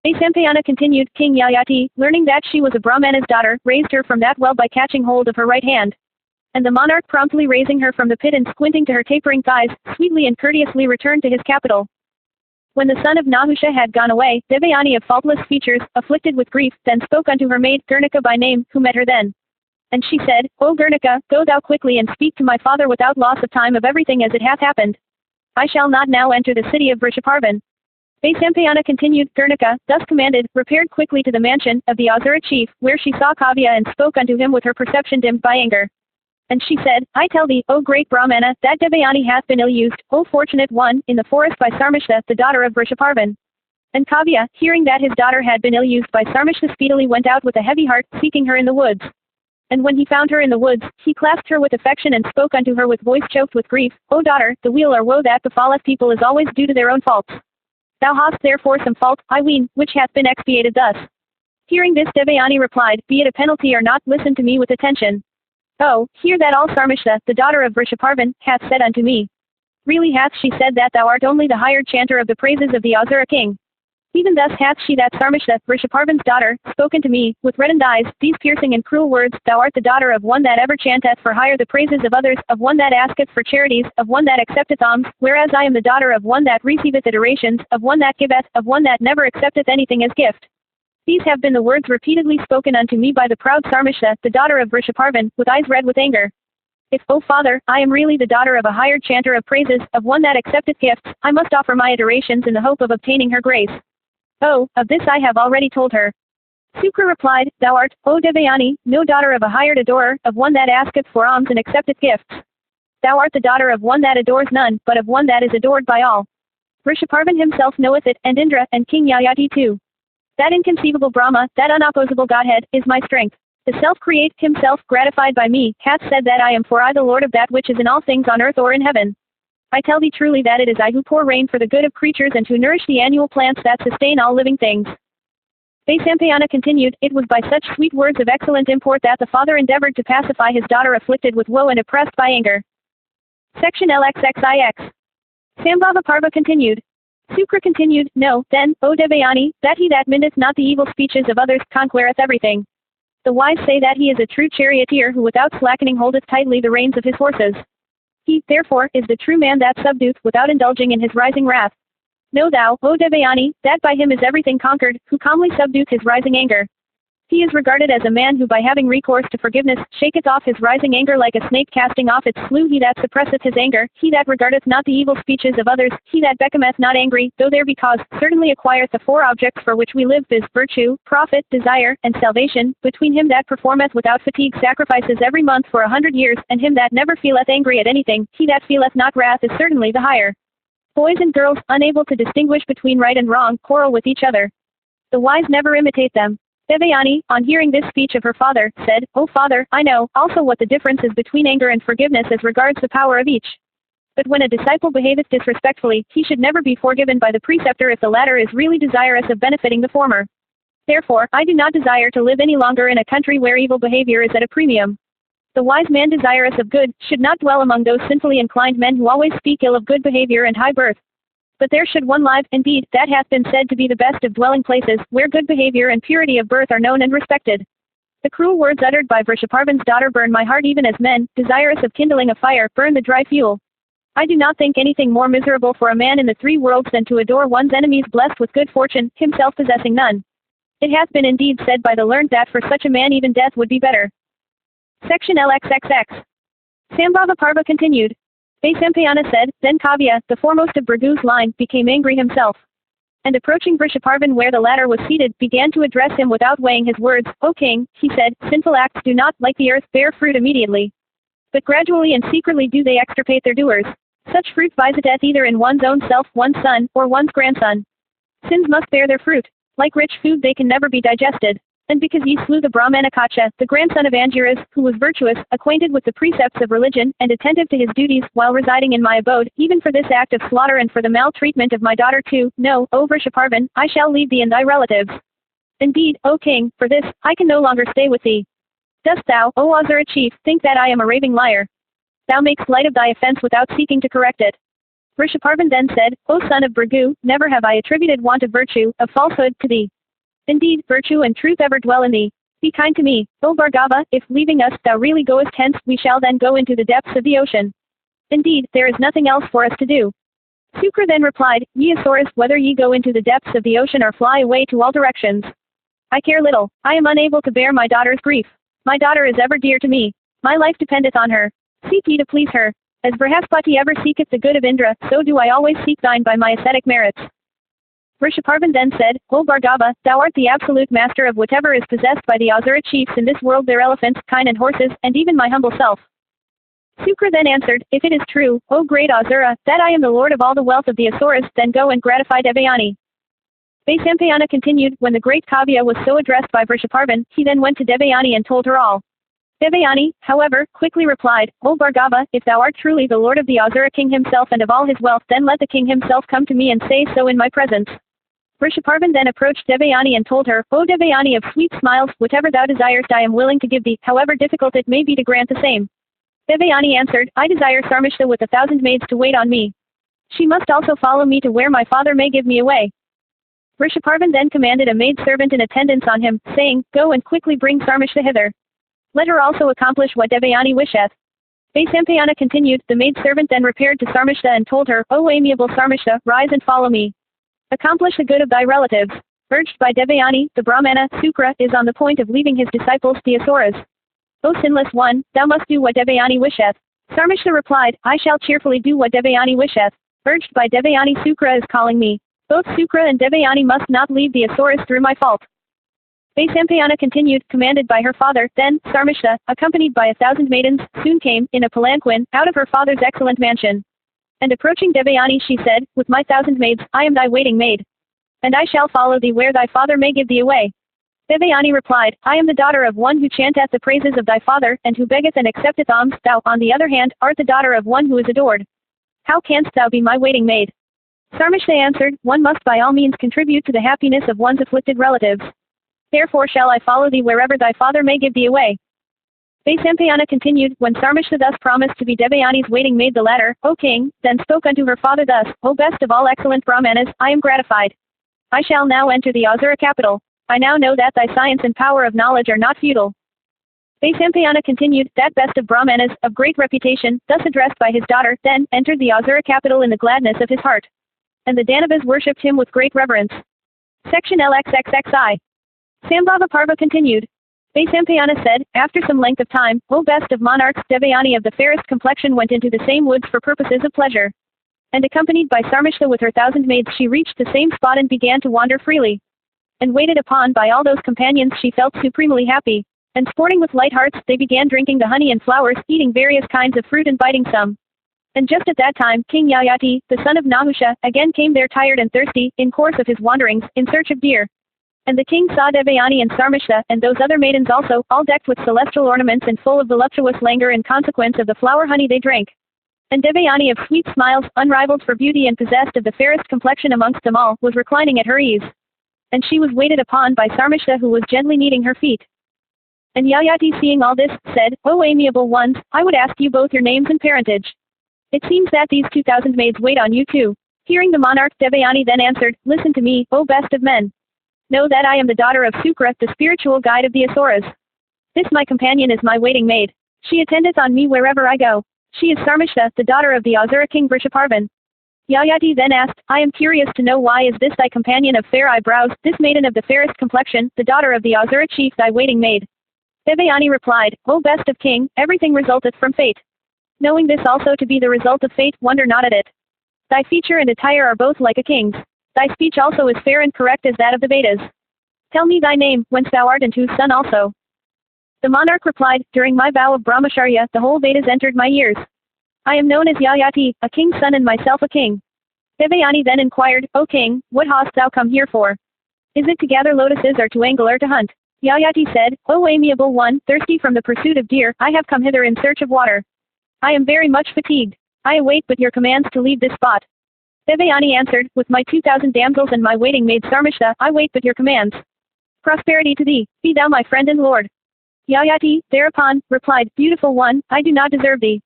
Vaisampayana continued, King Yayati, learning that she was a Brahmana's daughter, raised her from that well by catching hold of her right hand. And the monarch promptly raising her from the pit and squinting to her tapering thighs, sweetly and courteously returned to his capital. When the son of Nahusha had gone away, Devayani of faultless features, afflicted with grief, then spoke unto her maid, Gurnika by name, who met her then. And she said, O Gurnika, go thou quickly and speak to my father without loss of time of everything as it hath happened. I shall not now enter the city of Vrishaparvan. Vaisampayana continued, Gurnika, thus commanded, repaired quickly to the mansion of the Asura chief, where she saw Kavya and spoke unto him with her perception dimmed by anger. And she said, I tell thee, O great Brahmana, that Devayani hath been ill-used, O fortunate one, in the forest by Sarmishta, the daughter of Vrishaparvan. And Kavya, hearing that his daughter had been ill-used by Sarmishta, speedily went out with a heavy heart, seeking her in the woods. And when he found her in the woods, he clasped her with affection and spoke unto her with voice choked with grief, O daughter, the weal or woe that befalleth people is always due to their own faults. Thou hast therefore some fault, I ween, which hath been expiated thus. Hearing this, Devayani replied, Be it a penalty or not, listen to me with attention. Oh, hear that all Sarmishta, the daughter of Vrishaparvan, hath said unto me. Really hath she said that thou art only the hired chanter of the praises of the Asura king. Even thus hath she, that Sarmishta, Vrishaparvan's daughter, spoken to me, with reddened eyes, these piercing and cruel words, Thou art the daughter of one that ever chanteth for hire the praises of others, of one that asketh for charities, of one that accepteth alms, whereas I am the daughter of one that receiveth adorations, of one that giveth, of one that never accepteth anything as gift. These have been the words repeatedly spoken unto me by the proud Sarmishta, the daughter of Vrishaparvan, with eyes red with anger. If, O father, I am really the daughter of a hired chanter of praises, of one that accepteth gifts, I must offer my adorations in the hope of obtaining her grace. Oh, of this I have already told her. Sukra replied, Thou art, O Devayani, no daughter of a hired adorer, of one that asketh for alms and accepteth gifts. Thou art the daughter of one that adores none, but of one that is adored by all. Vrishaparvan himself knoweth it, and Indra, and King Yayati too. That inconceivable Brahma, that unopposable Godhead, is my strength. The self-create, himself, gratified by me, hath said that I am for I the Lord of that which is in all things on earth or in heaven. I tell thee truly that it is I who pour rain for the good of creatures and who nourish the annual plants that sustain all living things. Vaisampayana continued, It was by such sweet words of excellent import that the father endeavored to pacify his daughter afflicted with woe and oppressed by anger. Section LXXIX. Sambhava Parva continued. Sukra continued, Know, then, O Devayani, that he that mindeth not the evil speeches of others, conquereth everything. The wise say that he is a true charioteer who without slackening holdeth tightly the reins of his horses. He, therefore, is the true man that subdueth without indulging in his rising wrath. Know thou, O Devayani, that by him is everything conquered, who calmly subdueth his rising anger. He is regarded as a man who by having recourse to forgiveness, shaketh off his rising anger like a snake casting off its slough. He that suppresseth his anger, he that regardeth not the evil speeches of others, he that becometh not angry, though there be cause, certainly acquireth the four objects for which we live, viz. Virtue, profit, desire, and salvation, between him that performeth without fatigue sacrifices every month for 100 years, and him that never feeleth angry at anything, he that feeleth not wrath is certainly the higher. Boys and girls, unable to distinguish between right and wrong, quarrel with each other. The wise never imitate them. Devayani, on hearing this speech of her father, said, O father, I know, also what the difference is between anger and forgiveness as regards the power of each. But when a disciple behaveth disrespectfully, he should never be forgiven by the preceptor if the latter is really desirous of benefiting the former. Therefore, I do not desire to live any longer in a country where evil behavior is at a premium. The wise man desirous of good, should not dwell among those sinfully inclined men who always speak ill of good behavior and high birth. But there should one live, indeed, that hath been said to be the best of dwelling places, where good behavior and purity of birth are known and respected. The cruel words uttered by Vrishaparvan's daughter burn my heart even as men, desirous of kindling a fire, burn the dry fuel. I do not think anything more miserable for a man in the three worlds than to adore one's enemies blessed with good fortune, himself possessing none. It hath been indeed said by the learned that for such a man even death would be better. Section LXXX. Sambhava Parva continued. Vaisampayana said, Then Kavya, the foremost of Bhrigu's line, became angry himself. And approaching Vrishaparvan where the latter was seated, began to address him without weighing his words. O king, he said, sinful acts do not, like the earth, bear fruit immediately. But gradually and secretly do they extirpate their doers. Such fruit visiteth either in one's own self, one's son, or one's grandson. Sins must bear their fruit. Like rich food they can never be digested. And because ye slew the Brahmana Kacha, the grandson of Angiras, who was virtuous, acquainted with the precepts of religion, and attentive to his duties, while residing in my abode, even for this act of slaughter and for the maltreatment of my daughter too, know, O Vrishaparvan, I shall leave thee and thy relatives. Indeed, O king, for this, I can no longer stay with thee. Dost thou, O Asura chief, think that I am a raving liar? Thou makest light of thy offense without seeking to correct it. Vrishaparvan then said, O son of Bhrigu, never have I attributed want of virtue, of falsehood, to thee. Indeed, virtue and truth ever dwell in thee. Be kind to me, O Bhargava, if leaving us thou really goest hence, we shall then go into the depths of the ocean. Indeed, there is nothing else for us to do. Sukra then replied, Ye Asuras, whether ye go into the depths of the ocean or fly away to all directions, I care little. I am unable to bear my daughter's grief. My daughter is ever dear to me. My life dependeth on her. Seek ye to please her. As Brihaspati ever seeketh the good of Indra, so do I always seek thine by my ascetic merits. Vrishaparvan then said, O Bhargava, thou art the absolute master of whatever is possessed by the Asura chiefs in this world, their elephants, kine and horses, and even my humble self. Sukra then answered, If it is true, O great Asura, that I am the lord of all the wealth of the Asuras, then go and gratify Devayani. Vaisampayana continued, when the great Kavya was so addressed by Vrishaparvan, he then went to Devayani and told her all. Devayani, however, quickly replied, O Bhargava, if thou art truly the lord of the Asura king himself and of all his wealth, then let the king himself come to me and say so in my presence. Vrishaparvan then approached Devayani and told her, O Devayani of sweet smiles, whatever thou desirest I am willing to give thee, however difficult it may be to grant the same. Devayani answered, I desire Sarmishta with 1,000 maids to wait on me. She must also follow me to where my father may give me away. Vrishaparvan then commanded a maidservant in attendance on him, saying, Go and quickly bring Sarmishta hither. Let her also accomplish what Devayani wisheth. Vaisampayana continued, the maidservant then repaired to Sarmishta and told her, O amiable Sarmishta, rise and follow me. Accomplish the good of thy relatives. Urged by Devayani, the Brahmana, Sukra, is on the point of leaving his disciples, the Asuras. O sinless one, thou must do what Devayani wisheth. Sarmishta replied, I shall cheerfully do what Devayani wisheth. Urged by Devayani, Sukra is calling me. Both Sukra and Devayani must not leave the Asuras through my fault. Vaisampayana continued, commanded by her father, then, Sarmishta, accompanied by 1,000 maidens, soon came, in a palanquin, out of her father's excellent mansion. And approaching Devayani she said, With my 1,000 maids, I am thy waiting maid. And I shall follow thee where thy father may give thee away. Devayani replied, I am the daughter of one who chanteth the praises of thy father, and who beggeth and accepteth alms, thou, on the other hand, art the daughter of one who is adored. How canst thou be my waiting maid? Sarmishta answered, One must by all means contribute to the happiness of one's afflicted relatives. Therefore shall I follow thee wherever thy father may give thee away. Vaisampayana continued, when Sarmishta thus promised to be Devayani's waiting maid the latter, O king, then spoke unto her father thus, O best of all excellent Brahmanas, I am gratified. I shall now enter the Asura capital. I now know that thy science and power of knowledge are not futile. Vaisampayana continued, that best of Brahmanas, of great reputation, thus addressed by his daughter, then, entered the Asura capital in the gladness of his heart. And the Danavas worshipped him with great reverence. Section LXXXI. Sambhava Parva continued. Vaisampayana said, after some length of time, O best of monarchs, Devayani of the fairest complexion went into the same woods for purposes of pleasure. And accompanied by Sarmishta with her 1,000 maids she reached the same spot and began to wander freely. And waited upon by all those companions she felt supremely happy. And sporting with light hearts, they began drinking the honey and flowers, eating various kinds of fruit and biting some. And just at that time, King Yayati, the son of Nahusha, again came there tired and thirsty, in course of his wanderings, in search of deer. And the king saw Devayani and Sarmishta, and those other maidens also, all decked with celestial ornaments and full of voluptuous languor in consequence of the flower honey they drank. And Devayani of sweet smiles, unrivaled for beauty and possessed of the fairest complexion amongst them all, was reclining at her ease. And she was waited upon by Sarmishta, who was gently kneading her feet. And Yayati, seeing all this, said, O amiable ones, I would ask you both your names and parentage. It seems that these 2,000 maids wait on you too. Hearing the monarch, Devayani then answered, Listen to me, O best of men. Know that I am the daughter of Sukra, the spiritual guide of the Asuras. This my companion is my waiting maid. She attendeth on me wherever I go. She is Sarmishta, the daughter of the Asura king Vrishaparvan. Yayati then asked, I am curious to know why is this thy companion of fair eyebrows, this maiden of the fairest complexion, the daughter of the Asura chief thy waiting maid? Devayani replied, O best of king, everything resulteth from fate. Knowing this also to be the result of fate, wonder not at it. Thy feature and attire are both like a king's. Thy speech also is fair and correct as that of the Vedas. Tell me thy name, whence thou art and whose son also. The monarch replied, During my vow of brahmacharya, the whole Vedas entered my ears. I am known as Yayati, a king's son and myself a king. Devayani then inquired, O king, what hast thou come here for? Is it to gather lotuses or to angle or to hunt? Yayati said, O amiable one, thirsty from the pursuit of deer, I have come hither in search of water. I am very much fatigued. I await but your commands to leave this spot. Devayani answered, With my 2,000 damsels and my waiting maid Sarmishta, I wait but your commands. Prosperity to thee, be thou my friend and lord. Yayati, thereupon, replied, Beautiful one, I do not deserve thee.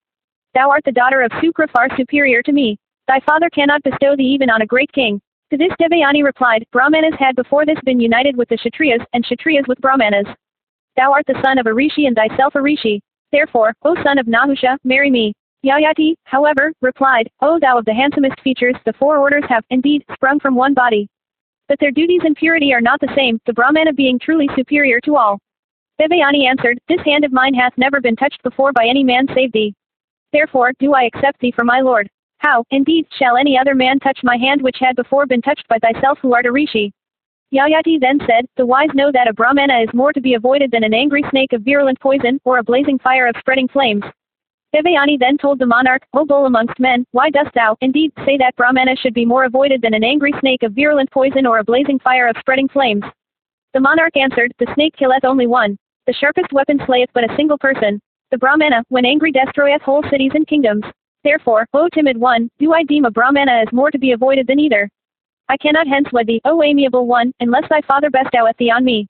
Thou art the daughter of Sukra, far superior to me. Thy father cannot bestow thee even on a great king. To this Devayani replied, Brahmanas had before this been united with the Kshatriyas, and Kshatriyas with Brahmanas. Thou art the son of a rishi and thyself a rishi. Therefore, O son of Nahusha, marry me. Yayati, however, replied, O thou of the handsomest features, the four orders have, indeed, sprung from one body. But their duties and purity are not the same, the Brahmana being truly superior to all. Devayani answered, This hand of mine hath never been touched before by any man save thee. Therefore, do I accept thee for my lord. How, indeed, shall any other man touch my hand which had before been touched by thyself who art a rishi? Yayati then said, The wise know that a Brahmana is more to be avoided than an angry snake of virulent poison, or a blazing fire of spreading flames. Devayani then told the monarch, O bull amongst men, why dost thou, indeed, say that Brahmana should be more avoided than an angry snake of virulent poison or a blazing fire of spreading flames? The monarch answered, The snake killeth only one. The sharpest weapon slayeth but a single person. The Brahmana, when angry, destroyeth whole cities and kingdoms. Therefore, O timid one, do I deem a Brahmana as more to be avoided than either. I cannot hence wed thee, O amiable one, unless thy father bestoweth thee on me.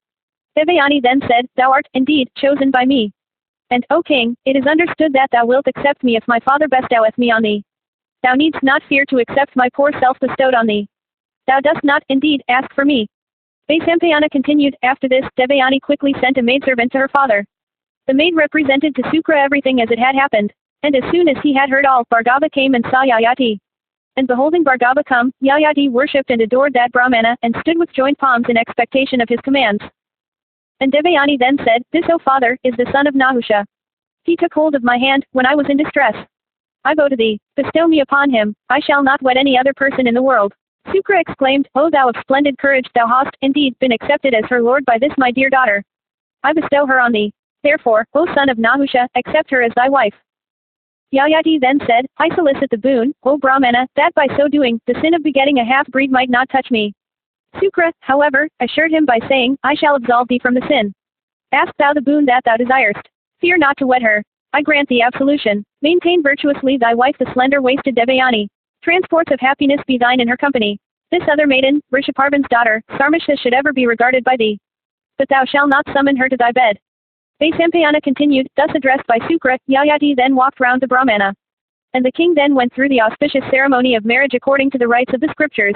Devayani then said, Thou art, indeed, chosen by me. And, O king, it is understood that thou wilt accept me if my father bestoweth me on thee. Thou needst not fear to accept my poor self bestowed on thee. Thou dost not, indeed, ask for me. Vaisampayana continued, After this, Devayani quickly sent a maidservant to her father. The maid represented to Sukra everything as it had happened. And as soon as he had heard all, Bhargava came and saw Yayati. And beholding Bhargava come, Yayati worshipped and adored that Brahmana, and stood with joined palms in expectation of his commands. And Devayani then said, This, O father, is the son of Nahusha. He took hold of my hand, when I was in distress. I vow to thee, bestow me upon him, I shall not wed any other person in the world. Sukra exclaimed, O thou of splendid courage, thou hast, indeed, been accepted as her lord by this my dear daughter. I bestow her on thee. Therefore, O son of Nahusha, accept her as thy wife. Yayati then said, I solicit the boon, O Brahmana, that by so doing, the sin of begetting a half-breed might not touch me. Sukra, however, assured him by saying, I shall absolve thee from the sin. Ask thou the boon that thou desirest. Fear not to wed her. I grant thee absolution. Maintain virtuously thy wife the slender-waisted Devayani. Transports of happiness be thine in her company. This other maiden, Vrishaparvan's daughter, Sarmisha, should ever be regarded by thee. But thou shalt not summon her to thy bed. Vaisampayana continued, thus addressed by Sukra, Yayati then walked round the Brahmana. And the king then went through the auspicious ceremony of marriage according to the rites of the scriptures.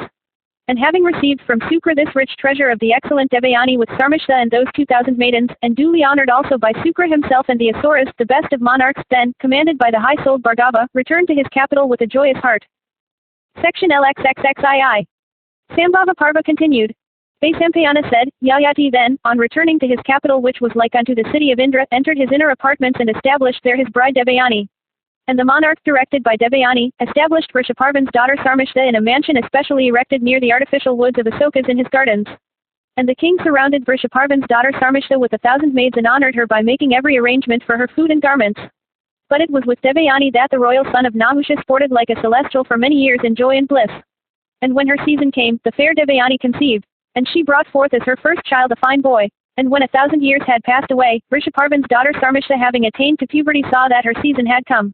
And having received from Sukra this rich treasure of the excellent Devayani with Sarmisha and those 2,000 maidens, and duly honored also by Sukra himself and the Asuras, the best of monarchs, then, commanded by the high-souled Bhargava, returned to his capital with a joyous heart. Section LXXXII. Sambhava Parva continued. Vaisampayana said, Yayati then, on returning to his capital which was like unto the city of Indra, entered his inner apartments and established there his bride Devayani. And the monarch, directed by Devayani, established Vrishaparvan's daughter Sarmisha in a mansion especially erected near the artificial woods of Asokas in his gardens. And the king surrounded Vrishaparvan's daughter Sarmisha with 1,000 maids and honored her by making every arrangement for her food and garments. But it was with Devayani that the royal son of Nahusha sported like a celestial for many years in joy and bliss. And when her season came, the fair Devayani conceived. And she brought forth as her first child a fine boy. And when 1,000 years had passed away, Vrishaparvan's daughter Sarmisha, having attained to puberty, saw that her season had come.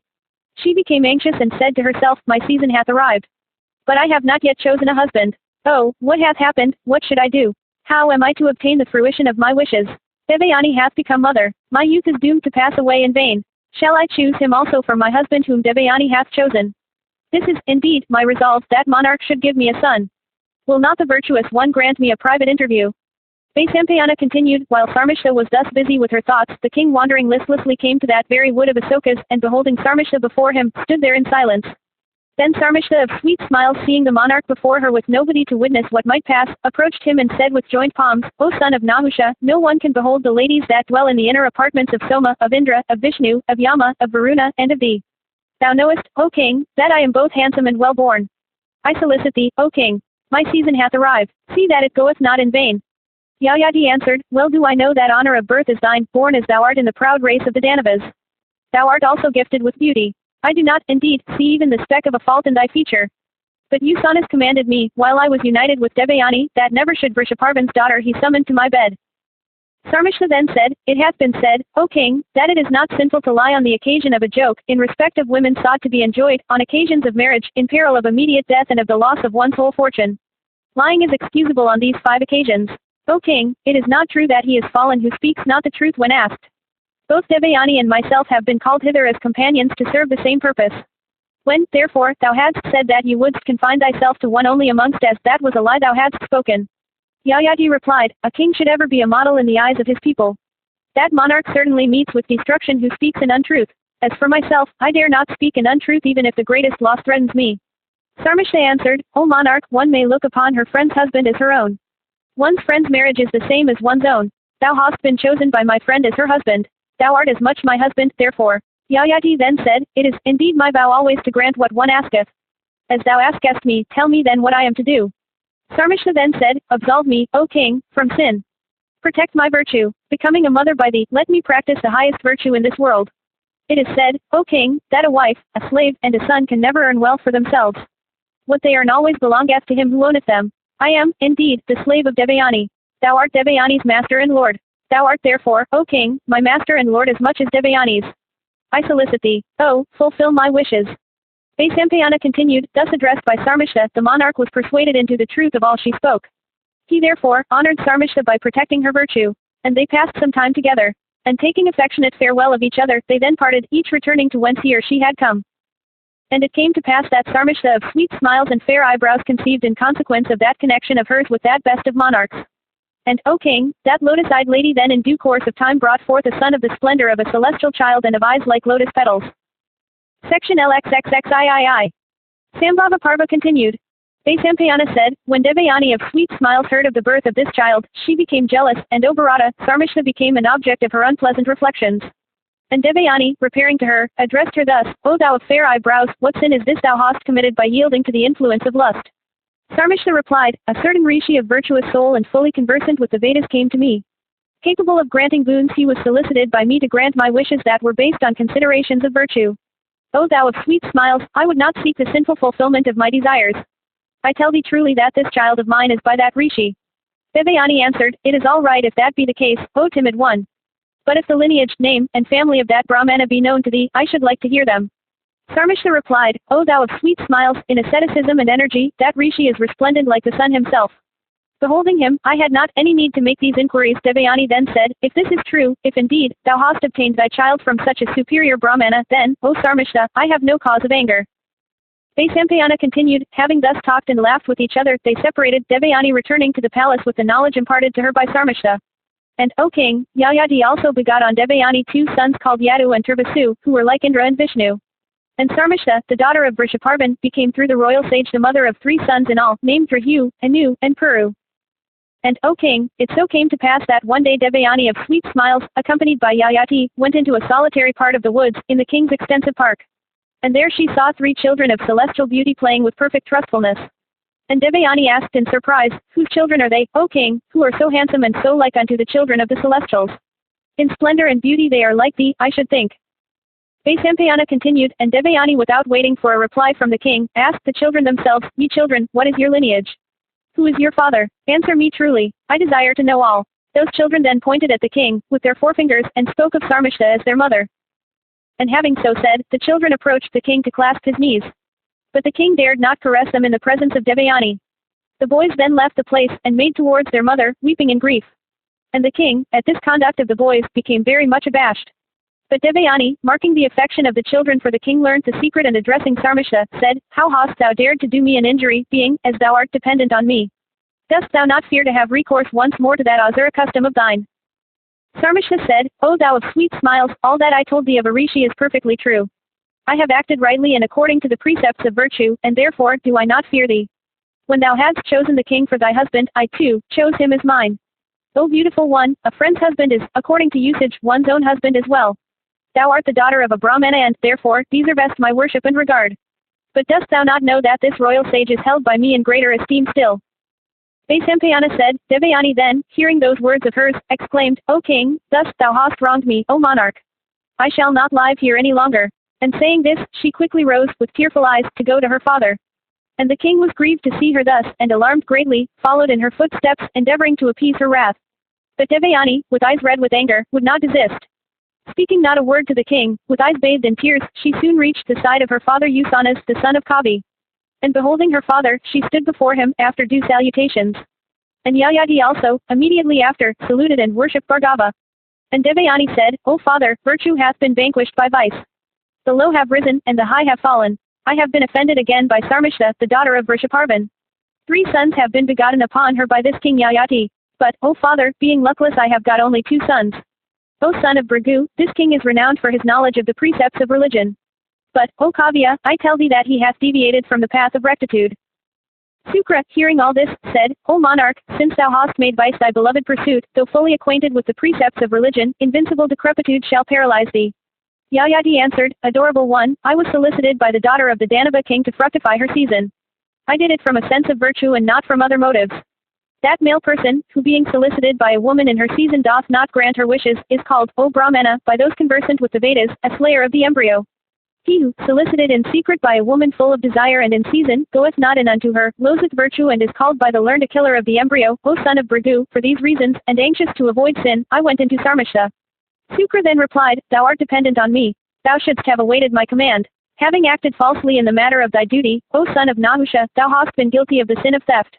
She became anxious and said to herself, My season hath arrived. But I have not yet chosen a husband. Oh, what hath happened? What should I do? How am I to obtain the fruition of my wishes? Devayani hath become mother. My youth is doomed to pass away in vain. Shall I choose him also for my husband whom Devayani hath chosen? This is, indeed, my resolve, that monarch should give me a son. Will not the virtuous one grant me a private interview? Vaisampayana continued, while Sarmisha was thus busy with her thoughts, the king wandering listlessly came to that very wood of Asokas, and beholding Sarmisha before him, stood there in silence. Then Sarmisha of sweet smiles, seeing the monarch before her with nobody to witness what might pass, approached him and said with joined palms, O son of Nahusha, no one can behold the ladies that dwell in the inner apartments of Soma, of Indra, of Vishnu, of Yama, of Varuna, and of thee. Thou knowest, O king, that I am both handsome and well born. I solicit thee, O king. My season hath arrived. See that it goeth not in vain. Yayati answered, Well do I know that honor of birth is thine, born as thou art in the proud race of the Danavas. Thou art also gifted with beauty. I do not, indeed, see even the speck of a fault in thy feature. But Usanas commanded me, while I was united with Devayani, that never should Vrishaparvan's daughter he summon to my bed. Sarmisha then said, It hath been said, O king, that it is not sinful to lie on the occasion of a joke, in respect of women sought to be enjoyed, on occasions of marriage, in peril of immediate death and of the loss of one's whole fortune. Lying is excusable on these 5 occasions. O king, it is not true that he is fallen who speaks not the truth when asked. Both Devayani and myself have been called hither as companions to serve the same purpose. When, therefore, thou hadst said that you wouldst confine thyself to one only amongst us, that was a lie thou hadst spoken. Yayati replied, a king should ever be a model in the eyes of his people. That monarch certainly meets with destruction who speaks in untruth. As for myself, I dare not speak in untruth even if the greatest loss threatens me. Sarmishta answered, O monarch, one may look upon her friend's husband as her own. One's friend's marriage is the same as one's own. Thou hast been chosen by my friend as her husband. Thou art as much my husband, therefore. Yayati then said, it is, indeed my vow always to grant what one asketh. As thou askest me, tell me then what I am to do. Sarmishta then said, absolve me, O king, from sin. Protect my virtue. Becoming a mother by thee, let me practice the highest virtue in this world. It is said, O king, that a wife, a slave, and a son can never earn wealth for themselves. What they earn always belongeth to him who owneth them. I am, indeed, the slave of Devayani. Thou art Devayani's master and lord. Thou art therefore, O king, my master and lord as much as Devayani's. I solicit thee, oh, fulfill my wishes. Vaisampayana continued, thus addressed by Sarmishta, the monarch was persuaded into the truth of all she spoke. He therefore honored Sarmishta by protecting her virtue, and they passed some time together. And taking affectionate farewell of each other, they then parted, each returning to whence he or she had come. And it came to pass that Sarmishta of sweet smiles and fair eyebrows conceived in consequence of that connection of hers with that best of monarchs. And, O king, that lotus-eyed lady then in due course of time brought forth a son of the splendor of a celestial child and of eyes like lotus petals. Section LXXXIII. Sambhava Parva continued. Vaisampayana said, when Devayani of sweet smiles heard of the birth of this child, she became jealous, and O Bharata, Sarmishta became an object of her unpleasant reflections. And Devayani, repairing to her, addressed her thus, O thou of fair eyebrows, what sin is this thou hast committed by yielding to the influence of lust? Sarmishta replied, a certain rishi of virtuous soul and fully conversant with the Vedas came to me. Capable of granting boons, he was solicited by me to grant my wishes that were based on considerations of virtue. O thou of sweet smiles, I would not seek the sinful fulfillment of my desires. I tell thee truly that this child of mine is by that rishi. Devayani answered, it is all right if that be the case, O timid one. But if the lineage, name, and family of that Brahmana be known to thee, I should like to hear them. Sarmishta replied, O thou of sweet smiles, in asceticism and energy, that rishi is resplendent like the sun himself. Beholding him, I had not any need to make these inquiries. Devayani then said, if this is true, if indeed, thou hast obtained thy child from such a superior Brahmana, then, O Sarmishta, I have no cause of anger. Vaisampayana continued, having thus talked and laughed with each other, they separated, Devayani returning to the palace with the knowledge imparted to her by Sarmishta. And, O king, Yayati also begot on Devayani 2 sons called Yadu and Turvasu, who were like Indra and Vishnu. And Sarmishta, the daughter of Vrishaparvan, became through the royal sage the mother of 3 sons in all, named Rahu, Anu, and Puru. And, O king, it so came to pass that one day Devayani of sweet smiles, accompanied by Yayati, went into a solitary part of the woods, in the king's extensive park. And there she saw 3 children of celestial beauty playing with perfect trustfulness. And Devayani asked in surprise, whose children are they, O king, who are so handsome and so like unto the children of the celestials? In splendor and beauty they are like thee, I should think. Vaisampayana continued, and Devayani without waiting for a reply from the king, asked the children themselves, ye children, what is your lineage? Who is your father? Answer me truly. I desire to know all. Those children then pointed at the king, with their forefingers, and spoke of Sarmishta as their mother. And having so said, the children approached the king to clasp his knees. But the king dared not caress them in the presence of Devayani. The boys then left the place, and made towards their mother, weeping in grief. And the king, at this conduct of the boys, became very much abashed. But Devayani, marking the affection of the children for the king, learned the secret, and addressing Sarmishta, said, how hast thou dared to do me an injury, being, as thou art dependent on me? Dost thou not fear to have recourse once more to that Asura custom of thine? Sarmishta said, O thou of sweet smiles, all that I told thee of a rishi is perfectly true. I have acted rightly and according to the precepts of virtue, and therefore do I not fear thee. When thou hadst chosen the king for thy husband, I too chose him as mine. O beautiful one, a friend's husband is, according to usage, one's own husband as well. Thou art the daughter of a Brahmana and, therefore, deservest my worship and regard. But dost thou not know that this royal sage is held by me in greater esteem still? Vaisampayana said, Devayani then, hearing those words of hers, exclaimed, O king, thus thou hast wronged me, O monarch. I shall not live here any longer. And saying this, she quickly rose, with tearful eyes, to go to her father. And the king was grieved to see her thus, and alarmed greatly, followed in her footsteps, endeavoring to appease her wrath. But Devayani, with eyes red with anger, would not desist. Speaking not a word to the king, with eyes bathed in tears, she soon reached the side of her father Usanas, the son of Kavi. And beholding her father, she stood before him, after due salutations. And Yayati also, immediately after, saluted and worshipped Bhargava. And Devayani said, O father, virtue hath been vanquished by vice. The low have risen, and the high have fallen. I have been offended again by Sarmishta, the daughter of Vrishaparvan. 3 sons have been begotten upon her by this king Yayati. But, O father, being luckless I have got only 2 sons. O son of Bhrigu, this king is renowned for his knowledge of the precepts of religion. But, O Kavya, I tell thee that he hath deviated from the path of rectitude. Sukra, hearing all this, said, O monarch, since thou hast made vice thy beloved pursuit, though fully acquainted with the precepts of religion, invincible decrepitude shall paralyze thee. Yayati answered, Adorable one, I was solicited by the daughter of the Danaba king to fructify her season. I did it from a sense of virtue and not from other motives. That male person, who being solicited by a woman in her season doth not grant her wishes, is called, O Brahmana, by those conversant with the Vedas, a slayer of the embryo. He who, solicited in secret by a woman full of desire and in season, goeth not in unto her, loseth virtue and is called by the learned a killer of the embryo, O son of Bhrigu, for these reasons, and anxious to avoid sin, I went into Sarmishta. Sukra then replied, Thou art dependent on me. Thou shouldst have awaited my command. Having acted falsely in the matter of thy duty, O son of Nahusha, thou hast been guilty of the sin of theft.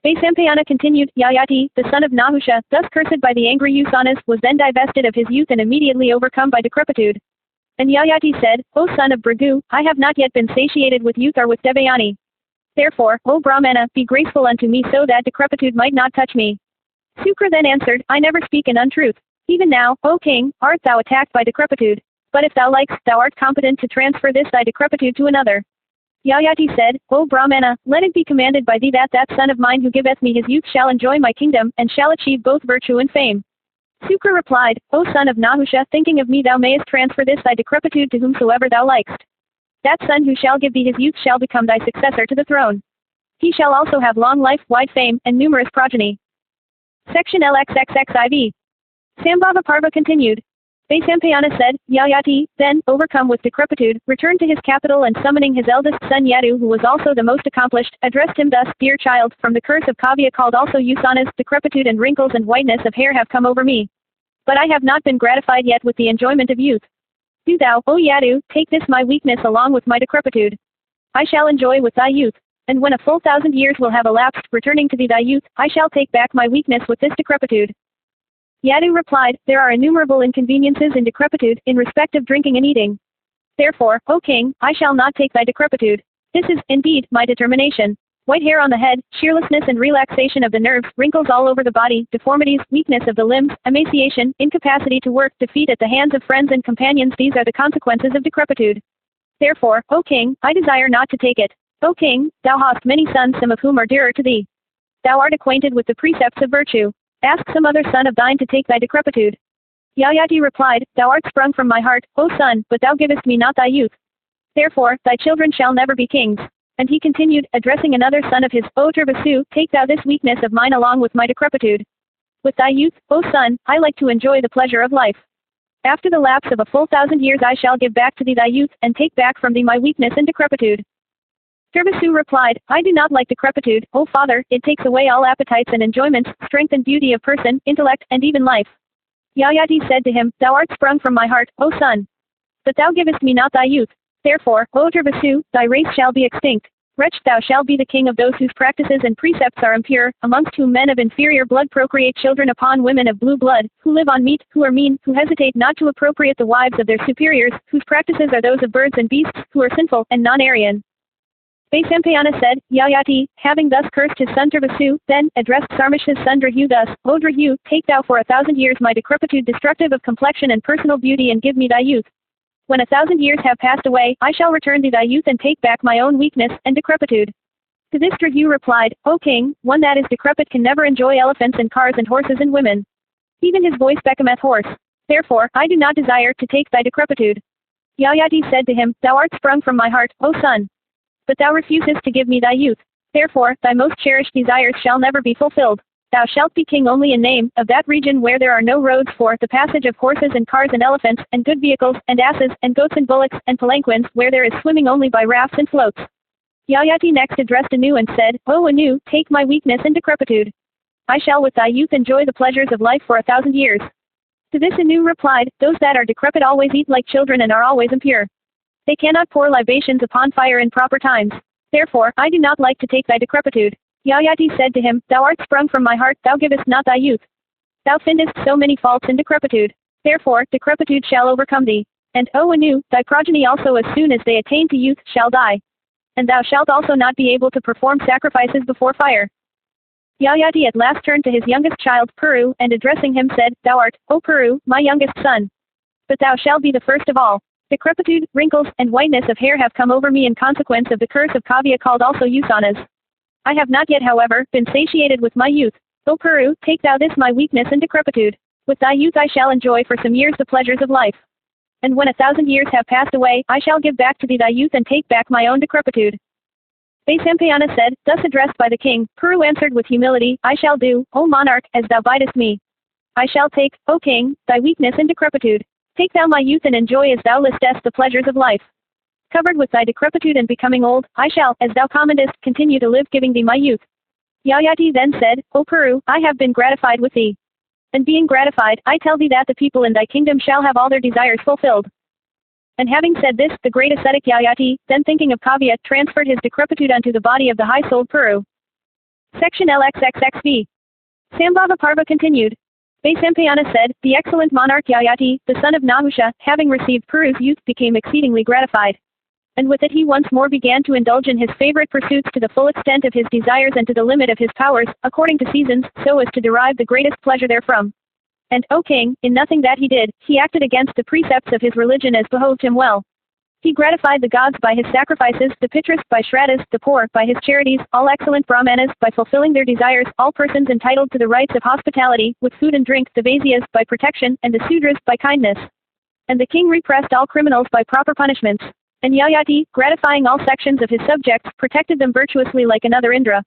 Vaisampayana continued, Yayati, the son of Nahusha, thus cursed by the angry Usanas, was then divested of his youth and immediately overcome by decrepitude. And Yayati said, O son of Bhrigu, I have not yet been satiated with youth or with Devayani. Therefore, O Brahmana, be graceful unto me so that decrepitude might not touch me. Sukra then answered, I never speak an untruth. Even now, O king, art thou attacked by decrepitude. But if thou likest, thou art competent to transfer this thy decrepitude to another. Yayati said, O Brahmana, let it be commanded by thee that that son of mine who giveth me his youth shall enjoy my kingdom, and shall achieve both virtue and fame. Sukra replied, O son of Nahusha, thinking of me thou mayest transfer this thy decrepitude to whomsoever thou likest. That son who shall give thee his youth shall become thy successor to the throne. He shall also have long life, wide fame, and numerous progeny. Section LXXXIV. Sambhava Parva continued. Vaisampayana said, Yayati, then, overcome with decrepitude, returned to his capital and summoning his eldest son Yadu who was also the most accomplished, addressed him thus, Dear child, from the curse of Kavya called also Usanas, decrepitude and wrinkles and whiteness of hair have come over me. But I have not been gratified yet with the enjoyment of youth. Do thou, O Yadu, take this my weakness along with my decrepitude. I shall enjoy with thy youth. And when a full 1,000 years will have elapsed, returning to thee thy youth, I shall take back my weakness with this decrepitude. Yadu replied, There are innumerable inconveniences in decrepitude, in respect of drinking and eating. Therefore, O king, I shall not take thy decrepitude. This is, indeed, my determination. White hair on the head, cheerlessness and relaxation of the nerves, wrinkles all over the body, deformities, weakness of the limbs, emaciation, incapacity to work, defeat at the hands of friends and companions, these are the consequences of decrepitude. Therefore, O king, I desire not to take it. O king, thou hast many sons, some of whom are dearer to thee. Thou art acquainted with the precepts of virtue. Ask some other son of thine to take thy decrepitude. Yayati replied, Thou art sprung from my heart, O son, but thou givest me not thy youth. Therefore, thy children shall never be kings. And he continued, addressing another son of his, O Turvasu, take thou this weakness of mine along with my decrepitude. With thy youth, O son, I like to enjoy the pleasure of life. After the lapse of a full 1,000 years I shall give back to thee thy youth, and take back from thee my weakness and decrepitude. Turvasu replied, I do not like decrepitude, O father, it takes away all appetites and enjoyments, strength and beauty of person, intellect, and even life. Yayati said to him, Thou art sprung from my heart, O son. But thou givest me not thy youth. Therefore, O Turvasu, thy race shall be extinct. Wretched thou shalt be the king of those whose practices and precepts are impure, amongst whom men of inferior blood procreate children upon women of blue blood, who live on meat, who are mean, who hesitate not to appropriate the wives of their superiors, whose practices are those of birds and beasts, who are sinful, and non-Aryan. Vaisampayana said, Yayati, having thus cursed his son Turvasu, then, addressed Sarmishta's son Drahyu thus, O Drahyu, take thou for 1,000 years my decrepitude destructive of complexion and personal beauty and give me thy youth. When 1,000 years have passed away, I shall return thee thy youth and take back my own weakness, and decrepitude. To this Drahyu replied, O king, one that is decrepit can never enjoy elephants and cars and horses and women. Even his voice becometh hoarse. Therefore, I do not desire to take thy decrepitude. Yayati said to him, Thou art sprung from my heart, O son. But thou refusest to give me thy youth. Therefore, thy most cherished desires shall never be fulfilled. Thou shalt be king only in name, of that region where there are no roads for the passage of horses and cars and elephants, and good vehicles, and asses, and goats and bullocks, and palanquins, where there is swimming only by rafts and floats. Yayati next addressed Anu and said, O Anu, take my weakness and decrepitude. I shall with thy youth enjoy the pleasures of life for 1,000 years. To this Anu replied, Those that are decrepit always eat like children and are always impure. They cannot pour libations upon fire in proper times. Therefore, I do not like to take thy decrepitude. Yayati said to him, Thou art sprung from my heart, thou givest not thy youth. Thou findest so many faults in decrepitude. Therefore, decrepitude shall overcome thee. And O Anu, thy progeny also as soon as they attain to youth shall die. And thou shalt also not be able to perform sacrifices before fire. Yayati at last turned to his youngest child, Puru, and addressing him said, Thou art, O Puru, my youngest son. But thou shalt be the first of all. Decrepitude, wrinkles, and whiteness of hair have come over me in consequence of the curse of Kavya called also Usanas. I have not yet, however, been satiated with my youth. O Puru, take thou this my weakness and decrepitude. With thy youth I shall enjoy for some years the pleasures of life. And when 1,000 years have passed away, I shall give back to thee thy youth and take back my own decrepitude. Vaisampayana said, thus addressed by the king, Puru answered with humility, I shall do, O monarch, as thou bidest me. I shall take, O king, thy weakness and decrepitude. Take thou my youth and enjoy as thou listest the pleasures of life. Covered with thy decrepitude and becoming old, I shall, as thou commandest, continue to live giving thee my youth. Yayati then said, O Puru, I have been gratified with thee. And being gratified, I tell thee that the people in thy kingdom shall have all their desires fulfilled. And having said this, the great ascetic Yayati, then thinking of Kavya, transferred his decrepitude unto the body of the high-souled Puru. Section LXXXV. Sambhava Parva continued. Vaisampayana said, the excellent monarch Yayati, the son of Nahusha, having received Puru's youth, became exceedingly gratified. And with it he once more began to indulge in his favorite pursuits to the full extent of his desires and to the limit of his powers, according to seasons, so as to derive the greatest pleasure therefrom. And, O king, in nothing that he did, he acted against the precepts of his religion as behoved him well. He gratified the gods by his sacrifices, the Pitras by Shraddhas, the poor by his charities, all excellent Brahmanas by fulfilling their desires, all persons entitled to the rights of hospitality, with food and drink, the Vaisyas by protection, and the Sudras by kindness. And the king repressed all criminals by proper punishments. And Yayati, gratifying all sections of his subjects, protected them virtuously like another Indra.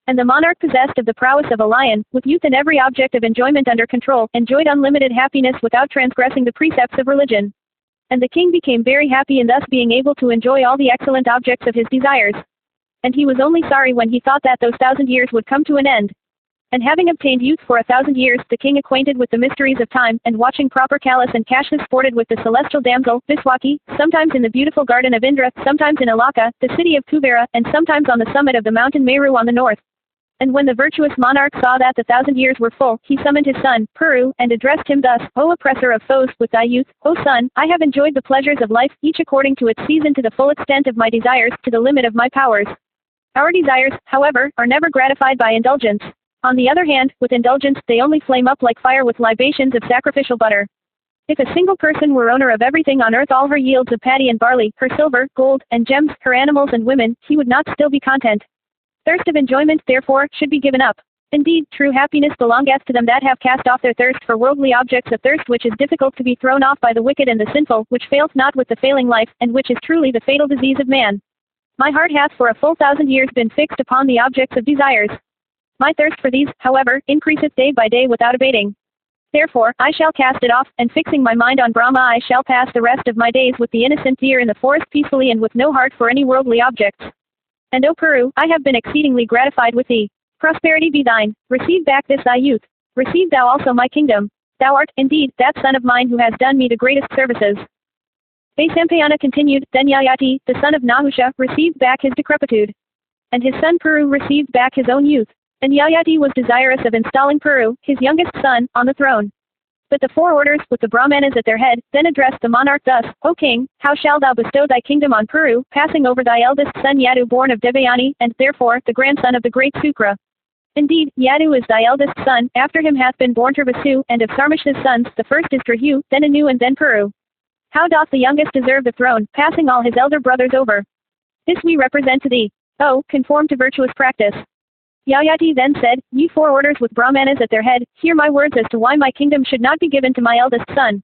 And the monarch possessed of the prowess of a lion, with youth and every object of enjoyment under control, enjoyed unlimited happiness without transgressing the precepts of religion. And the king became very happy in thus being able to enjoy all the excellent objects of his desires. And he was only sorry when he thought that those 1,000 years would come to an end. And having obtained youth for 1,000 years, the king acquainted with the mysteries of time, and watching proper Kalas and Kashas sported with the celestial damsel, Viswaki, sometimes in the beautiful garden of Indra, sometimes in Alaka, the city of Kuvera, and sometimes on the summit of the mountain Meru on the north. And when the virtuous monarch saw that the 1,000 years were full, he summoned his son, Puru, and addressed him thus, O oppressor of foes, with thy youth, O son, I have enjoyed the pleasures of life, each according to its season to the full extent of my desires, to the limit of my powers. Our desires, however, are never gratified by indulgence. On the other hand, with indulgence, they only flame up like fire with libations of sacrificial butter. If a single person were owner of everything on earth, all her yields of paddy and barley, her silver, gold, and gems, her animals and women, he would not still be content. Thirst of enjoyment, therefore, should be given up. Indeed, true happiness belongeth to them that have cast off their thirst for worldly objects, a thirst which is difficult to be thrown off by the wicked and the sinful, which fails not with the failing life, and which is truly the fatal disease of man. My heart hath for a full 1,000 years been fixed upon the objects of desires. My thirst for these, however, increaseth day by day without abating. Therefore, I shall cast it off, and fixing my mind on Brahma, I shall pass the rest of my days with the innocent deer in the forest peacefully and with no heart for any worldly objects. And O Puru, I have been exceedingly gratified with thee. Prosperity be thine. Receive back this thy youth. Receive thou also my kingdom. Thou art, indeed, that son of mine who has done me the greatest services. Vaisampayana continued, then Yayati, the son of Nahusha, received back his decrepitude. And his son Puru received back his own youth. And Yayati was desirous of installing Puru, his youngest son, on the throne. But the four orders, with the Brahmanas at their head, then addressed the monarch thus, O king, how shalt thou bestow thy kingdom on Puru, passing over thy eldest son Yadu born of Devayani, and, therefore, the grandson of the great Sukra? Indeed, Yadu is thy eldest son, after him hath been born Turvasu, and of Sarmishna's sons, the first is Drahu, then Anu and then Puru. How doth the youngest deserve the throne, passing all his elder brothers over? This we represent to thee. O, conform to virtuous practice. Yayati then said, Ye four orders with Brahmanas at their head, hear my words as to why my kingdom should not be given to my eldest son.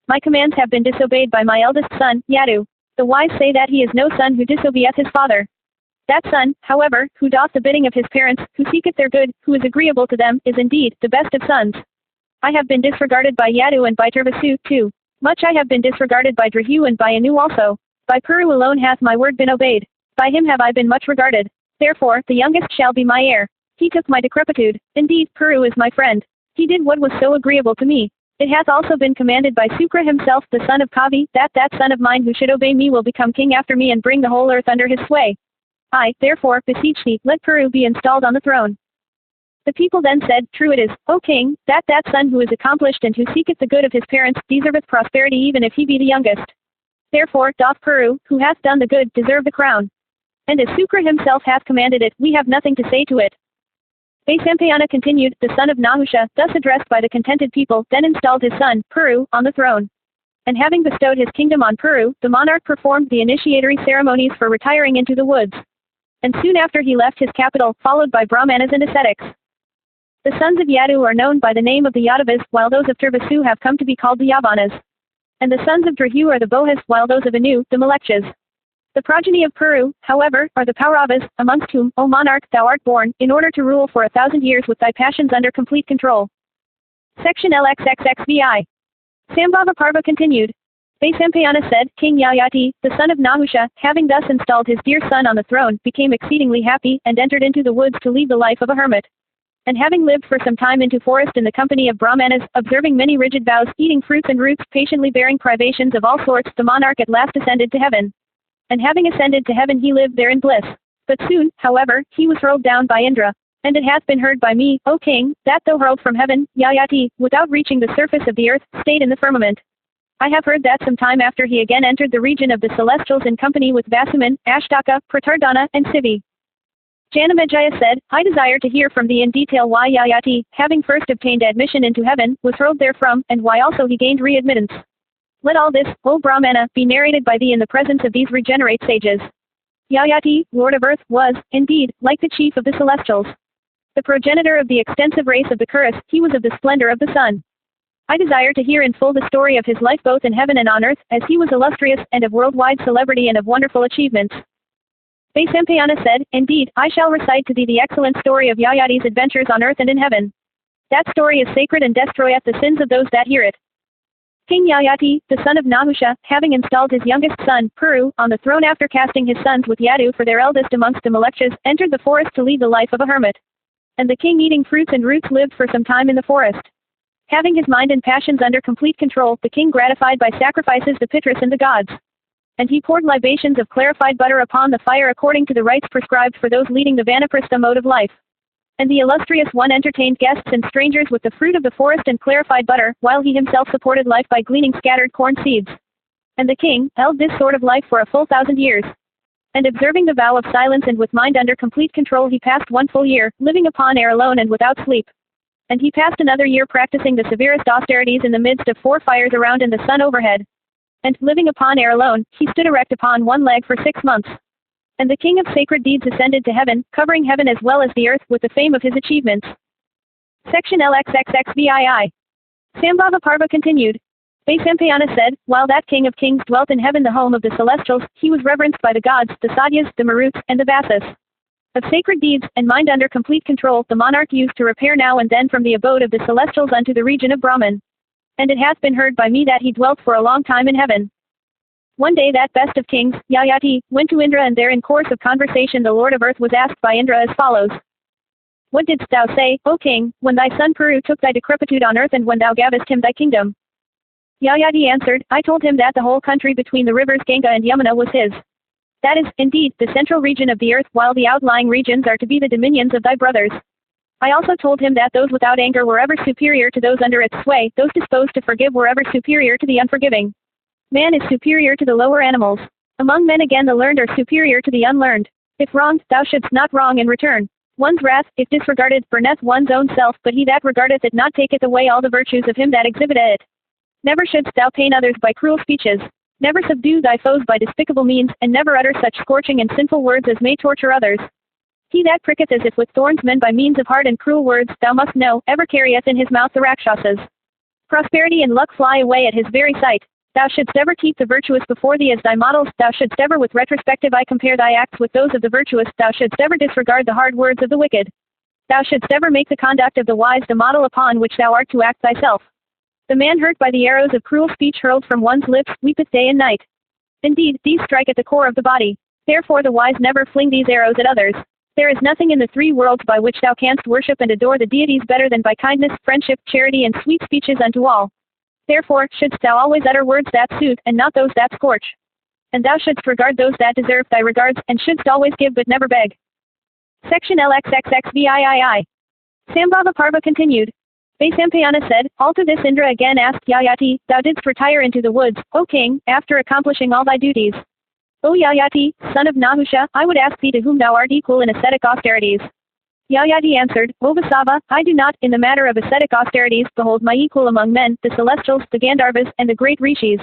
My commands have been disobeyed by my eldest son, Yadu. The wise say that he is no son who disobeyeth his father. That son, however, who doth the bidding of his parents, who seeketh their good, who is agreeable to them, is indeed the best of sons. I have been disregarded by Yadu and by Turvasu, too. Much I have been disregarded by Drahu and by Anu also. By Puru alone hath my word been obeyed. By him have I been much regarded. Therefore, the youngest shall be my heir. He took my decrepitude. Indeed, Puru is my friend. He did what was so agreeable to me. It hath also been commanded by Sukra himself, the son of Kavi, that son of mine who should obey me will become king after me and bring the whole earth under his sway. I, therefore, beseech thee, let Puru be installed on the throne. The people then said, True it is, O king, that son who is accomplished and who seeketh the good of his parents, deserveth prosperity even if he be the youngest. Therefore, doth Puru, who hath done the good, deserve the crown. And as Sukra himself hath commanded it, we have nothing to say to it. Vaisampayana continued, the son of Nahusha, thus addressed by the contented people, then installed his son, Puru, on the throne. And having bestowed his kingdom on Puru, the monarch performed the initiatory ceremonies for retiring into the woods. And soon after he left his capital, followed by Brahmanas and ascetics. The sons of Yadu are known by the name of the Yadavas, while those of Turvasu have come to be called the Yavanas. And the sons of Drahu are the Bohas, while those of Anu, the Malekshas. The progeny of Puru, however, are the Pauravas, amongst whom, O monarch, thou art born, in order to rule for 1,000 years with thy passions under complete control. Section LXXXVI. Sambhava Parva continued. Vaisampayana said, King Yayati, the son of Nahusha, having thus installed his dear son on the throne, became exceedingly happy, and entered into the woods to lead the life of a hermit. And having lived for some time into forest in the company of Brahmanas, observing many rigid vows, eating fruits and roots, patiently bearing privations of all sorts, the monarch at last ascended to heaven. And having ascended to heaven he lived there in bliss. But soon, however, he was hurled down by Indra. And it hath been heard by me, O king, that though hurled from heaven, Yayati, without reaching the surface of the earth, stayed in the firmament. I have heard that some time after he again entered the region of the celestials in company with Vasuman, Ashtaka, Pratardana, and Sivi. Janamejaya said, I desire to hear from thee in detail why Yayati, having first obtained admission into heaven, was hurled therefrom, and why also he gained readmittance. Let all this, O Brahmana, be narrated by thee in the presence of these regenerate sages. Yayati, lord of earth, was, indeed, like the chief of the celestials. The progenitor of the extensive race of the Kuras, he was of the splendor of the sun. I desire to hear in full the story of his life both in heaven and on earth, as he was illustrious, and of worldwide celebrity and of wonderful achievements. Vaisampayana said, Indeed, I shall recite to thee the excellent story of Yayati's adventures on earth and in heaven. That story is sacred and destroyeth the sins of those that hear it. King Yayati, the son of Nahusha, having installed his youngest son, Puru, on the throne after casting his sons with Yadu for their eldest amongst the Malekshas, entered the forest to lead the life of a hermit. And the king eating fruits and roots lived for some time in the forest. Having his mind and passions under complete control, the king gratified by sacrifices the Pitras and the gods. And he poured libations of clarified butter upon the fire according to the rites prescribed for those leading the Vanaprastha mode of life. And the illustrious one entertained guests and strangers with the fruit of the forest and clarified butter, while he himself supported life by gleaning scattered corn seeds. And the king held this sort of life for a full 1,000 years. And observing the vow of silence and with mind under complete control he passed 1 full year, living upon air alone and without sleep. And he passed another year practicing the severest austerities in the midst of 4 fires around and the sun overhead. And, living upon air alone, he stood erect upon 1 leg for 6 months. And the king of sacred deeds ascended to heaven, covering heaven as well as the earth with the fame of his achievements. Section LXXXVII. Sambhava Parva continued. Vaisampayana said, While that king of kings dwelt in heaven the home of the celestials, he was reverenced by the gods, the Sadyas, the Maruts, and the Vasas. Of sacred deeds, and mind under complete control, the monarch used to repair now and then from the abode of the celestials unto the region of Brahman. And it hath been heard by me that he dwelt for a long time in heaven. One day that best of kings, Yayati, went to Indra, and there in course of conversation the lord of earth was asked by Indra as follows. What didst thou say, O king, when thy son Puru took thy decrepitude on earth and when thou gavest him thy kingdom? Yayati answered, I told him that the whole country between the rivers Ganga and Yamuna was his. That is, indeed, the central region of the earth, while the outlying regions are to be the dominions of thy brothers. I also told him that those without anger were ever superior to those under its sway, those disposed to forgive were ever superior to the unforgiving. Man is superior to the lower animals. Among men again the learned are superior to the unlearned. If wronged, thou shouldst not wrong in return. One's wrath, if disregarded, burneth one's own self, but he that regardeth it not taketh away all the virtues of him that exhibiteth it. Never shouldst thou pain others by cruel speeches. Never subdue thy foes by despicable means, and never utter such scorching and sinful words as may torture others. He that pricketh as if with thorns men by means of hard and cruel words, thou must know, ever carrieth in his mouth the Rakshasas. Prosperity and luck fly away at his very sight. Thou shouldst ever keep the virtuous before thee as thy models, thou shouldst ever with retrospective eye compare thy acts with those of the virtuous, thou shouldst ever disregard the hard words of the wicked. Thou shouldst ever make the conduct of the wise the model upon which thou art to act thyself. The man hurt by the arrows of cruel speech hurled from one's lips, weepeth day and night. Indeed, these strike at the core of the body. Therefore the wise never fling these arrows at others. There is nothing in the 3 worlds by which thou canst worship and adore the deities better than by kindness, friendship, charity and sweet speeches unto all. Therefore, shouldst thou always utter words that soothe, and not those that scorch. And thou shouldst regard those that deserve thy regards, and shouldst always give but never beg. Section LXXXVIII. Sambhava Parva continued. Vaisampayana said, all to this Indra again asked Yayati, thou didst retire into the woods, O king, after accomplishing all thy duties. O Yayati, son of Nahusha, I would ask thee to whom thou art equal in ascetic austerities. Yayati answered, O Vasava, I do not, in the matter of ascetic austerities, behold my equal among men, the celestials, the Gandharvas, and the great rishis.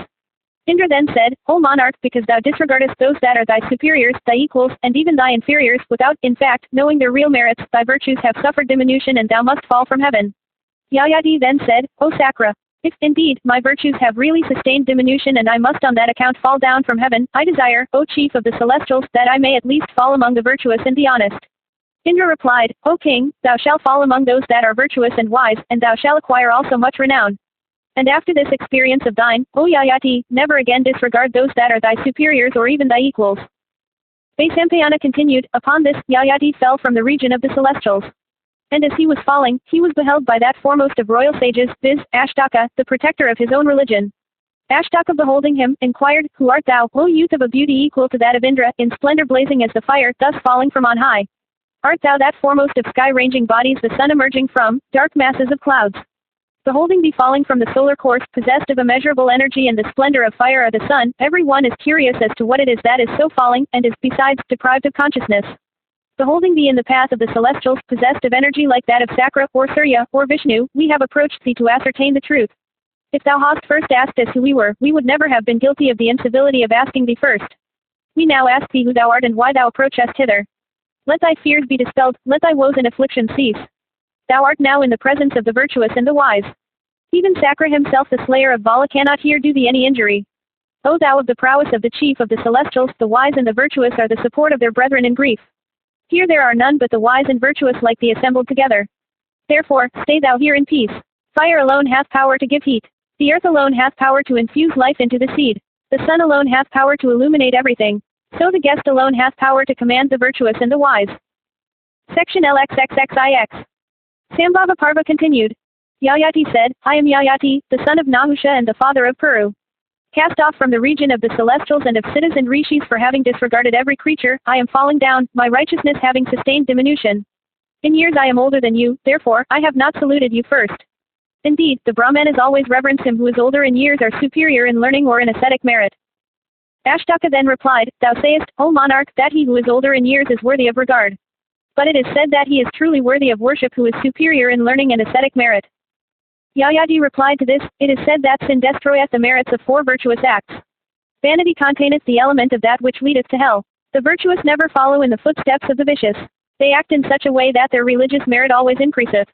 Indra then said, O monarch, because thou disregardest those that are thy superiors, thy equals, and even thy inferiors, without, in fact, knowing their real merits, thy virtues have suffered diminution and thou must fall from heaven. Yayati then said, O Sakra, if, indeed, my virtues have really sustained diminution and I must on that account fall down from heaven, I desire, O chief of the celestials, that I may at least fall among the virtuous and the honest. Indra replied, O king, thou shalt fall among those that are virtuous and wise, and thou shalt acquire also much renown. And after this experience of thine, O Yayati, never again disregard those that are thy superiors or even thy equals. Vaisampayana continued, upon this, Yayati fell from the region of the celestials. And as he was falling, he was beheld by that foremost of royal sages, viz., Ashtaka, the protector of his own religion. Ashtaka beholding him, inquired, Who art thou, O youth of a beauty equal to that of Indra, in splendor blazing as the fire, thus falling from on high? Art thou that foremost of sky-ranging bodies, the sun emerging from dark masses of clouds? Beholding thee falling from the solar course, possessed of immeasurable energy and the splendor of fire or the sun, every one is curious as to what it is that is so falling, and is, besides, deprived of consciousness. Beholding thee in the path of the celestials, possessed of energy like that of Sakra, or Surya, or Vishnu, we have approached thee to ascertain the truth. If thou hadst first asked us who we were, we would never have been guilty of the incivility of asking thee first. We now ask thee who thou art and why thou approachest hither. Let thy fears be dispelled, let thy woes and afflictions cease. Thou art now in the presence of the virtuous and the wise. Even Sakra himself, the slayer of Vala, cannot here do thee any injury. O thou of the prowess of the chief of the celestials, the wise and the virtuous are the support of their brethren in grief. Here there are none but the wise and virtuous like thee assembled together. Therefore, stay thou here in peace. Fire alone hath power to give heat. The earth alone hath power to infuse life into the seed. The sun alone hath power to illuminate everything. So the guest alone hath power to command the virtuous and the wise. Section LXXXIX. Sambhava Parva continued. Yayati said, I am Yayati, the son of Nahusha and the father of Puru. Cast off from the region of the celestials and of siddhas and rishis for having disregarded every creature, I am falling down, my righteousness having sustained diminution. In years I am older than you, therefore, I have not saluted you first. Indeed, the Brahmanas always reverence him who is older in years or superior in learning or in ascetic merit. Ashtaka then replied, Thou sayest, O monarch, that he who is older in years is worthy of regard. But it is said that he is truly worthy of worship who is superior in learning and ascetic merit. Yayati replied to this, It is said that sin destroyeth the merits of 4 virtuous acts. Vanity containeth the element of that which leadeth to hell. The virtuous never follow in the footsteps of the vicious. They act in such a way that their religious merit always increaseth.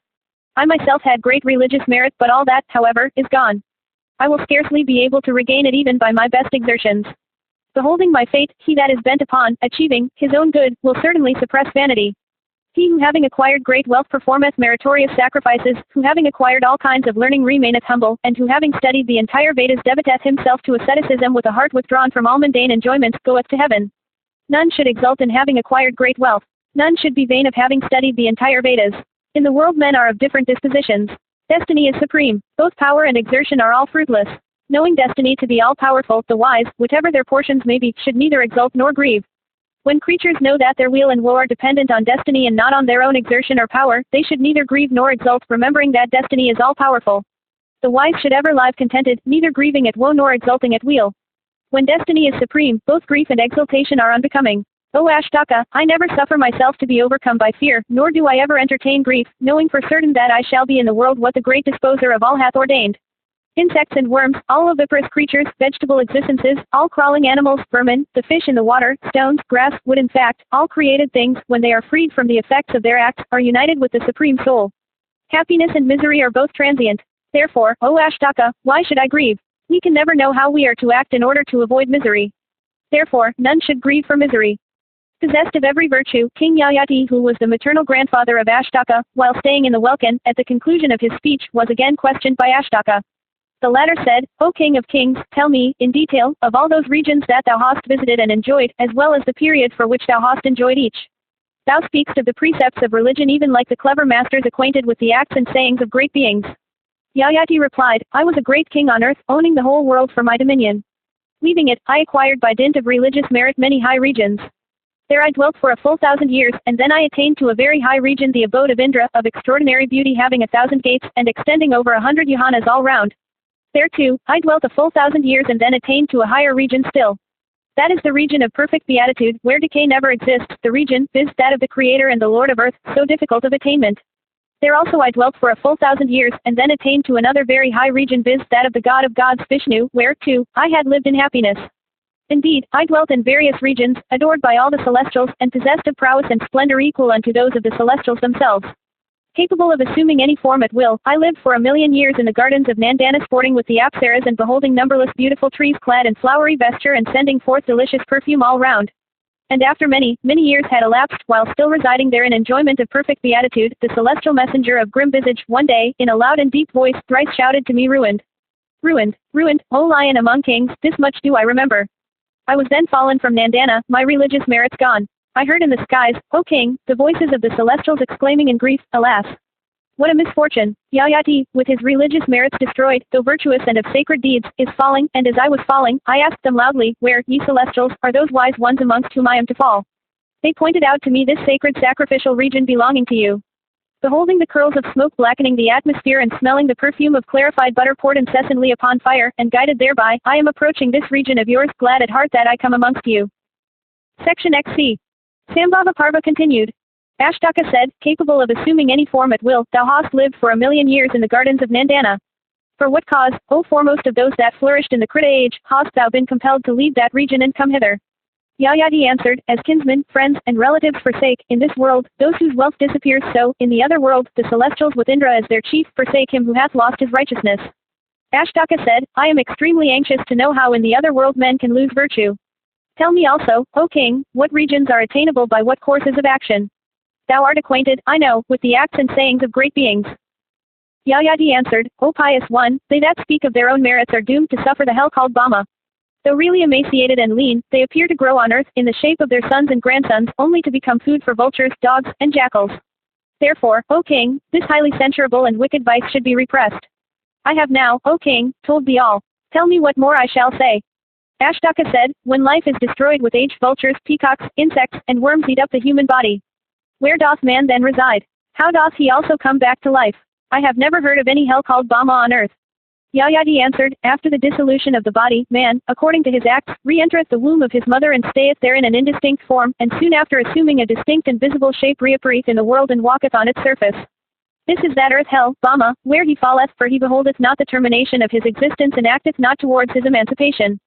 I myself had great religious merit, but all that, however, is gone. I will scarcely be able to regain it even by my best exertions. Beholding my fate, he that is bent upon achieving his own good will certainly suppress vanity. He who having acquired great wealth performeth meritorious sacrifices, who having acquired all kinds of learning remaineth humble, and who having studied the entire Vedas devoteth himself to asceticism with a heart withdrawn from all mundane enjoyments, goeth to heaven. None should exult in having acquired great wealth. None should be vain of having studied the entire Vedas. In the world men are of different dispositions. Destiny is supreme. Both power and exertion are all fruitless. Knowing destiny to be all-powerful, the wise, whatever their portions may be, should neither exult nor grieve. When creatures know that their weal and woe are dependent on destiny and not on their own exertion or power, they should neither grieve nor exult, remembering that destiny is all-powerful. The wise should ever live contented, neither grieving at woe nor exulting at weal. When destiny is supreme, both grief and exultation are unbecoming. O Ashtaka, I never suffer myself to be overcome by fear, nor do I ever entertain grief, knowing for certain that I shall be in the world what the great disposer of all hath ordained. Insects and worms, all oviparous creatures, vegetable existences, all crawling animals, vermin, the fish in the water, stones, grass, wood, in fact, all created things, when they are freed from the effects of their acts, are united with the Supreme Soul. Happiness and misery are both transient. Therefore, O Ashtaka, why should I grieve? We can never know how we are to act in order to avoid misery. Therefore, none should grieve for misery. Possessed of every virtue, King Yayati, who was the maternal grandfather of Ashtaka, while staying in the welkin, at the conclusion of his speech, was again questioned by Ashtaka. The latter said, O King of Kings, tell me, in detail, of all those regions that thou hast visited and enjoyed, as well as the period for which thou hast enjoyed each. Thou speakst of the precepts of religion even like the clever masters acquainted with the acts and sayings of great beings. Yayati replied, I was a great king on earth, owning the whole world for my dominion. Leaving it, I acquired by dint of religious merit many high regions. There I dwelt for a full 1,000 years, and then I attained to a very high region, the abode of Indra, of extraordinary beauty, having 1,000 gates, and extending over 100 yohanas all round. There too, I dwelt a full 1,000 years and then attained to a higher region still. That is the region of perfect beatitude, where decay never exists, the region, viz. That of the Creator and the Lord of earth, so difficult of attainment. There also I dwelt for a full 1,000 years, and then attained to another very high region, viz. That of the God of gods, Vishnu, where, too, I had lived in happiness. Indeed, I dwelt in various regions, adored by all the celestials, and possessed of prowess and splendor equal unto those of the celestials themselves. Capable of assuming any form at will, I lived for 1,000,000 years in the gardens of Nandana, sporting with the apsaras and beholding numberless beautiful trees clad in flowery vesture and sending forth delicious perfume all round. And after many, many years had elapsed, while still residing there in enjoyment of perfect beatitude, the celestial messenger of grim visage, one day, in a loud and deep voice, thrice shouted to me, "Ruined! Ruined! Ruined, O lion among kings, this much do I remember. I was then fallen from Nandana, my religious merits gone. I heard in the skies, O king, the voices of the celestials exclaiming in grief, alas! What a misfortune! Yayati, with his religious merits destroyed, though virtuous and of sacred deeds, is falling, and as I was falling, I asked them loudly, where, ye celestials, are those wise ones amongst whom I am to fall? They pointed out to me this sacred sacrificial region belonging to you. Beholding the curls of smoke blackening the atmosphere and smelling the perfume of clarified butter poured incessantly upon fire, and guided thereby, I am approaching this region of yours, glad at heart that I come amongst you." Section XC. Mahabharata Parva continued. Ashtaka said, "Capable of assuming any form at will, thou hast lived for 1,000,000 years in the gardens of Nandana. For what cause, O foremost of those that flourished in the Krita age, hast thou been compelled to leave that region and come hither?" Yayati answered, "As kinsmen, friends, and relatives forsake, in this world, those whose wealth disappears, so, in the other world, the celestials with Indra as their chief forsake him who hath lost his righteousness." Ashtaka said, "I am extremely anxious to know how in the other world men can lose virtue. Tell me also, O king, what regions are attainable by what courses of action? Thou art acquainted, I know, with the acts and sayings of great beings." Yayati answered, "O pious one, they that speak of their own merits are doomed to suffer the hell called Bama. Though really emaciated and lean, they appear to grow on earth, in the shape of their sons and grandsons, only to become food for vultures, dogs, and jackals. Therefore, O king, this highly censurable and wicked vice should be repressed. I have now, O king, told thee all. Tell me what more I shall say." Ashtaka said, "When life is destroyed with age, vultures, peacocks, insects, and worms eat up the human body. Where doth man then reside? How doth he also come back to life? I have never heard of any hell called Bama on earth." Yayati answered, "After the dissolution of the body, man, according to his acts, re-entereth the womb of his mother and stayeth there in an indistinct form, and soon after assuming a distinct and visible shape reappeareth in the world and walketh on its surface. This is that earth hell, Bama, where he falleth, for he beholdeth not the termination of his existence and acteth not towards his emancipation.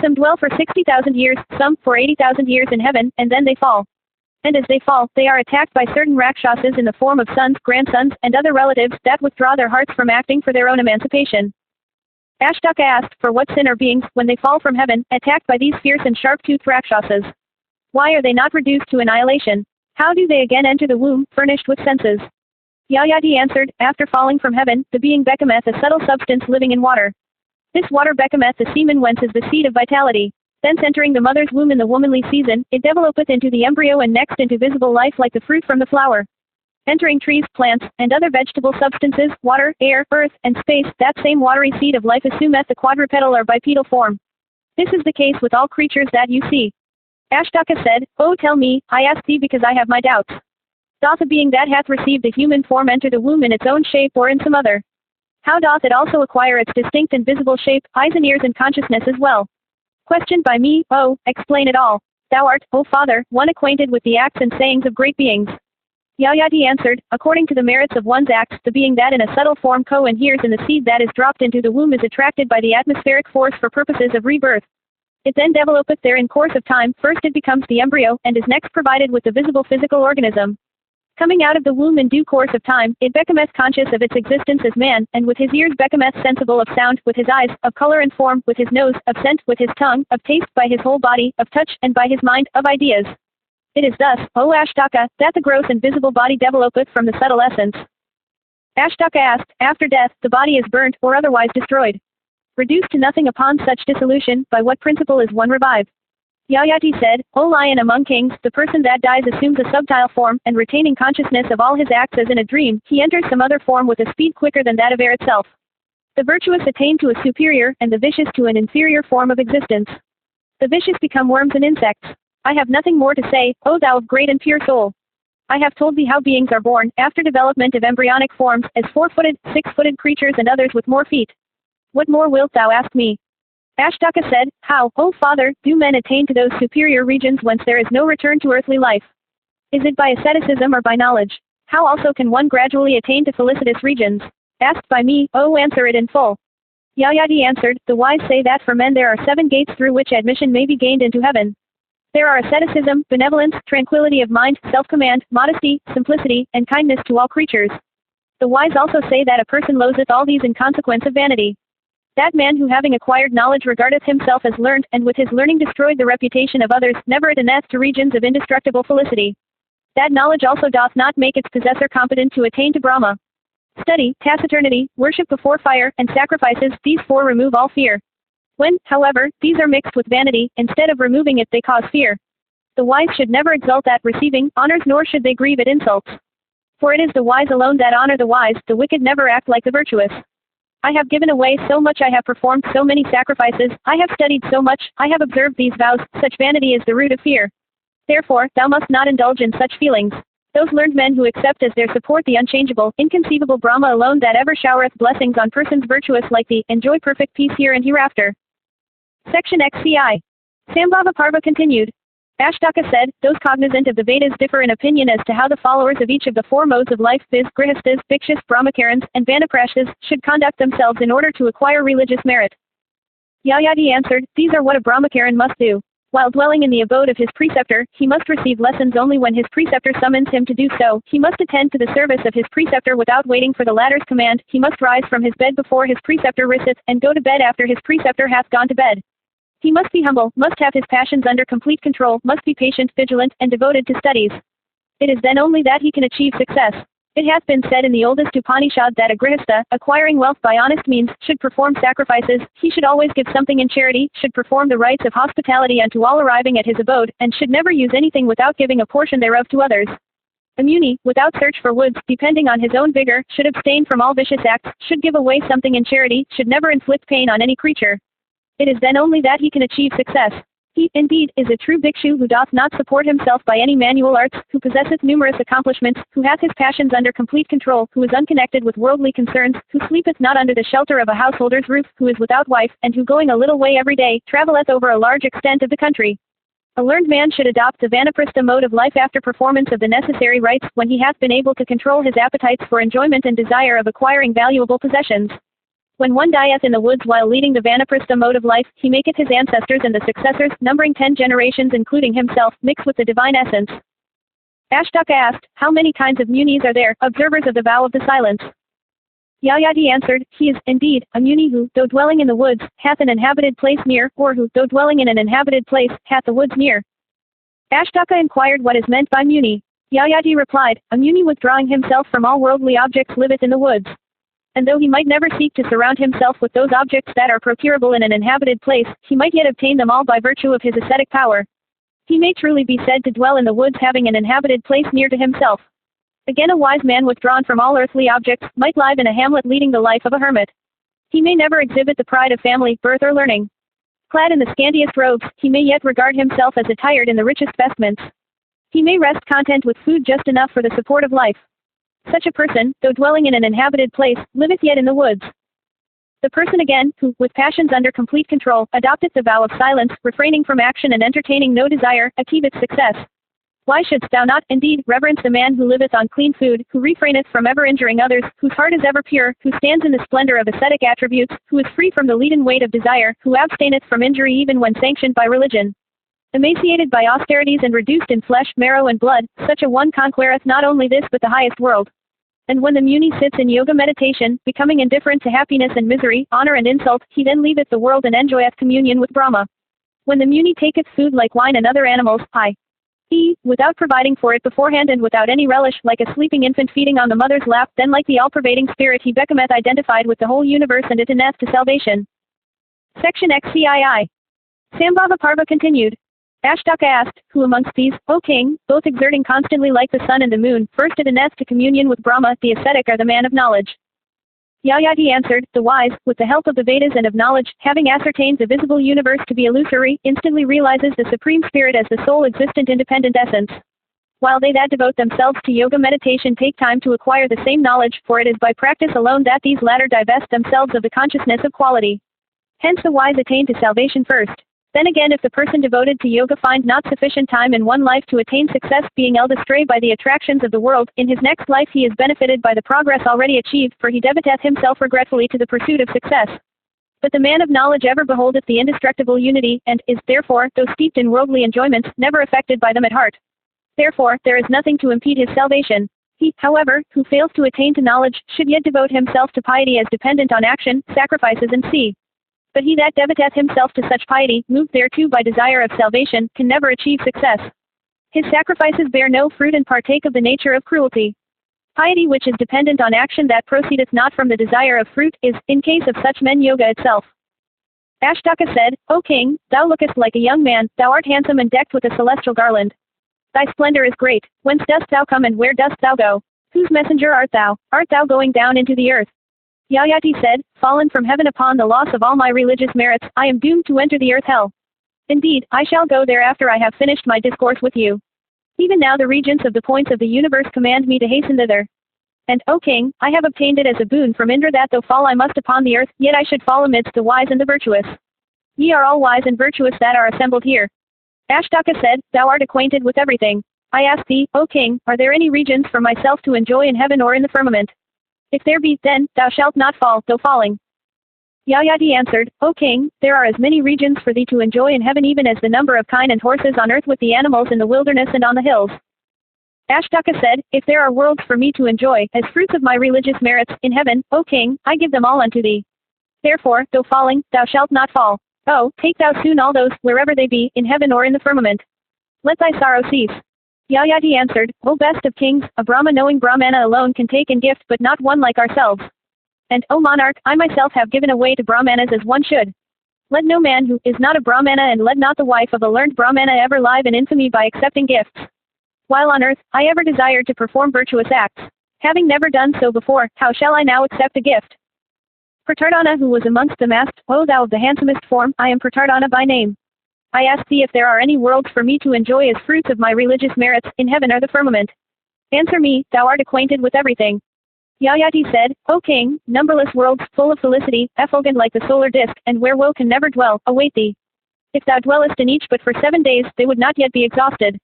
Some dwell for 60,000 years, some for 80,000 years in heaven, and then they fall. And as they fall, they are attacked by certain Rakshasas in the form of sons, grandsons, and other relatives that withdraw their hearts from acting for their own emancipation." Ashtaka asked, "For what sin are beings, when they fall from heaven, attacked by these fierce and sharp-toothed Rakshasas? Why are they not reduced to annihilation? How do they again enter the womb, furnished with senses?" Yayati answered, "After falling from heaven, the being becometh a subtle substance living in water. This water becometh the semen whence is the seed of vitality. Thence entering the mother's womb in the womanly season, it developeth into the embryo and next into visible life like the fruit from the flower. Entering trees, plants, and other vegetable substances, water, air, earth, and space, that same watery seed of life assumeth the quadrupedal or bipedal form. This is the case with all creatures that you see." Ashtaka said, "Oh tell me, I ask thee because I have my doubts. Doth a being that hath received a human form enter the womb in its own shape or in some other? How doth it also acquire its distinct and visible shape, eyes and ears and consciousness as well? Questioned by me, oh, explain it all. Thou art, O Father, one acquainted with the acts and sayings of great beings." Yayati answered, "According to the merits of one's acts, the being that in a subtle form co-inheres in the seed that is dropped into the womb is attracted by the atmospheric force for purposes of rebirth. It then developeth there in course of time, first it becomes the embryo, and is next provided with the visible physical organism. Coming out of the womb in due course of time, it becometh conscious of its existence as man, and with his ears becometh sensible of sound, with his eyes, of color and form, with his nose, of scent, with his tongue, of taste, by his whole body, of touch, and by his mind, of ideas. It is thus, O Ashtaka, that the gross and visible body developeth from the subtle essence." Ashtaka asked, "After death, the body is burnt, or otherwise destroyed. Reduced to nothing upon such dissolution, by what principle is one revived?" Yayati said, "O lion among kings, the person that dies assumes a subtile form, and retaining consciousness of all his acts as in a dream, he enters some other form with a speed quicker than that of air itself. The virtuous attain to a superior, and the vicious to an inferior form of existence. The vicious become worms and insects. I have nothing more to say, O thou of great and pure soul. I have told thee how beings are born, after development of embryonic forms, as 4-footed, 6-footed creatures and others with more feet. What more wilt thou ask me? Ashtaka said, how, O father, do men attain to those superior regions whence there is no return to earthly life? Is it by asceticism or by knowledge? How also can one gradually attain to felicitous regions? Asked by me, O answer it in full. Yayati answered, the wise say that for men there are 7 gates through which admission may be gained into heaven. There are asceticism, benevolence, tranquility of mind, self-command, modesty, simplicity, and kindness to all creatures. The wise also say that a person loseth all these in consequence of vanity. That man who having acquired knowledge regardeth himself as learned, and with his learning destroyed the reputation of others, never attaineth to regions of indestructible felicity. That knowledge also doth not make its possessor competent to attain to Brahma. Study, taciturnity, worship before fire, and sacrifices, these 4 remove all fear. When, however, these are mixed with vanity, instead of removing it they cause fear. The wise should never exult at receiving honors, nor should they grieve at insults. For it is the wise alone that honor the wise, the wicked never act like the virtuous. I have given away so much, I have performed so many sacrifices, I have studied so much, I have observed these vows, such vanity is the root of fear. Therefore, thou must not indulge in such feelings. Those learned men who accept as their support the unchangeable, inconceivable Brahma alone that ever showereth blessings on persons virtuous like thee, enjoy perfect peace here and hereafter. Section XCI. Sambhava Parva continued. Ashtaka said, those cognizant of the Vedas differ in opinion as to how the followers of each of the 4 modes of life, viz., Grihasthas, Bhikshas, Brahmacarans, and Vanaprashthas, should conduct themselves in order to acquire religious merit. Yayati answered, these are what a Brahmacaran must do. While dwelling in the abode of his preceptor, he must receive lessons only when his preceptor summons him to do so, he must attend to the service of his preceptor without waiting for the latter's command, he must rise from his bed before his preceptor riseth, and go to bed after his preceptor hath gone to bed. He must be humble, must have his passions under complete control, must be patient, vigilant, and devoted to studies. It is then only that he can achieve success. It hath been said in the oldest Upanishad that a grihastha, acquiring wealth by honest means, should perform sacrifices, he should always give something in charity, should perform the rites of hospitality unto all arriving at his abode, and should never use anything without giving a portion thereof to others. A muni, without search for woods, depending on his own vigor, should abstain from all vicious acts, should give away something in charity, should never inflict pain on any creature. It is then only that he can achieve success. He, indeed, is a true bhikshu who doth not support himself by any manual arts, who possesseth numerous accomplishments, who hath his passions under complete control, who is unconnected with worldly concerns, who sleepeth not under the shelter of a householder's roof, who is without wife, and who going a little way every day, travelleth over a large extent of the country. A learned man should adopt the vanaprastha mode of life after performance of the necessary rites, when he hath been able to control his appetites for enjoyment and desire of acquiring valuable possessions. When one dieth in the woods while leading the vanaprastha mode of life, he maketh his ancestors and the successors, numbering 10 generations including himself, mix with the divine essence. Ashtaka asked, how many kinds of munis are there, observers of the vow of the silence? Yayati answered, he is, indeed, a muni who, though dwelling in the woods, hath an inhabited place near, or who, though dwelling in an inhabited place, hath the woods near. Ashtaka inquired what is meant by muni. Yayati replied, a muni withdrawing himself from all worldly objects liveth in the woods. And though he might never seek to surround himself with those objects that are procurable in an inhabited place, he might yet obtain them all by virtue of his ascetic power. He may truly be said to dwell in the woods having an inhabited place near to himself. Again, a wise man withdrawn from all earthly objects, might live in a hamlet leading the life of a hermit. He may never exhibit the pride of family, birth or learning. Clad in the scantiest robes, he may yet regard himself as attired in the richest vestments. He may rest content with food just enough for the support of life. Such a person, though dwelling in an inhabited place, liveth yet in the woods. The person again, who, with passions under complete control, adopteth the vow of silence, refraining from action and entertaining no desire, achieveth success. Why shouldst thou not, indeed, reverence the man who liveth on clean food, who refraineth from ever injuring others, whose heart is ever pure, who stands in the splendor of ascetic attributes, who is free from the leaden weight of desire, who abstaineth from injury even when sanctioned by religion? Emaciated by austerities and reduced in flesh, marrow and blood, such a one conquereth not only this but the highest world. And when the muni sits in yoga meditation, becoming indifferent to happiness and misery, honor and insult, he then leaveth the world and enjoyeth communion with Brahma. When the muni taketh food like wine and other animals, i.e., without providing for it beforehand and without any relish, like a sleeping infant feeding on the mother's lap, then like the all-pervading spirit he becometh identified with the whole universe and attaineth to salvation. Section XCII. Sambhava Parva continued. Ashtaka asked, who amongst these, O king, both exerting constantly like the sun and the moon, first attaineth to communion with Brahma, the ascetic or the man of knowledge? Yayati answered, the wise, with the help of the Vedas and of knowledge, having ascertained the visible universe to be illusory, instantly realizes the Supreme Spirit as the sole existent independent essence. While they that devote themselves to yoga meditation take time to acquire the same knowledge, for it is by practice alone that these latter divest themselves of the consciousness of quality. Hence the wise attain to salvation first. Then again, if the person devoted to yoga find not sufficient time in one life to attain success, being held astray by the attractions of the world, in his next life he is benefited by the progress already achieved, for he devoteth himself regretfully to the pursuit of success. But the man of knowledge ever beholdeth the indestructible unity, and is, therefore, though steeped in worldly enjoyments, never affected by them at heart. Therefore, there is nothing to impede his salvation. He, however, who fails to attain to knowledge, should yet devote himself to piety as dependent on action, sacrifices and see. But he that devoteth himself to such piety, moved thereto by desire of salvation, can never achieve success. His sacrifices bear no fruit and partake of the nature of cruelty. Piety which is dependent on action that proceedeth not from the desire of fruit, is, in case of such men, yoga itself. Ashtaka said, O king, thou lookest like a young man, thou art handsome and decked with a celestial garland. Thy splendor is great. Whence dost thou come and where dost thou go? Whose messenger art thou? Art thou going down into the earth? Yayati said, fallen from heaven upon the loss of all my religious merits, I am doomed to enter the earth hell. Indeed, I shall go there after I have finished my discourse with you. Even now the regents of the points of the universe command me to hasten thither. And, O king, I have obtained it as a boon from Indra that though fall I must upon the earth, yet I should fall amidst the wise and the virtuous. Ye are all wise and virtuous that are assembled here. Ashtaka said, thou art acquainted with everything. I ask thee, O king, are there any regions for myself to enjoy in heaven or in the firmament? If there be, then, thou shalt not fall, though falling. Yayati answered, O king, there are as many regions for thee to enjoy in heaven even as the number of kine and horses on earth with the animals in the wilderness and on the hills. Ashtaka said, if there are worlds for me to enjoy, as fruits of my religious merits, in heaven, O king, I give them all unto thee. Therefore, though falling, thou shalt not fall. Oh, take thou soon all those, wherever they be, in heaven or in the firmament. Let thy sorrow cease. Yayati answered, O best of kings, a Brahma knowing Brahmana alone can take and gift, but not one like ourselves. And, O monarch, I myself have given away to Brahmanas as one should. Let no man who is not a Brahmana and let not the wife of a learned Brahmana ever live in infamy by accepting gifts. While on earth, I ever desired to perform virtuous acts. Having never done so before, how shall I now accept a gift? Pratardana who was amongst them asked, O thou of the handsomest form, I am Pratardana by name. I ask thee if there are any worlds for me to enjoy as fruits of my religious merits, in heaven or the firmament. Answer me, thou art acquainted with everything. Yayati said, O king, numberless worlds, full of felicity, effulgent like the solar disk, and where woe can never dwell, await thee. If thou dwellest in each but for 7 days, they would not yet be exhausted.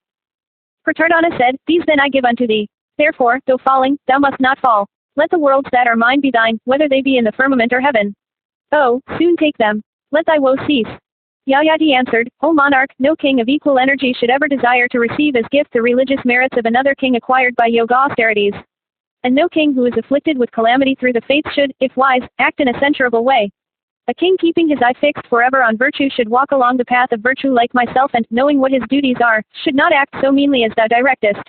Pratardana said, these then I give unto thee. Therefore, though falling, thou must not fall. Let the worlds that are mine be thine, whether they be in the firmament or heaven. Oh, soon take them. Let thy woe cease. Yayati answered, O monarch, no king of equal energy should ever desire to receive as gift the religious merits of another king acquired by yoga austerities. And no king who is afflicted with calamity through the fates should, if wise, act in a censurable way. A king keeping his eye fixed forever on virtue should walk along the path of virtue like myself and, knowing what his duties are, should not act so meanly as thou directest.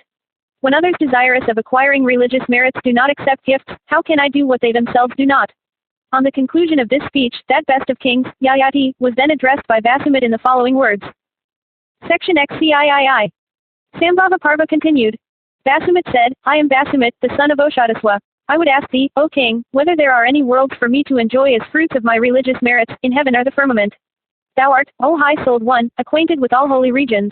When others desirous of acquiring religious merits do not accept gifts, how can I do what they themselves do not? On the conclusion of this speech, that best of kings, Yayati, was then addressed by Vasumit in the following words. Section XCIII. Sambhava Parva continued. Vasumit said, I am Vasumit, the son of Oshadaswa. I would ask thee, O king, whether there are any worlds for me to enjoy as fruits of my religious merits, in heaven or the firmament. Thou art, O high-souled one, acquainted with all holy regions.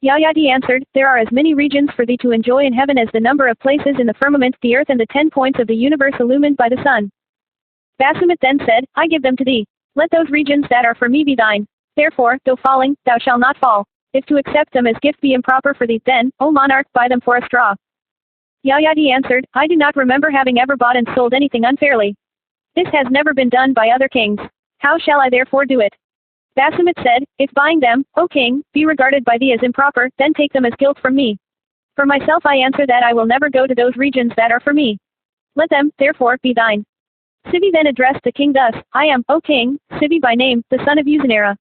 Yayati answered, there are as many regions for thee to enjoy in heaven as the number of places in the firmament, the earth and the 10 points of the universe illumined by the sun. Vasumit then said, I give them to thee. Let those regions that are for me be thine. Therefore, though falling, thou shalt not fall. If to accept them as gift be improper for thee, then, O monarch, buy them for a straw. Yayati answered, I do not remember having ever bought and sold anything unfairly. This has never been done by other kings. How shall I therefore do it? Vasumit said, if buying them, O king, be regarded by thee as improper, then take them as guilt from me. For myself I answer that I will never go to those regions that are for me. Let them, therefore, be thine. Sivi then addressed the king thus, I am, O king, Sivi by name, the son of Usanara.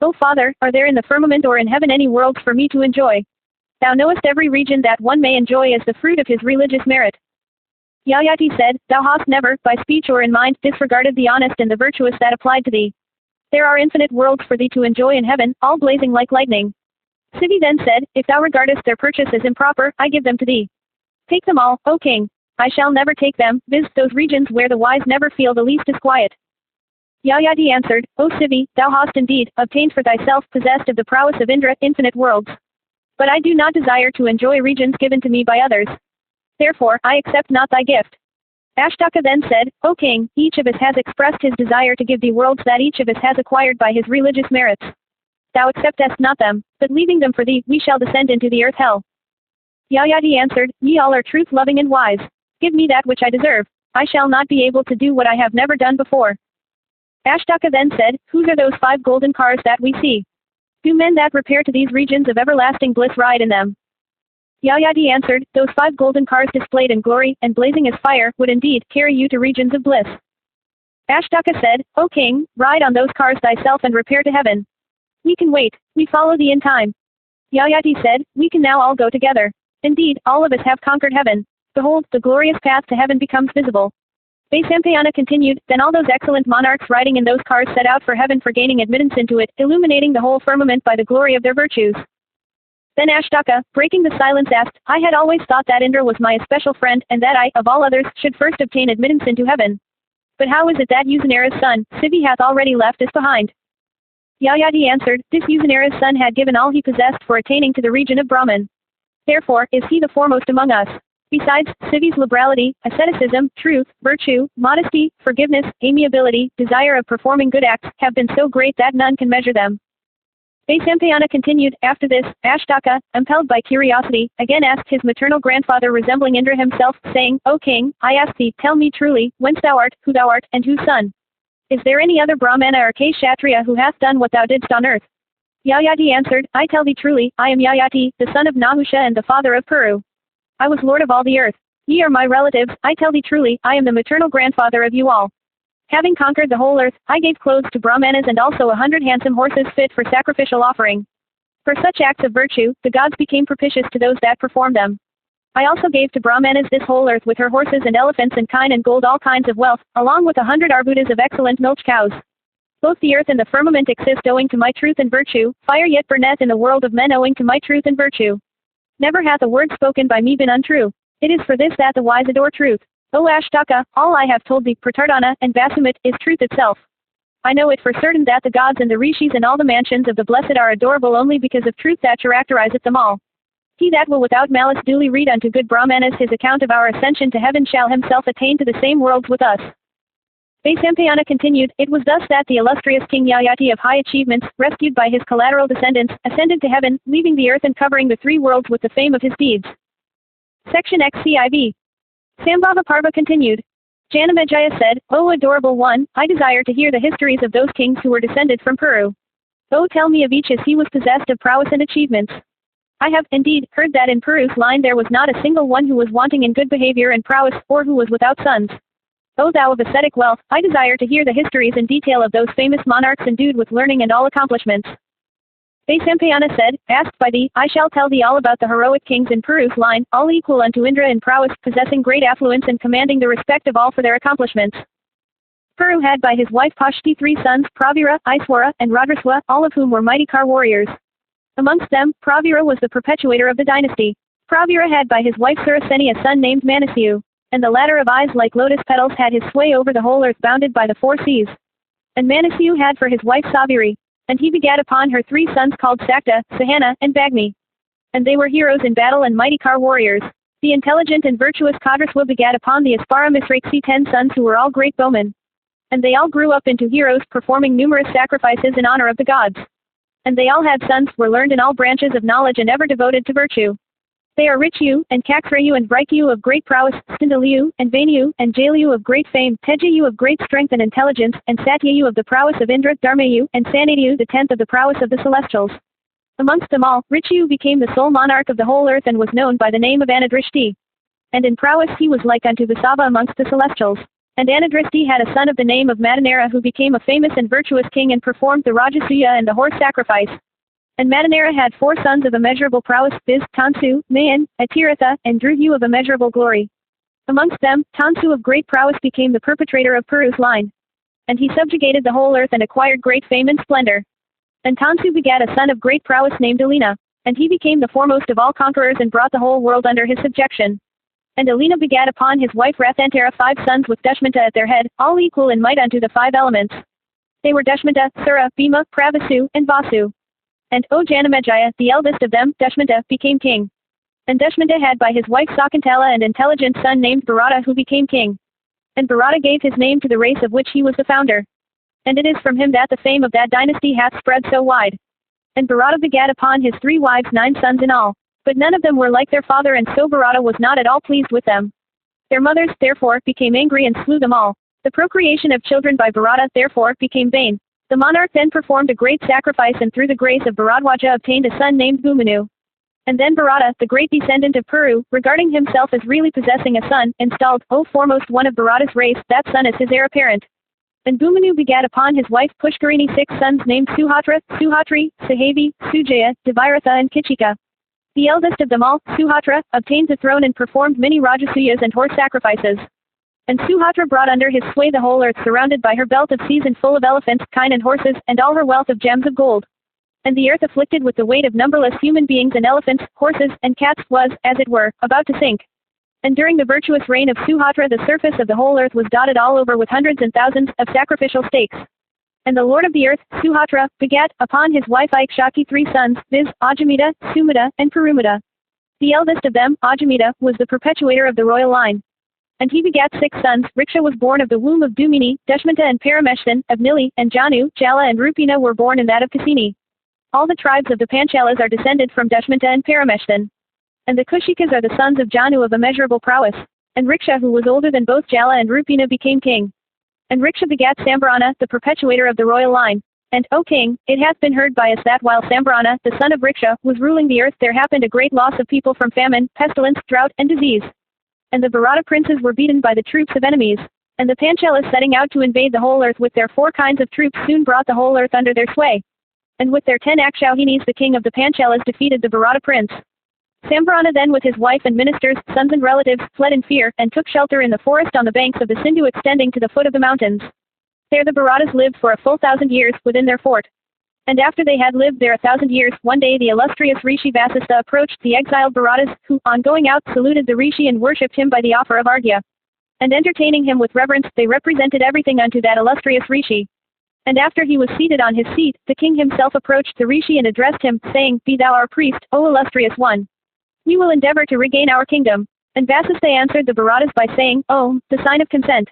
O father, are there in the firmament or in heaven any worlds for me to enjoy? Thou knowest every region that one may enjoy as the fruit of his religious merit. Yayati said, thou hast never, by speech or in mind, disregarded the honest and the virtuous that applied to thee. There are infinite worlds for thee to enjoy in heaven, all blazing like lightning. Sivi then said, if thou regardest their purchase as improper, I give them to thee. Take them all, O king. I shall never take them, viz. those regions where the wise never feel the least disquiet. Yayati answered, O Sivi, thou hast indeed obtained for thyself possessed of the prowess of Indra, infinite worlds. But I do not desire to enjoy regions given to me by others. Therefore, I accept not thy gift. Ashtaka then said, O king, each of us has expressed his desire to give thee worlds that each of us has acquired by his religious merits. Thou acceptest not them, but leaving them for thee, we shall descend into the earth hell. Yayati answered, Ye all are truth-loving and wise. Give me that which I deserve. I shall not be able to do what I have never done before. Ashtaka then said, Whose are those 5 golden cars that we see? Do men that repair to these regions of everlasting bliss ride in them? Yayati answered, Those 5 golden cars displayed in glory, and blazing as fire, would indeed carry you to regions of bliss. Ashtaka said, O king, ride on those cars thyself and repair to heaven. We can wait, we follow thee in time. Yayati said, We can now all go together. Indeed, all of us have conquered heaven. Behold, the glorious path to heaven becomes visible. Vaisampayana continued, Then all those excellent monarchs riding in those cars set out for heaven for gaining admittance into it, illuminating the whole firmament by the glory of their virtues. Then Ashtaka, breaking the silence, asked, I had always thought that Indra was my especial friend, and that I, of all others, should first obtain admittance into heaven. But how is it that Usanara's son, Sivi, hath already left us behind? Yayati answered, This Usanara's son had given all he possessed for attaining to the region of Brahman. Therefore, is he the foremost among us. Besides, Sivi's liberality, asceticism, truth, virtue, modesty, forgiveness, amiability, desire of performing good acts, have been so great that none can measure them. Vaisampayana continued, After this, Ashtaka, impelled by curiosity, again asked his maternal grandfather resembling Indra himself, saying, O king, I ask thee, tell me truly, whence thou art, who thou art, and whose son? Is there any other Brahmana or Kshatriya who hath done what thou didst on earth? Yayati answered, I tell thee truly, I am Yayati, the son of Nahusha and the father of Puru. I was lord of all the earth. Ye are my relatives, I tell thee truly, I am the maternal grandfather of you all. Having conquered the whole earth, I gave clothes to Brahmanas and also 100 handsome horses fit for sacrificial offering. For such acts of virtue, the gods became propitious to those that performed them. I also gave to Brahmanas this whole earth with her horses and elephants and kine and gold all kinds of wealth, along with 100 arbutas of excellent milch cows. Both the earth and the firmament exist owing to my truth and virtue, fire yet burneth in the world of men owing to my truth and virtue. Never hath a word spoken by me been untrue. It is for this that the wise adore truth. O Ashtaka, all I have told thee, Pratardana, and Vasumit, is truth itself. I know it for certain that the gods and the rishis and all the mansions of the blessed are adorable only because of truth that characterizeth them all. He that will without malice duly read unto good Brahmanas his account of our ascension to heaven shall himself attain to the same worlds with us. Vaisampayana continued, It was thus that the illustrious King Yayati of high achievements, rescued by his collateral descendants, ascended to heaven, leaving the earth and covering the 3 worlds with the fame of his deeds. Section XCIV. Sambhava Parva continued. Janamejaya said, O adorable one, I desire to hear the histories of those kings who were descended from Puru. O tell me of each as he was possessed of prowess and achievements. I have, indeed, heard that in Puru's line there was not a single one who was wanting in good behavior and prowess, or who was without sons. O thou of ascetic wealth, I desire to hear the histories in detail of those famous monarchs endued with learning and all accomplishments. Vaisampayana said, Asked by thee, I shall tell thee all about the heroic kings in Puru's line, all equal unto Indra in prowess, possessing great affluence and commanding the respect of all for their accomplishments. Puru had by his wife Pashti 3 sons, Pravira, Aiswara, and Radraswa, all of whom were mighty car warriors. Amongst them, Pravira was the perpetuator of the dynasty. Pravira had by his wife Suraseni a son named Manasyu. And the latter of eyes like lotus petals had his sway over the whole earth bounded by the 4 seas. And Manasyu had for his wife Saviri. And he begat upon her 3 sons called Sakta, Sahana, and Bagmi. And they were heroes in battle and mighty car warriors. The intelligent and virtuous Kadraswa begat upon the Aspara Misraksi 10 sons who were all great bowmen. And they all grew up into heroes, performing numerous sacrifices in honor of the gods. And they all had sons, were learned in all branches of knowledge and ever devoted to virtue. They are Richu, and Kakrayu and Braikiyu of great prowess, Stindaliyu, and Vainiyu, and Jaliyu of great fame, Tejayu of great strength and intelligence, and Satyayu of the prowess of Indra, Dharmayu, and Sanadayu the 10th of the prowess of the celestials. Amongst them all, Richu became the sole monarch of the whole earth and was known by the name of Anadrishti. And in prowess he was like unto Vasava amongst the celestials. And Anadrishti had a son of the name of Madanara who became a famous and virtuous king and performed the Rajasuya and the horse sacrifice. And Madanara had 4 sons of immeasurable prowess, viz. Tansu, Mayan, Atiratha, and Druhu of immeasurable glory. Amongst them, Tansu of great prowess became the perpetrator of Puru's line. And he subjugated the whole earth and acquired great fame and splendor. And Tansu begat a son of great prowess named Alina. And he became the foremost of all conquerors and brought the whole world under his subjection. And Alina begat upon his wife Rathantara 5 sons with Dushmanta at their head, all equal in might unto the 5 elements. They were Dushmanta, Sura, Bhima, Pravasu, and Vasu. And, O Janamejaya, the eldest of them, Dushmanta, became king. And Dushmanta had by his wife Sakuntala an intelligent son named Bharata who became king. And Bharata gave his name to the race of which he was the founder. And it is from him that the fame of that dynasty hath spread so wide. And Bharata begat upon his 3 wives 9 sons in all. But none of them were like their father, and so Bharata was not at all pleased with them. Their mothers, therefore, became angry and slew them all. The procreation of children by Bharata, therefore, became vain. The monarch then performed a great sacrifice, and through the grace of Bharadwaja obtained a son named Bhumanu. And then Bharata, the great descendant of Puru, regarding himself as really possessing a son, installed, O foremost one of Bharata's race, that son as his heir apparent. And Bhumanu begat upon his wife Pushkarini 6 sons named Suhatra, Suhatri, Sahavi, Sujaya, Deviratha and Kichika. The eldest of them all, Suhatra, obtained the throne and performed many Rajasuyas and horse sacrifices. And Suhatra brought under his sway the whole earth, surrounded by her belt of seas and full of elephants, kine and horses, and all her wealth of gems of gold. And the earth afflicted with the weight of numberless human beings and elephants, horses, and cats was, as it were, about to sink. And during the virtuous reign of Suhatra the surface of the whole earth was dotted all over with hundreds and thousands of sacrificial stakes. And the lord of the earth, Suhatra, begat upon his wife Ikshaki 3 sons, viz., Ajamita, Sumita, and Parumita. The eldest of them, Ajamita, was the perpetuator of the royal line. And he begat 6 sons. Riksha was born of the womb of Dumini, Dushmanta and Parameshtan, of Nili, and Janu, Jala and Rupina were born in that of Kasini. All the tribes of the Panchalas are descended from Dushmanta and Parameshtan. And the Kushikas are the sons of Janu of immeasurable prowess. And Riksha, who was older than both Jala and Rupina, became king. And Riksha begat Sambarana, the perpetuator of the royal line. And, O king, it hath been heard by us that while Sambarana, the son of Riksha, was ruling the earth, there happened a great loss of people from famine, pestilence, drought, and disease. And the Bharata princes were beaten by the troops of enemies. And the Panchalas setting out to invade the whole earth with their 4 kinds of troops soon brought the whole earth under their sway. And with their 10 Akshauhinis the king of the Panchalas defeated the Bharata prince. Sambarana then with his wife and ministers, sons and relatives, fled in fear, and took shelter in the forest on the banks of the Sindhu extending to the foot of the mountains. There the Bharatas lived for a full 1,000 years within their fort. And after they had lived there 1,000 years, one day the illustrious Rishi Vasistha approached the exiled Bharatas, who, on going out, saluted the Rishi and worshipped him by the offer of Arghya. And entertaining him with reverence, they represented everything unto that illustrious Rishi. And after he was seated on his seat, the king himself approached the Rishi and addressed him, saying, Be thou our priest, O illustrious one. We will endeavor to regain our kingdom. And Vasistha answered the Bharatas by saying, Om, the sign of consent.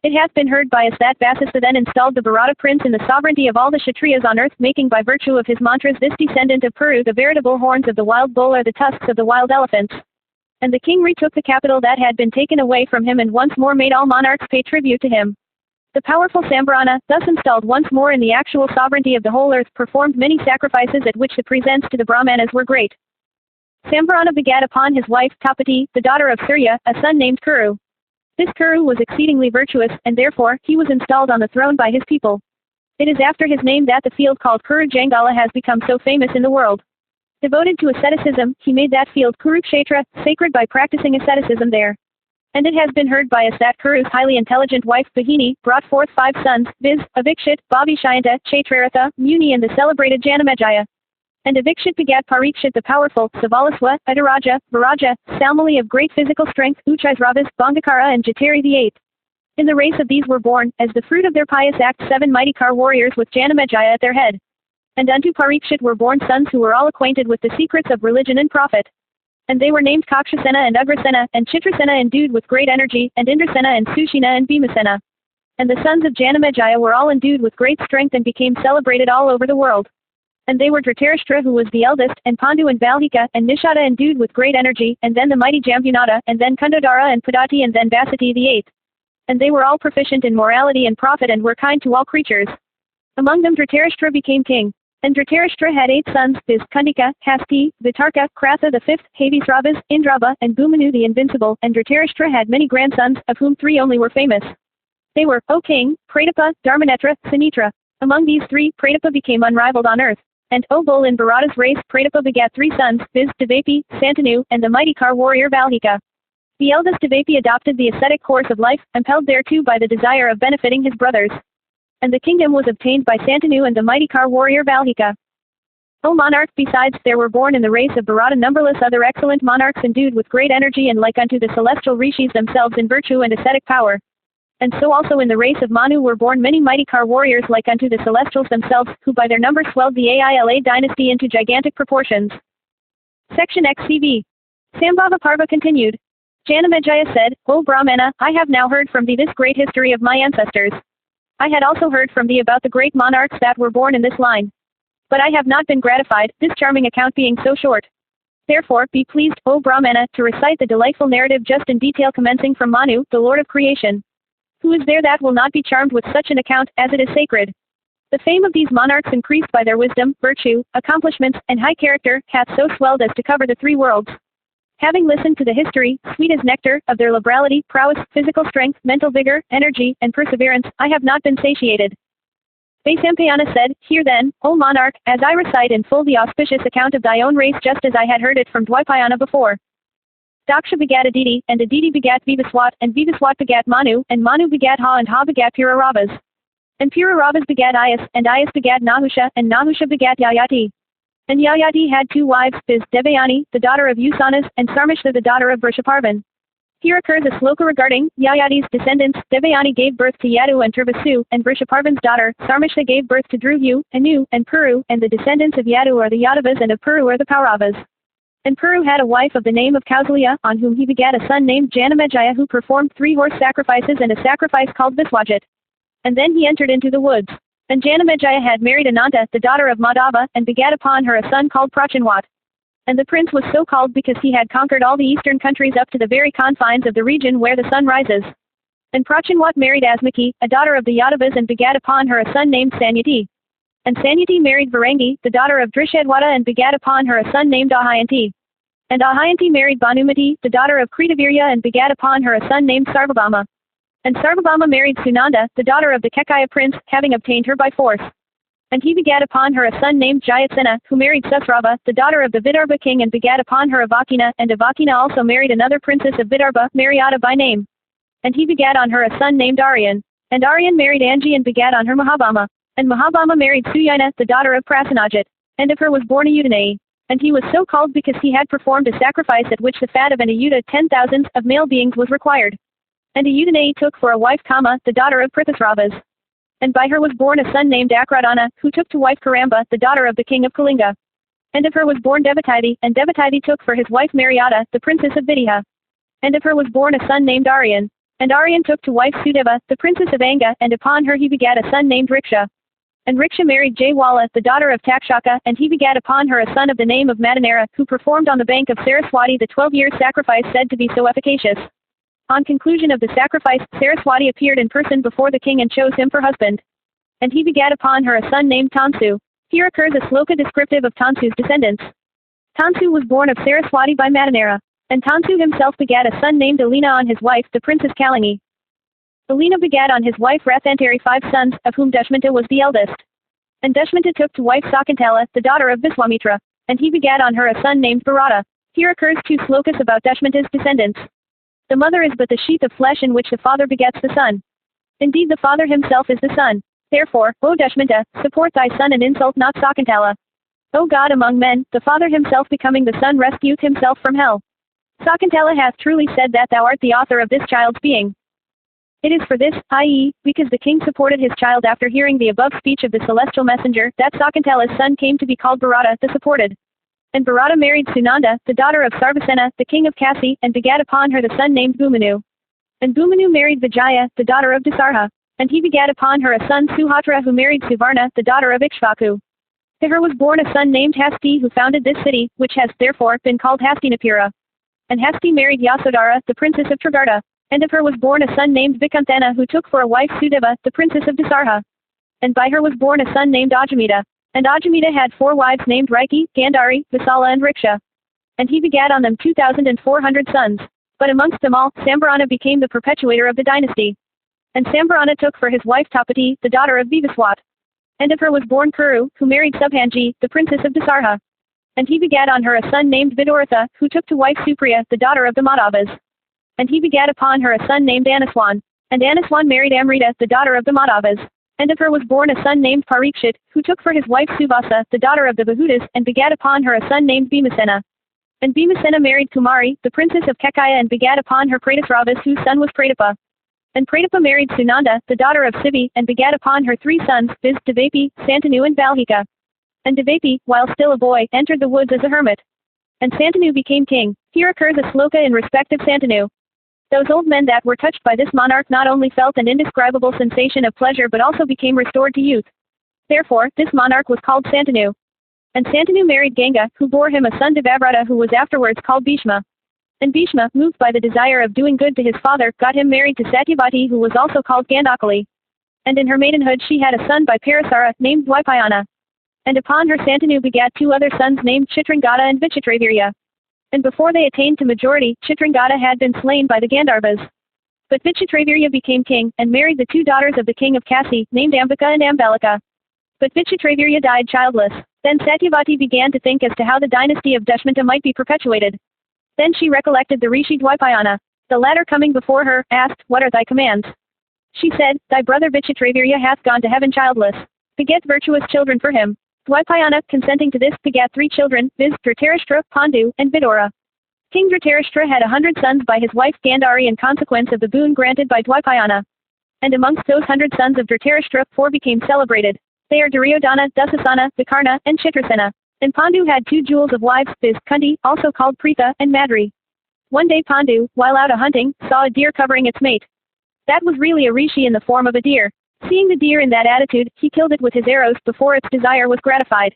It hath been heard by us that Vasistha then installed the Bharata prince in the sovereignty of all the Kshatriyas on earth, making by virtue of his mantras this descendant of Puru the veritable horns of the wild bull or the tusks of the wild elephants. And the king retook the capital that had been taken away from him and once more made all monarchs pay tribute to him. The powerful Sambarana, thus installed once more in the actual sovereignty of the whole earth, performed many sacrifices at which the presents to the Brahmanas were great. Sambarana begat upon his wife Tapati, the daughter of Surya, a son named Kuru. This Kuru was exceedingly virtuous, and therefore, he was installed on the throne by his people. It is after his name that the field called Kuru Jangala has become so famous in the world. Devoted to asceticism, he made that field Kurukshetra, sacred by practicing asceticism there. And it has been heard by us that Kuru's highly intelligent wife, Bahini, brought forth 5 sons, viz., Avikshit, Bhavishayanta, Chaitraratha, Muni and the celebrated Janamejaya. And Avikshit begat Parikshit the powerful, Savalaswa, Adaraja, Viraja, Salmali of great physical strength, Uchisravas, Bangakara and Jatari the 8th. In the race of these were born, as the fruit of their pious act, 7 mighty Kar warriors with Janamejaya at their head. And unto Parikshit were born sons who were all acquainted with the secrets of religion and profit. And they were named Kakshasena and Ugrasena, and Chitrasena endued with great energy, and Indrasena and Sushina and Bhimasena. And the sons of Janamejaya were all endued with great strength and became celebrated all over the world. And they were Dhritarashtra who was the eldest, and Pandu and Valhika, and Nishada endued with great energy, and then the mighty Jambunata, and then Kundadara and Padati and then Vasati the 8th. And they were all proficient in morality and profit and were kind to all creatures. Among them Dhritarashtra became king. And Dhritarashtra had 8 sons, viz. Kundika, Hasti, Vitarka, Kratha the 5th, Havisravas, Indraba, and Bhumanu the invincible, and Dhritarashtra had many grandsons, of whom 3 only were famous. They were, O king, Pratapa, Dharmanetra, Sinitra. Among these 3, Pratapa became unrivaled on earth. And O bull in Bharata's race, Pratapa begat 3 sons, viz. Devapi, Santanu, and the mighty Kar warrior Valhika. The eldest Devapi adopted the ascetic course of life, impelled thereto by the desire of benefiting his brothers. And the kingdom was obtained by Santanu and the mighty Kar warrior Valhika. O monarch, besides, there were born in the race of Bharata numberless other excellent monarchs endued with great energy and like unto the celestial rishis themselves in virtue and ascetic power. And so also in the race of Manu were born many mighty car warriors like unto the celestials themselves, who by their number swelled the Aila dynasty into gigantic proportions. Section XCV. Sambhava Parva continued. Janamejaya said, O Brahmana, I have now heard from thee this great history of my ancestors. I had also heard from thee about the great monarchs that were born in this line. But I have not been gratified, this charming account being so short. Therefore, be pleased, O Brahmana, to recite the delightful narrative just in detail commencing from Manu, the Lord of creation. Who is there that will not be charmed with such an account, as it is sacred? The fame of these monarchs increased by their wisdom, virtue, accomplishments, and high character, hath so swelled as to cover the 3 worlds. Having listened to the history, sweet as nectar, of their liberality, prowess, physical strength, mental vigor, energy, and perseverance, I have not been satiated. Vaisampayana said, Hear then, O monarch, as I recite in full the auspicious account of thy own race just as I had heard it from Dwaipayana before. Daksha begat Aditi, and Aditi begat Vivaswat, and Vivaswat begat Manu, and Manu begat Ha, and Ha begat Pururavas. And Pururavas begat Ayas, and Ayas begat Nahusha, and Nahusha begat Yayati. And Yayati had 2 wives, viz. Devayani, the daughter of Usanas, and Sarmishta the daughter of Vrishaparvan. Here occurs a sloka regarding Yayati's descendants. Devayani gave birth to Yadu and Turvasu, and Vrishaparvan's daughter, Sarmishta gave birth to Dhruvu, Anu, and Puru, and the descendants of Yadu are the Yadavas and of Puru are the Pauravas. And Puru had a wife of the name of Kausalya, on whom he begat a son named Janamejaya who performed 3 horse sacrifices and a sacrifice called Viswajit. And then he entered into the woods. And Janamejaya had married Ananta, the daughter of Madhava, and begat upon her a son called Prachinwat. And the prince was so called because he had conquered all the eastern countries up to the very confines of the region where the sun rises. And Prachinwat married Asmaki, a daughter of the Yadavas, and begat upon her a son named Sanyati. And Sanyati married Varangi, the daughter of Drishadwata, and begat upon her a son named Ahayanti. And Ahayanti married Bhanumati, the daughter of Kritavirya, and begat upon her a son named Sarvabhauma. And Sarvabhauma married Sunanda, the daughter of the Kekaya prince, having obtained her by force. And he begat upon her a son named Jayatsena, who married Susrava, the daughter of the Vidarbha king, and begat upon her Avakina, and Avakina also married another princess of Vidarbha, Mariata by name. And he begat on her a son named Aryan. And Aryan married Anji and begat on her Mahabharata. And Mahabharata married Suyana, the daughter of Prasanajit. And of her was born a Udanayi. And he was so called because he had performed a sacrifice at which the fat of an Ayuda 10,000 of male beings was required. And a Udanayi took for a wife Kama, the daughter of Prithasravas. And by her was born a son named Akradana, who took to wife Karamba, the daughter of the king of Kalinga. And of her was born Devatithi, and Devatithi took for his wife Mariata, the princess of Vidya. And of her was born a son named Aryan. And Aryan took to wife Sudeva, the princess of Anga, and upon her he begat a son named Riksha. And Riksha married Jaywala, the daughter of Takshaka, and he begat upon her a son of the name of Madanara, who performed on the bank of Saraswati the 12-year sacrifice said to be so efficacious. On conclusion of the sacrifice, Saraswati appeared in person before the king and chose him for husband. And he begat upon her a son named Tansu. Here occurs a sloka descriptive of Tansu's descendants. Tansu was born of Saraswati by Madanara. And Tansu himself begat a son named Alina on his wife, the princess Kalingi. Alina begat on his wife Rathantari 5 sons, of whom Dushmanta was the eldest. And Dushmanta took to wife Sakantala, the daughter of Viswamitra. And he begat on her a son named Bharata. Here occurs 2 slokas about Dushmanta's descendants. The mother is but the sheath of flesh in which the father begets the son. Indeed the father himself is the son. Therefore, O Dushmanta, support thy son and insult not Sakantala. O God among men, the father himself becoming the son rescueth himself from hell. Sakantala hath truly said that thou art the author of this child's being. It is for this, i.e., because the king supported his child after hearing the above speech of the celestial messenger, that Sakantala's son came to be called Bharata, the supported. And Bharata married Sunanda, the daughter of Sarvasena, the king of Kasi, and begat upon her the son named Bhumanu. And Bhumanu married Vijaya, the daughter of Dasarha. And he begat upon her a son Suhatra who married Suvarna, the daughter of Ikshvaku. To her was born a son named Hasti who founded this city, which has, therefore, been called Hastinapura. And Hasti married Yasodhara, the princess of Trigarta. And of her was born a son named Vikanthana who took for a wife Sudeva, the princess of Dasarha. And by her was born a son named Ajamita. And Ajamita had 4 wives named Raiki, Gandhari, Visala and Riksha. And he begat on them 2,400 sons. But amongst them all, Sambarana became the perpetuator of the dynasty. And Sambarana took for his wife Tapati, the daughter of Vivaswat. And of her was born Kuru, who married Subhanji, the princess of Dasarha. And he begat on her a son named Viduratha, who took to wife Supriya, the daughter of the Madhavas. And he begat upon her a son named Anaswan. And Anaswan married Amrita, the daughter of the Madhavas. And of her was born a son named Parikshit, who took for his wife Suvasa, the daughter of the Bahutas, and begat upon her a son named Bhimasena. And Bhimasena married Kumari, the princess of Kekaya, and begat upon her Pratisravas, whose son was Pratapa. And Pratapa married Sunanda, the daughter of Sivi, and begat upon her 3 sons, viz. Devapi, Santanu and Balhika. And Devapi, while still a boy, entered the woods as a hermit. And Santanu became king. Here occurs a sloka in respect of Santanu. Those old men that were touched by this monarch not only felt an indescribable sensation of pleasure but also became restored to youth. Therefore, this monarch was called Santanu. And Santanu married Ganga, who bore him a son Devavrata, who was afterwards called Bhishma. And Bhishma, moved by the desire of doing good to his father, got him married to Satyavati, who was also called Gandakali. And in her maidenhood she had a son by Parasara, named Dwaipayana. And upon her Santanu begat 2 other sons named Chitrangada and Vichitravirya. And before they attained to majority, Chitrangada had been slain by the Gandharvas. But Vichitravirya became king, and married the 2 daughters of the king of Kasi, named Ambika and Ambalika. But Vichitravirya died childless. Then Satyavati began to think as to how the dynasty of Dushmanta might be perpetuated. Then she recollected the Rishi Dwaipayana. The latter coming before her, asked, What are thy commands? She said, Thy brother Vichitravirya hath gone to heaven childless. Beget virtuous children for him. Dwaipayana, consenting to this, begat 3 children, viz. Dhritarashtra, Pandu, and Vidura. King Dhritarashtra had 100 sons by his wife Gandhari in consequence of the boon granted by Dwaipayana. And amongst those 100 sons of Dhritarashtra, 4 became celebrated. They are Duryodhana, Dusasana, Vikarna, and Chitrasena. And Pandu had 2 jewels of wives, viz. Kunti, also called Pritha, and Madri. One day Pandu, while out a-hunting, saw a deer covering its mate. That was really a rishi in the form of a deer. Seeing the deer in that attitude, he killed it with his arrows before its desire was gratified.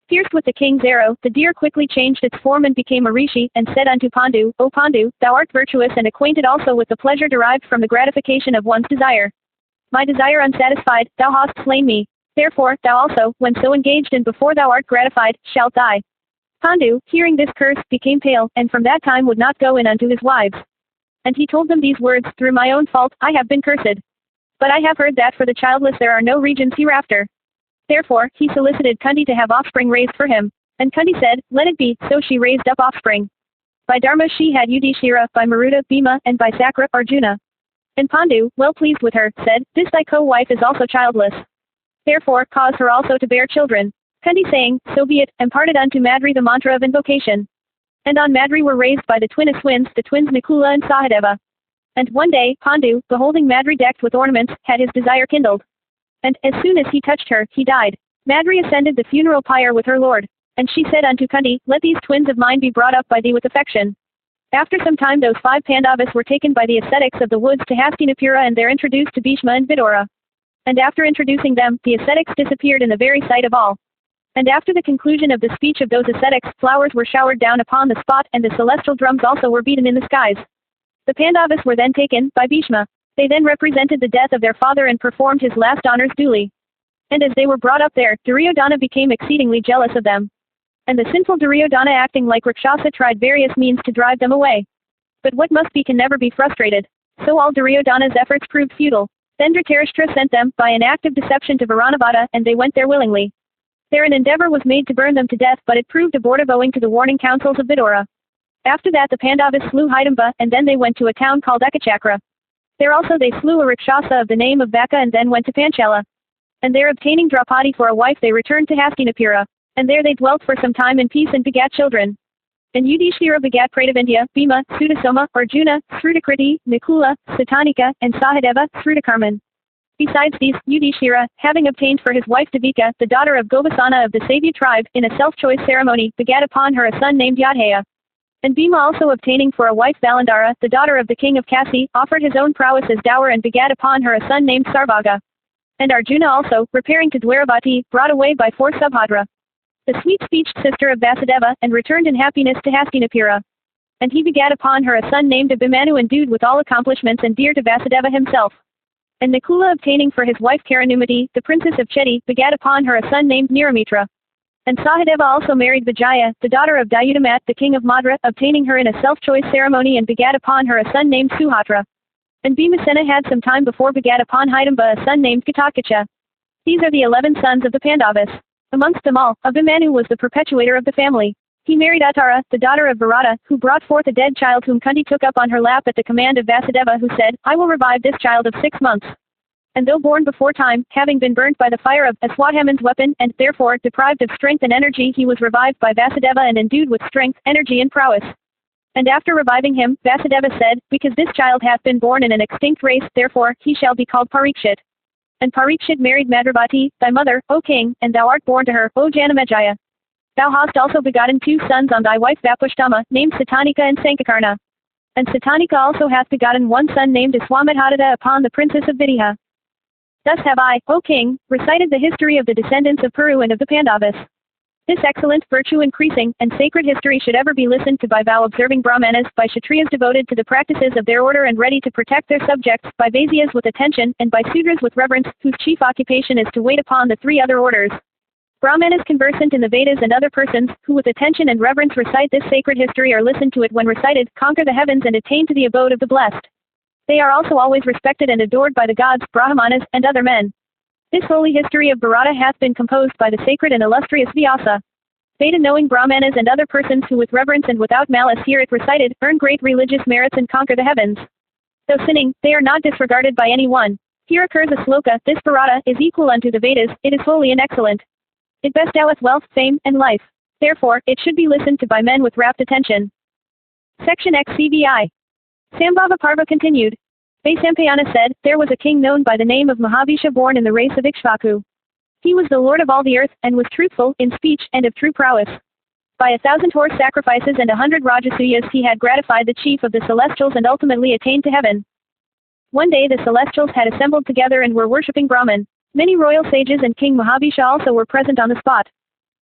Pierced with the king's arrow, the deer quickly changed its form and became a rishi, and said unto Pandu, O Pandu, thou art virtuous and acquainted also with the pleasure derived from the gratification of one's desire. My desire unsatisfied, thou hast slain me. Therefore, thou also, when so engaged and before thou art gratified, shalt die. Pandu, hearing this curse, became pale, and from that time would not go in unto his wives. And he told them these words, Through my own fault, I have been cursed. But I have heard that for the childless there are no regions hereafter. Therefore, he solicited Kunti to have offspring raised for him. And Kunti said, Let it be, so she raised up offspring. By Dharma she had Yudhishthira, by Maruta, Bhima, and by Sakra, Arjuna. And Pandu, well pleased with her, said, This thy co-wife is also childless. Therefore, cause her also to bear children. Kunti saying, So be it, imparted unto Madri the mantra of invocation. And on Madri were raised by the twins Nakula and Sahadeva. And one day, Pandu, beholding Madri decked with ornaments, had his desire kindled. And, as soon as he touched her, he died. Madri ascended the funeral pyre with her lord. And she said unto Kunti, Let these twins of mine be brought up by thee with affection. After some time those 5 Pandavas were taken by the ascetics of the woods to Hastinapura and there introduced to Bhishma and Vidura. And after introducing them, the ascetics disappeared in the very sight of all. And after the conclusion of the speech of those ascetics, flowers were showered down upon the spot and the celestial drums also were beaten in the skies. The Pandavas were then taken, by Bhishma. They then represented the death of their father and performed his last honors duly. And as they were brought up there, Duryodhana became exceedingly jealous of them. And the sinful Duryodhana acting like Rakshasa tried various means to drive them away. But what must be can never be frustrated. So all Duryodhana's efforts proved futile. Then Dhritarashtra sent them, by an act of deception to Varanavada, and they went there willingly. There an endeavor was made to burn them to death but it proved abortive owing to the warning counsels of Vidura. After that the Pandavas slew Hidamba, and then they went to a town called Ekachakra. There also they slew a Rakshasa of the name of Vaka and then went to Panchala. And there obtaining Draupadi for a wife they returned to Hastinapura. And there they dwelt for some time in peace and begat children. And Yudhishthira begat Pratavindya, Bhima, Sudasoma, Arjuna, Srudakriti, Nakula, Satanika, and Sahadeva, Srudakarman. Besides these, Yudhishthira, having obtained for his wife Devika, the daughter of Govasana of the Savya tribe, in a self-choice ceremony, begat upon her a son named Yadhaya. And Bhima also obtaining for a wife Valandara, the daughter of the king of Kasi, offered his own prowess as dower and begat upon her a son named Sarvaga. And Arjuna also, repairing to Dwaravati, brought away by force Subhadra, the sweet-speeched sister of Vasudeva, and returned in happiness to Hastinapura. And he begat upon her a son named Abhimanyu endued with all accomplishments and dear to Vasudeva himself. And Nakula obtaining for his wife Karanumati, the princess of Chedi, begat upon her a son named Niramitra. And Sahadeva also married Vijaya, the daughter of Dayudamat, the king of Madra, obtaining her in a self-choice ceremony and begat upon her a son named Suhatra. And Bhimasena had some time before begat upon Hidamba a son named Katakacha. These are the 11 sons of the Pandavas. Amongst them all, Abhimanyu was the perpetuator of the family. He married Uttara, the daughter of Bharata, who brought forth a dead child whom Kunti took up on her lap at the command of Vasudeva, who said, I will revive this child of 6 months. And though born before time, having been burnt by the fire of Aswadhaman's weapon, and, therefore, deprived of strength and energy, he was revived by Vasudeva and endued with strength, energy and prowess. And after reviving him, Vasudeva said, because this child hath been born in an extinct race, therefore, he shall be called Parikshit. And Parikshit married Madravati, thy mother, O king, and thou art born to her, O Janamejaya. Thou hast also begotten 2 sons on thy wife Vapushtama, named Satanika and Sankakarna. And Satanika also hath begotten 1 son named Iswamadhadada upon the princess of Vidya. Thus have I, O king, recited the history of the descendants of Puru and of the Pandavas. This excellent, virtue-increasing, and sacred history should ever be listened to by vow-observing Brahmanas, by Kshatriyas devoted to the practices of their order and ready to protect their subjects, by Vaisyas with attention, and by Sudras with reverence, whose chief occupation is to wait upon the 3 other orders. Brahmanas conversant in the Vedas and other persons, who with attention and reverence recite this sacred history or listen to it when recited, conquer the heavens and attain to the abode of the blessed. They are also always respected and adored by the gods, Brahmanas, and other men. This holy history of Bharata hath been composed by the sacred and illustrious Vyasa. Veda-knowing Brahmanas and other persons who with reverence and without malice hear it recited, earn great religious merits and conquer the heavens. Though sinning, they are not disregarded by any one. Here occurs a sloka, this Bharata is equal unto the Vedas, it is holy and excellent. It bestoweth wealth, fame, and life. Therefore, it should be listened to by men with rapt attention. Section XCVI. Sambhava Parva continued. Vaisampayana said, there was a king known by the name of Mahabhisha born in the race of Ikshvaku. He was the lord of all the earth, and was truthful, in speech, and of true prowess. By 1,000 horse sacrifices and 100 Rajasuyas he had gratified the chief of the celestials and ultimately attained to heaven. One day the celestials had assembled together and were worshipping Brahman. Many royal sages and King Mahabhisha also were present on the spot.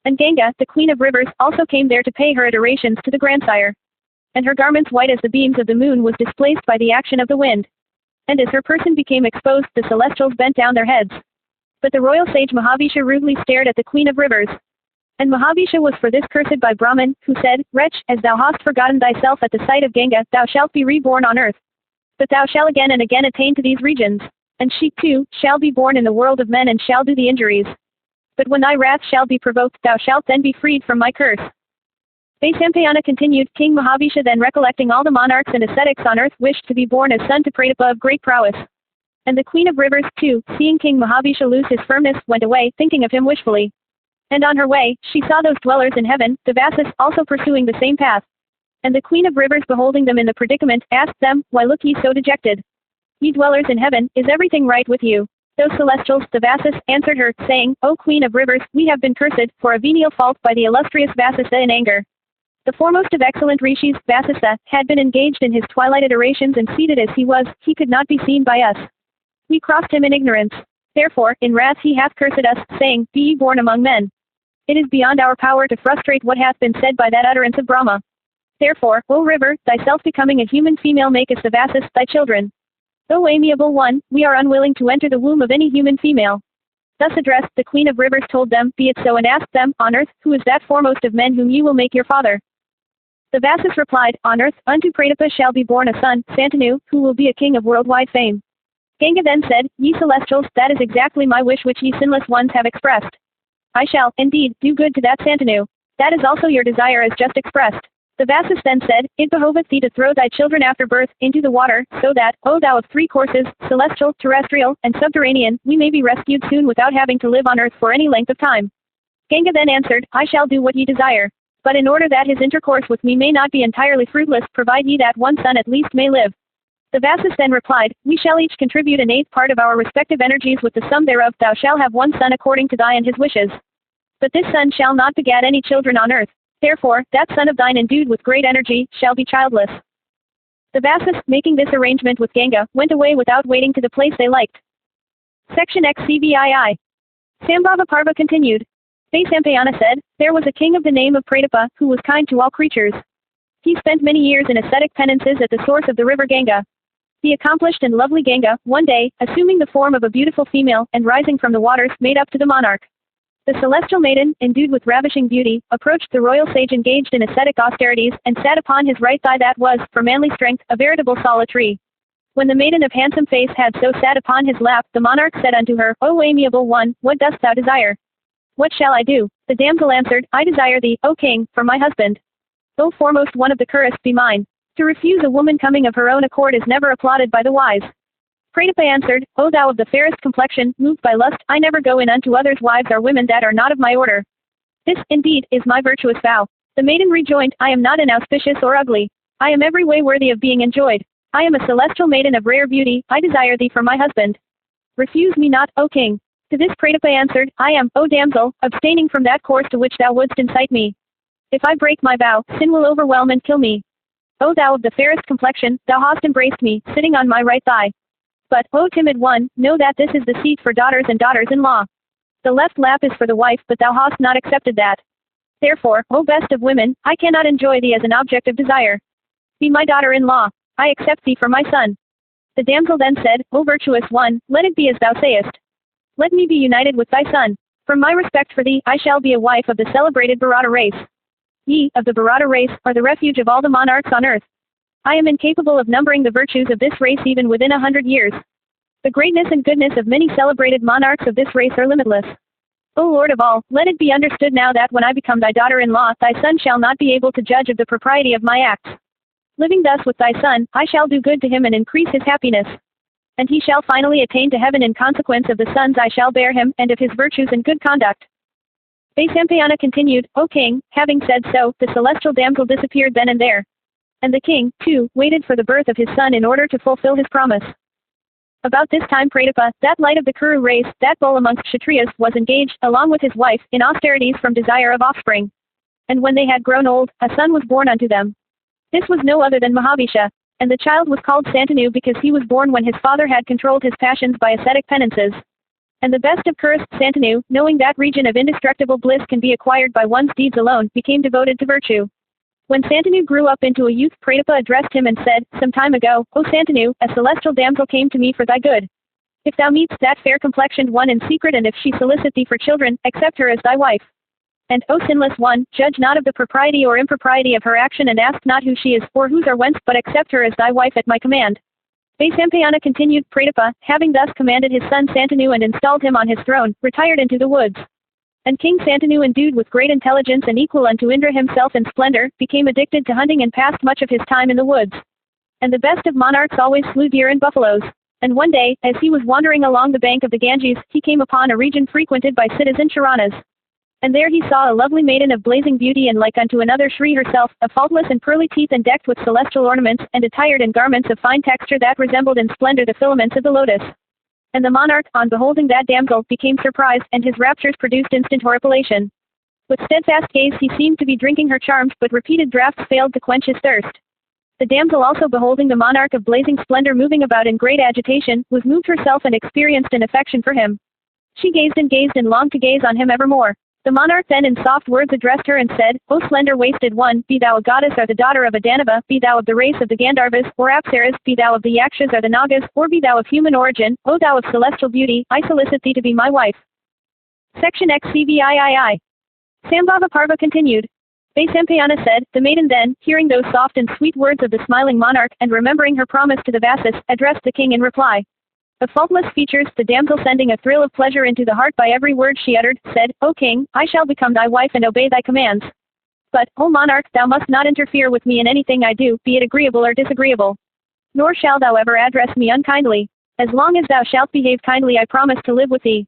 And Ganga, the queen of rivers, also came there to pay her adorations to the grandsire. And her garments white as the beams of the moon was displaced by the action of the wind. And as her person became exposed, the celestials bent down their heads. But the royal sage Mahabhisha rudely stared at the queen of rivers. And Mahabhisha was for this cursed by Brahman, who said, wretch, as thou hast forgotten thyself at the sight of Ganga, thou shalt be reborn on earth. But thou shalt again and again attain to these regions. And she, too, shall be born in the world of men and shall do the injuries. But when thy wrath shall be provoked, thou shalt then be freed from my curse. Vaisampayana continued, King Mahabhisha then recollecting all the monarchs and ascetics on earth wished to be born as son to Pratapa of great prowess. And the queen of rivers, too, seeing King Mahabhisha lose his firmness, went away, thinking of him wishfully. And on her way, she saw those dwellers in heaven, the Vasas, also pursuing the same path. And the queen of rivers beholding them in the predicament, asked them, why look ye so dejected? Ye dwellers in heaven, is everything right with you? Those celestials, the Vasas, answered her, saying, O queen of rivers, we have been cursed, for a venial fault by the illustrious Vasasa in anger. The foremost of excellent rishis, Vasasa, had been engaged in his twilight adorations and seated as he was, he could not be seen by us. We crossed him in ignorance. Therefore, in wrath he hath cursed us, saying, be ye born among men. It is beyond our power to frustrate what hath been said by that utterance of Brahma. Therefore, O river, thyself becoming a human female makest the Vasas thy children. O amiable one, we are unwilling to enter the womb of any human female. Thus addressed, the queen of rivers told them, be it so, and asked them, on earth, who is that foremost of men whom ye will make your father? The Vasas replied, on earth, unto Pratapa shall be born a son, Santanu, who will be a king of worldwide fame. Ganga then said, ye celestials, that is exactly my wish which ye sinless ones have expressed. I shall, indeed, do good to that Santanu. That is also your desire as just expressed. The Vasas then said, it behoveth thee to throw thy children after birth into the water, so that, O thou of 3 courses, celestial, terrestrial, and subterranean, we may be rescued soon without having to live on earth for any length of time. Ganga then answered, I shall do what ye desire. But in order that his intercourse with me may not be entirely fruitless, provide ye that one son at least may live. The Vasas then replied, we shall each contribute an 8th part of our respective energies with the sum thereof, thou shalt have one son according to thy and his wishes. But this son shall not begat any children on earth. Therefore, that son of thine endued with great energy, shall be childless. The Vasas, making this arrangement with Ganga, went away without waiting to the place they liked. Section XCVII. Sambhava Parva continued. Vaisampayana said, there was a king of the name of Pratapa, who was kind to all creatures. He spent many years in ascetic penances at the source of the river Ganga. The accomplished and lovely Ganga, one day, assuming the form of a beautiful female, and rising from the waters, made up to the monarch. The celestial maiden, endued with ravishing beauty, approached the royal sage engaged in ascetic austerities, and sat upon his right thigh that was, for manly strength, a veritable sala tree. When the maiden of handsome face had so sat upon his lap, the monarch said unto her, O amiable one, what dost thou desire? What shall I do? The damsel answered, I desire thee, O king, for my husband. O foremost one of the Kuras, be mine. To refuse a woman coming of her own accord is never applauded by the wise. Pratapa answered, O thou of the fairest complexion, moved by lust, I never go in unto others' wives or women that are not of my order. This, indeed, is my virtuous vow. The maiden rejoined, I am not inauspicious or ugly. I am every way worthy of being enjoyed. I am a celestial maiden of rare beauty, I desire thee for my husband. Refuse me not, O king. To this Pratapa answered, I am, O damsel, abstaining from that course to which thou wouldst incite me. If I break my vow, sin will overwhelm and kill me. O thou of the fairest complexion, thou hast embraced me, sitting on my right thigh. But, O timid one, know that this is the seat for daughters and daughters-in-law. The left lap is for the wife, but thou hast not accepted that. Therefore, O best of women, I cannot enjoy thee as an object of desire. Be my daughter-in-law. I accept thee for my son. The damsel then said, O virtuous one, let it be as thou sayest. Let me be united with thy son. From my respect for thee, I shall be a wife of the celebrated Bharata race. Ye, of the Bharata race, are the refuge of all the monarchs on earth. I am incapable of numbering the virtues of this race even within 100 years. The greatness and goodness of many celebrated monarchs of this race are limitless. O Lord of all, let it be understood now that when I become thy daughter-in-law, thy son shall not be able to judge of the propriety of my acts. Living thus with thy son, I shall do good to him and increase his happiness. And he shall finally attain to heaven in consequence of the sons I shall bear him, and of his virtues and good conduct. Vaisampayana continued, O king, having said so, the celestial damsel disappeared then and there. And the king, too, waited for the birth of his son in order to fulfill his promise. About this time Pratapa, that light of the Kuru race, that bull amongst Kshatriyas, was engaged, along with his wife, in austerities from desire of offspring. And when they had grown old, a son was born unto them. This was no other than Mahabhisha. And the child was called Santanu because he was born when his father had controlled his passions by ascetic penances. And the best of Kurus, Santanu, knowing that region of indestructible bliss can be acquired by one's deeds alone, became devoted to virtue. When Santanu grew up into a youth, Pratapa addressed him and said, Some time ago, O Santanu, a celestial damsel came to me for thy good. If thou meetst that fair complexioned one in secret, and if she solicit thee for children, accept her as thy wife. And, O sinless one, judge not of the propriety or impropriety of her action, and ask not who she is, or whose or whence, but accept her as thy wife at my command. Vaisampayana continued, Pratapa, having thus commanded his son Santanu and installed him on his throne, retired into the woods. And King Santanu, endued with great intelligence and equal unto Indra himself in splendor, became addicted to hunting and passed much of his time in the woods. And the best of monarchs always slew deer and buffaloes. And one day, as he was wandering along the bank of the Ganges, he came upon a region frequented by Siddhas and Charanas. And there he saw a lovely maiden of blazing beauty and like unto another Shri herself, of faultless and pearly teeth and decked with celestial ornaments, and attired in garments of fine texture that resembled in splendor the filaments of the lotus. And the monarch, on beholding that damsel, became surprised, and his raptures produced instant horripilation. With steadfast gaze he seemed to be drinking her charms, but repeated draughts failed to quench his thirst. The damsel also, beholding the monarch of blazing splendor moving about in great agitation, was moved herself and experienced an affection for him. She gazed and longed to gaze on him evermore. The monarch then in soft words addressed her and said, O slender-waisted one, be thou a goddess or the daughter of a Danava, be thou of the race of the Gandharvas, or Apsaras, be thou of the Yakshas or the Nagas, or be thou of human origin, O thou of celestial beauty, I solicit thee to be my wife. Section XCVIII. Sambhava Parva continued. Vaisampayana said, the maiden then, hearing those soft and sweet words of the smiling monarch, and remembering her promise to the Vasas, addressed the king in reply. Of faultless features, the damsel, sending a thrill of pleasure into the heart by every word she uttered, said, O king, I shall become thy wife and obey thy commands. But, O monarch, thou must not interfere with me in anything I do, be it agreeable or disagreeable. Nor shall thou ever address me unkindly. As long as thou shalt behave kindly, I promise to live with thee.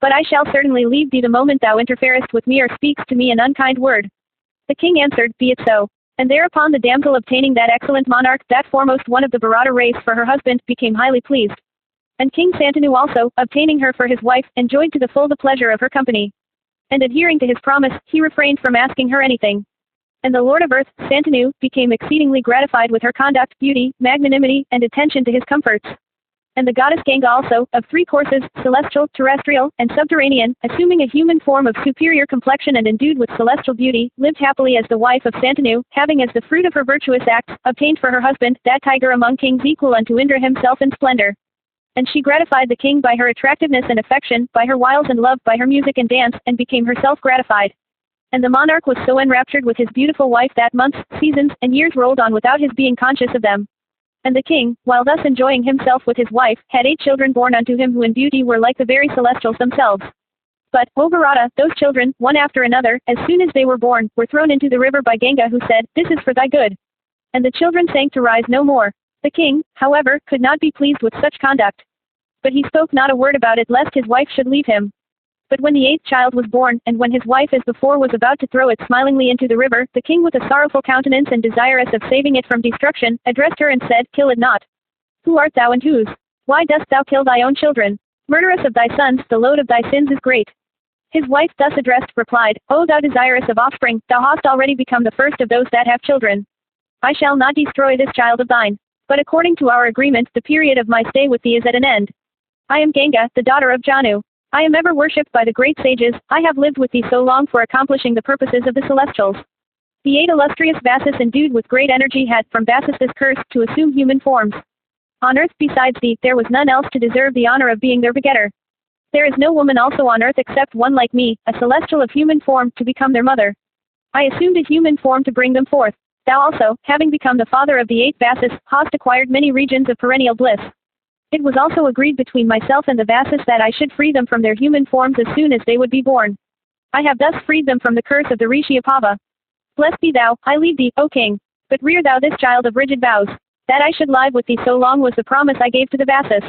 But I shall certainly leave thee the moment thou interferest with me or speaks to me an unkind word. The king answered, Be it so. And thereupon the damsel, obtaining that excellent monarch, that foremost one of the Bharata race, for her husband, became highly pleased. And King Santanu also, obtaining her for his wife, enjoyed to the full the pleasure of her company. And adhering to his promise, he refrained from asking her anything. And the Lord of Earth, Santanu, became exceedingly gratified with her conduct, beauty, magnanimity, and attention to his comforts. And the goddess Ganga also, of three courses, celestial, terrestrial, and subterranean, assuming a human form of superior complexion and endued with celestial beauty, lived happily as the wife of Santanu, having as the fruit of her virtuous acts, obtained for her husband, that tiger among kings equal unto Indra himself in splendor. And she gratified the king by her attractiveness and affection, by her wiles and love, by her music and dance, and became herself gratified. And the monarch was so enraptured with his beautiful wife that months, seasons, and years rolled on without his being conscious of them. And the king, while thus enjoying himself with his wife, had 8 children born unto him who in beauty were like the very celestials themselves. But, O Bharata, those children, one after another, as soon as they were born, were thrown into the river by Ganga, who said, This is for thy good. And the children sank to rise no more. The The king, however, could not be pleased with such conduct. But he spoke not a word about it lest his wife should leave him. But when the 8th child was born, and when his wife as before was about to throw it smilingly into the river, the king with a sorrowful countenance and desirous of saving it from destruction, addressed her and said, Kill it not. Who art thou and whose? Why dost thou kill thy own children? Murderess of thy sons, the load of thy sins is great. His wife thus addressed replied, O thou desirous of offspring, thou hast already become the first of those that have children. I shall not destroy this child of thine. But according to our agreement, the period of my stay with thee is at an end. I am Ganga, the daughter of Janu. I am ever worshipped by the great sages. I have lived with thee so long for accomplishing the purposes of the celestials. The 8 illustrious Vasis endued with great energy had from Vasis this curse to assume human forms. On earth besides thee, there was none else to deserve the honor of being their begetter. There is no woman also on earth except one like me, a celestial of human form, to become their mother. I assumed a human form to bring them forth. Thou also, having become the father of the 8 Vasis, hast acquired many regions of perennial bliss. It was also agreed between myself and the Vasis that I should free them from their human forms as soon as they would be born. I have thus freed them from the curse of the Rishi Apava. Blessed be thou, I leave thee, O king. But rear thou this child of rigid vows. That I should live with thee so long was the promise I gave to the Vasis.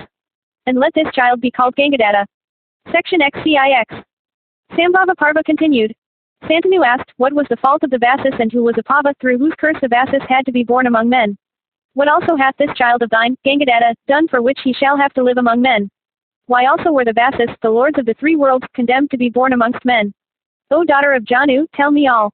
And let this child be called Gangadatta. Section XCIX. Sambhava Parva continued. Santanu asked, what was the fault of the Vasis and who was Apava through whose curse the Vasis had to be born among men? What also hath this child of thine, Gangadatta, done for which he shall have to live among men? Why also were the Vasis, the lords of the 3 worlds, condemned to be born amongst men? O daughter of Janu, tell me all.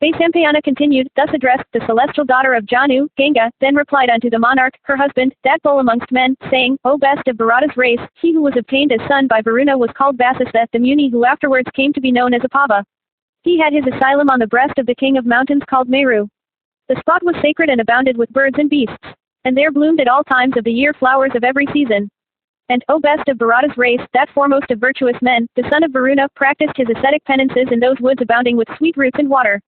Vaisampayana continued, thus addressed the celestial daughter of Janu, Ganga, then replied unto the monarch, her husband, that bull amongst men, saying, O best of Bharata's race, he who was obtained as son by Varuna was called Vasistha, the Muni who afterwards came to be known as Apava. He had his asylum on the breast of the king of mountains called Meru. The spot was sacred and abounded with birds and beasts. And there bloomed at all times of the year flowers of every season. And, O best of Bharata's race, that foremost of virtuous men, the son of Varuna, practiced his ascetic penances in those woods abounding with sweet roots and water.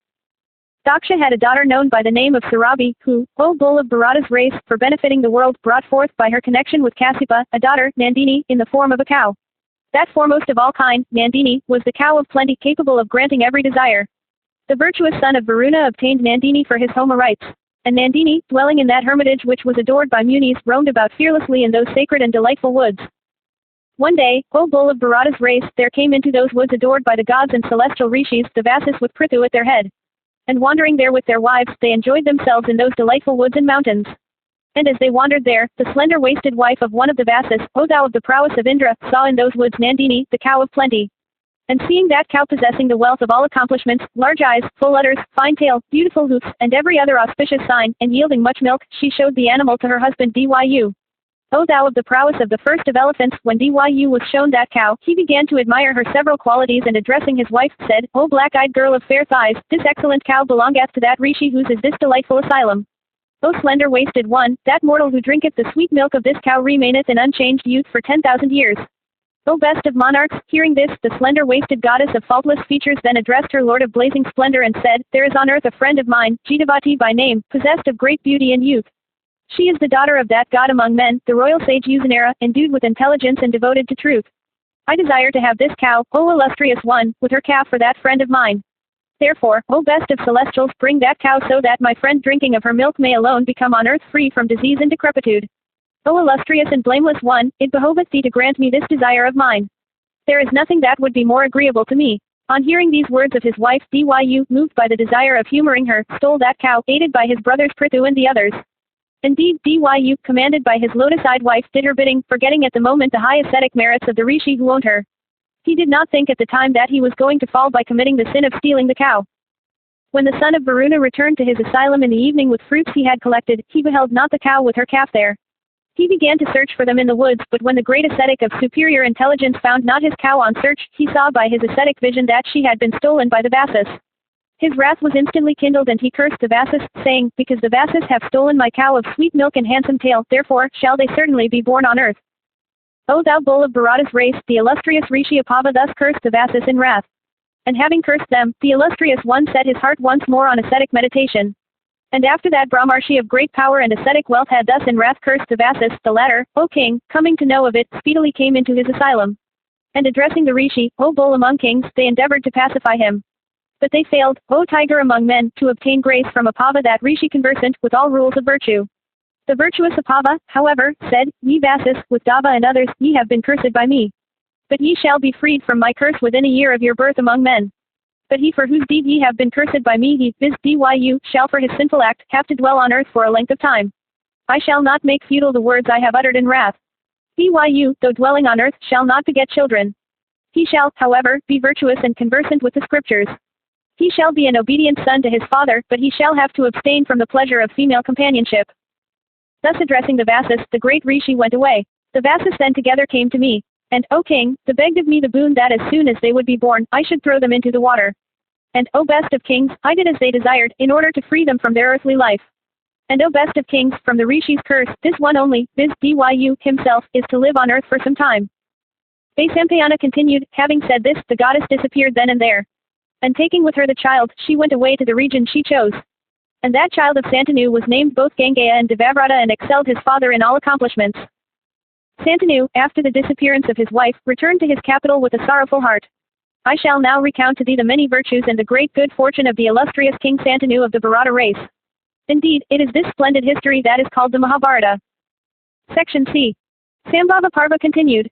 Daksha had a daughter known by the name of Surabi, who, O bull of Bharata's race, for benefiting the world, brought forth by her connection with Kassipa, a daughter, Nandini, in the form of a cow. That foremost of all kind, Nandini, was the cow of plenty capable of granting every desire. The virtuous son of Varuna obtained Nandini for his Homa rites. And Nandini, dwelling in that hermitage which was adored by Munis, roamed about fearlessly in those sacred and delightful woods. One day, O bull of Bharata's race, there came into those woods adored by the gods and celestial rishis, the Vasis with Prithu at their head. And wandering there with their wives, they enjoyed themselves in those delightful woods and mountains. And as they wandered there, the slender-waisted wife of one of the Vasis, O thou of the prowess of Indra, saw in those woods Nandini, the cow of plenty. And seeing that cow possessing the wealth of all accomplishments, large eyes, full udders, fine tail, beautiful hoofs, and every other auspicious sign, and yielding much milk, she showed the animal to her husband Dyu. O thou of the prowess of the first of elephants, when Dyu was shown that cow, he began to admire her several qualities and addressing his wife, said, O black-eyed girl of fair thighs, this excellent cow belongeth to that rishi whose is this delightful asylum. O slender-waisted one, that mortal who drinketh the sweet milk of this cow remaineth in unchanged youth for 10,000 years. O best of monarchs, hearing this, the slender-waisted goddess of faultless features then addressed her lord of blazing splendor and said, There is on earth a friend of mine, Jitavati by name, possessed of great beauty and youth. She is the daughter of that god among men, the royal sage Usanera, endued with intelligence and devoted to truth. I desire to have this cow, O illustrious one, with her calf for that friend of mine. Therefore, O best of celestials, bring that cow so that my friend drinking of her milk may alone become on earth free from disease and decrepitude. O illustrious and blameless one, it behoveth thee to grant me this desire of mine. There is nothing that would be more agreeable to me. On hearing these words of his wife, Dyu, moved by the desire of humoring her, stole that cow, aided by his brothers Prithu and the others. Indeed, Dyu, commanded by his lotus-eyed wife, did her bidding, forgetting at the moment the high ascetic merits of the rishi who owned her. He did not think at the time that he was going to fall by committing the sin of stealing the cow. When the son of Varuna returned to his asylum in the evening with fruits he had collected, he beheld not the cow with her calf there. He began to search for them in the woods, but when the great ascetic of superior intelligence found not his cow on search, he saw by his ascetic vision that she had been stolen by the Vasis. His wrath was instantly kindled and he cursed the Vasis, saying, Because the Vasis have stolen my cow of sweet milk and handsome tail, therefore shall they certainly be born on earth. O thou bull of Bharata's race, the illustrious Rishi Apava thus cursed the Vasis in wrath. And having cursed them, the illustrious one set his heart once more on ascetic meditation. And after that Brahmarshi of great power and ascetic wealth had thus in wrath cursed the Vasis, the latter, O king, coming to know of it, speedily came into his asylum. And addressing the Rishi, O bull among kings, they endeavored to pacify him. But they failed, O tiger among men, to obtain grace from Apava that Rishi conversant with all rules of virtue. The virtuous Apava, however, said, Ye Vasus, with Dava and others, ye have been cursed by me. But ye shall be freed from my curse within a year of your birth among men. But he for whose deed ye have been cursed by me, he, viz. Dyu, shall for his sinful act, have to dwell on earth for a length of time. I shall not make futile the words I have uttered in wrath. Byu, though dwelling on earth, shall not beget children. He shall, however, be virtuous and conversant with the scriptures. He shall be an obedient son to his father, but he shall have to abstain from the pleasure of female companionship. Thus addressing the Vasus, the great Rishi went away. The Vasus then together came to me. And, O king, they begged of me the boon that as soon as they would be born, I should throw them into the water. And, O best of kings, I did as they desired, in order to free them from their earthly life. And O best of kings, from the Rishi's curse, this one only, viz. Dyu, himself, is to live on earth for some time. Vaisampayana continued, having said this, the goddess disappeared then and there. And taking with her the child, she went away to the region she chose. And that child of Santanu was named both Gangaya and Devavrata and excelled his father in all accomplishments. Santanu, after the disappearance of his wife, returned to his capital with a sorrowful heart. I shall now recount to thee the many virtues and the great good fortune of the illustrious King Santanu of the Bharata race. Indeed, it is this splendid history that is called the Mahabharata. Section C. Sambhava Parva continued.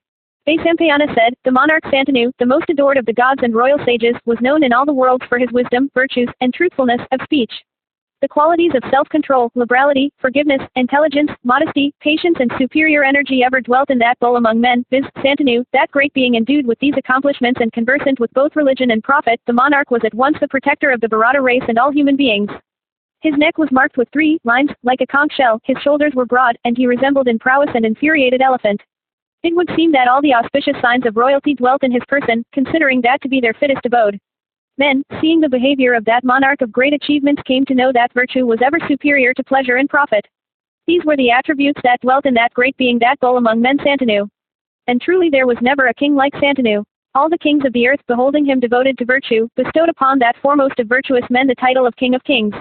Vaisampayana said, the monarch Santanu, the most adored of the gods and royal sages, was known in all the worlds for his wisdom, virtues, and truthfulness of speech. The qualities of self-control, liberality, forgiveness, intelligence, modesty, patience and superior energy ever dwelt in that bull among men, viz. Santanu, that great being endued with these accomplishments and conversant with both religion and profit, the monarch was at once the protector of the Bharata race and all human beings. His neck was marked with 3 lines, like a conch shell, his shoulders were broad, and he resembled in prowess an infuriated elephant. It would seem that all the auspicious signs of royalty dwelt in his person, considering that to be their fittest abode. Men, seeing the behavior of that monarch of great achievements, came to know that virtue was ever superior to pleasure and profit. These were the attributes that dwelt in that great being, that bull among men, Santanu. And truly there was never a king like Santanu. All the kings of the earth, beholding him devoted to virtue, bestowed upon that foremost of virtuous men the title of King of Kings.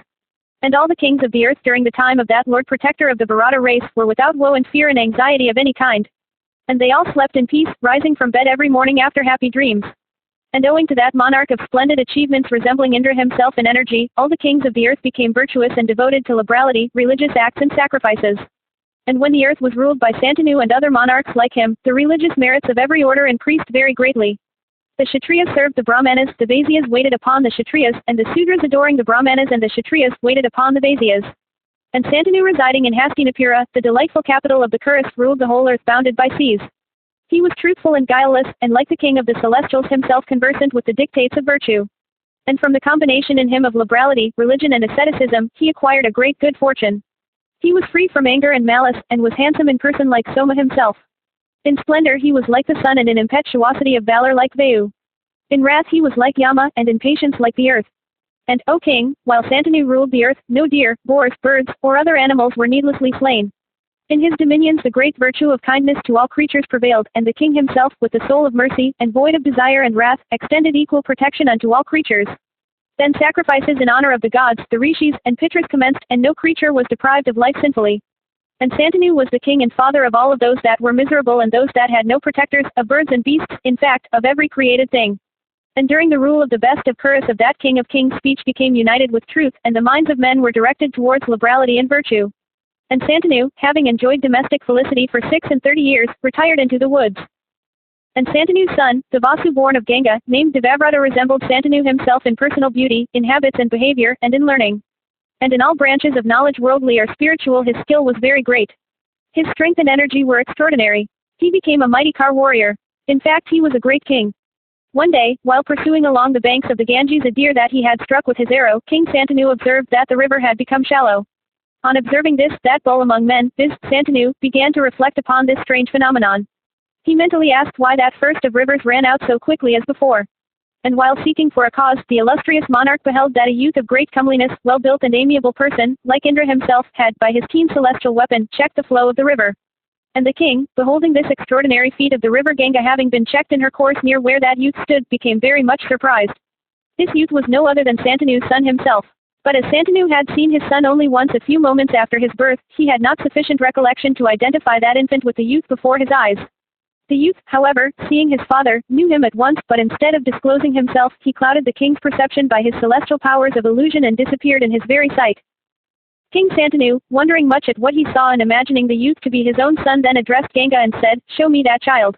And all the kings of the earth during the time of that Lord Protector of the Bharata race were without woe and fear and anxiety of any kind. And they all slept in peace, rising from bed every morning after happy dreams. And owing to that monarch of splendid achievements resembling Indra himself in energy, all the kings of the earth became virtuous and devoted to liberality, religious acts and sacrifices. And when the earth was ruled by Santanu and other monarchs like him, the religious merits of every order increased very greatly. The Kshatriyas served the Brahmanas, the Vaisyas waited upon the Kshatriyas, and the Sudras adoring the Brahmanas and the Kshatriyas waited upon the Vaisyas. And Santanu residing in Hastinapura, the delightful capital of the Kuras, ruled the whole earth bounded by seas. He was truthful and guileless, and like the king of the celestials himself conversant with the dictates of virtue. And from the combination in him of liberality, religion and asceticism, he acquired a great good fortune. He was free from anger and malice, and was handsome in person like Soma himself. In splendor he was like the sun, and in impetuosity of valor like Vayu. In wrath he was like Yama, and in patience like the earth. And, O king, while Santanu ruled the earth, no deer, boars, birds, or other animals were needlessly slain. In his dominions the great virtue of kindness to all creatures prevailed, and the king himself, with the soul of mercy, and void of desire and wrath, extended equal protection unto all creatures. Then sacrifices in honor of the gods, the rishis, and pitras commenced, and no creature was deprived of life sinfully. And Santanu was the king and father of all of those that were miserable and those that had no protectors, of birds and beasts, in fact, of every created thing. And during the rule of the best of Kuras of that king of kings, speech became united with truth, and the minds of men were directed towards liberality and virtue. And Santanu, having enjoyed domestic felicity for 36 years, retired into the woods. And Santanu's son, the Vasu born of Ganga, named Devavrata, resembled Santanu himself in personal beauty, in habits and behavior, and in learning. And in all branches of knowledge, worldly or spiritual, his skill was very great. His strength and energy were extraordinary. He became a mighty Kar warrior. In fact, he was a great king. One day, while pursuing along the banks of the Ganges a deer that he had struck with his arrow, King Santanu observed that the river had become shallow. On observing this, that bull among men, viz. Santanu, began to reflect upon this strange phenomenon. He mentally asked why that first of rivers ran out so quickly as before. And while seeking for a cause, the illustrious monarch beheld that a youth of great comeliness, well-built and amiable person, like Indra himself, had, by his keen celestial weapon, checked the flow of the river. And the king, beholding this extraordinary feat of the river Ganga having been checked in her course near where that youth stood, became very much surprised. This youth was no other than Santanu's son himself. But as Santanu had seen his son only once a few moments after his birth, he had not sufficient recollection to identify that infant with the youth before his eyes. The youth, however, seeing his father, knew him at once, but instead of disclosing himself, he clouded the king's perception by his celestial powers of illusion and disappeared in his very sight. King Santanu, wondering much at what he saw and imagining the youth to be his own son, then addressed Ganga and said, "Show me that child."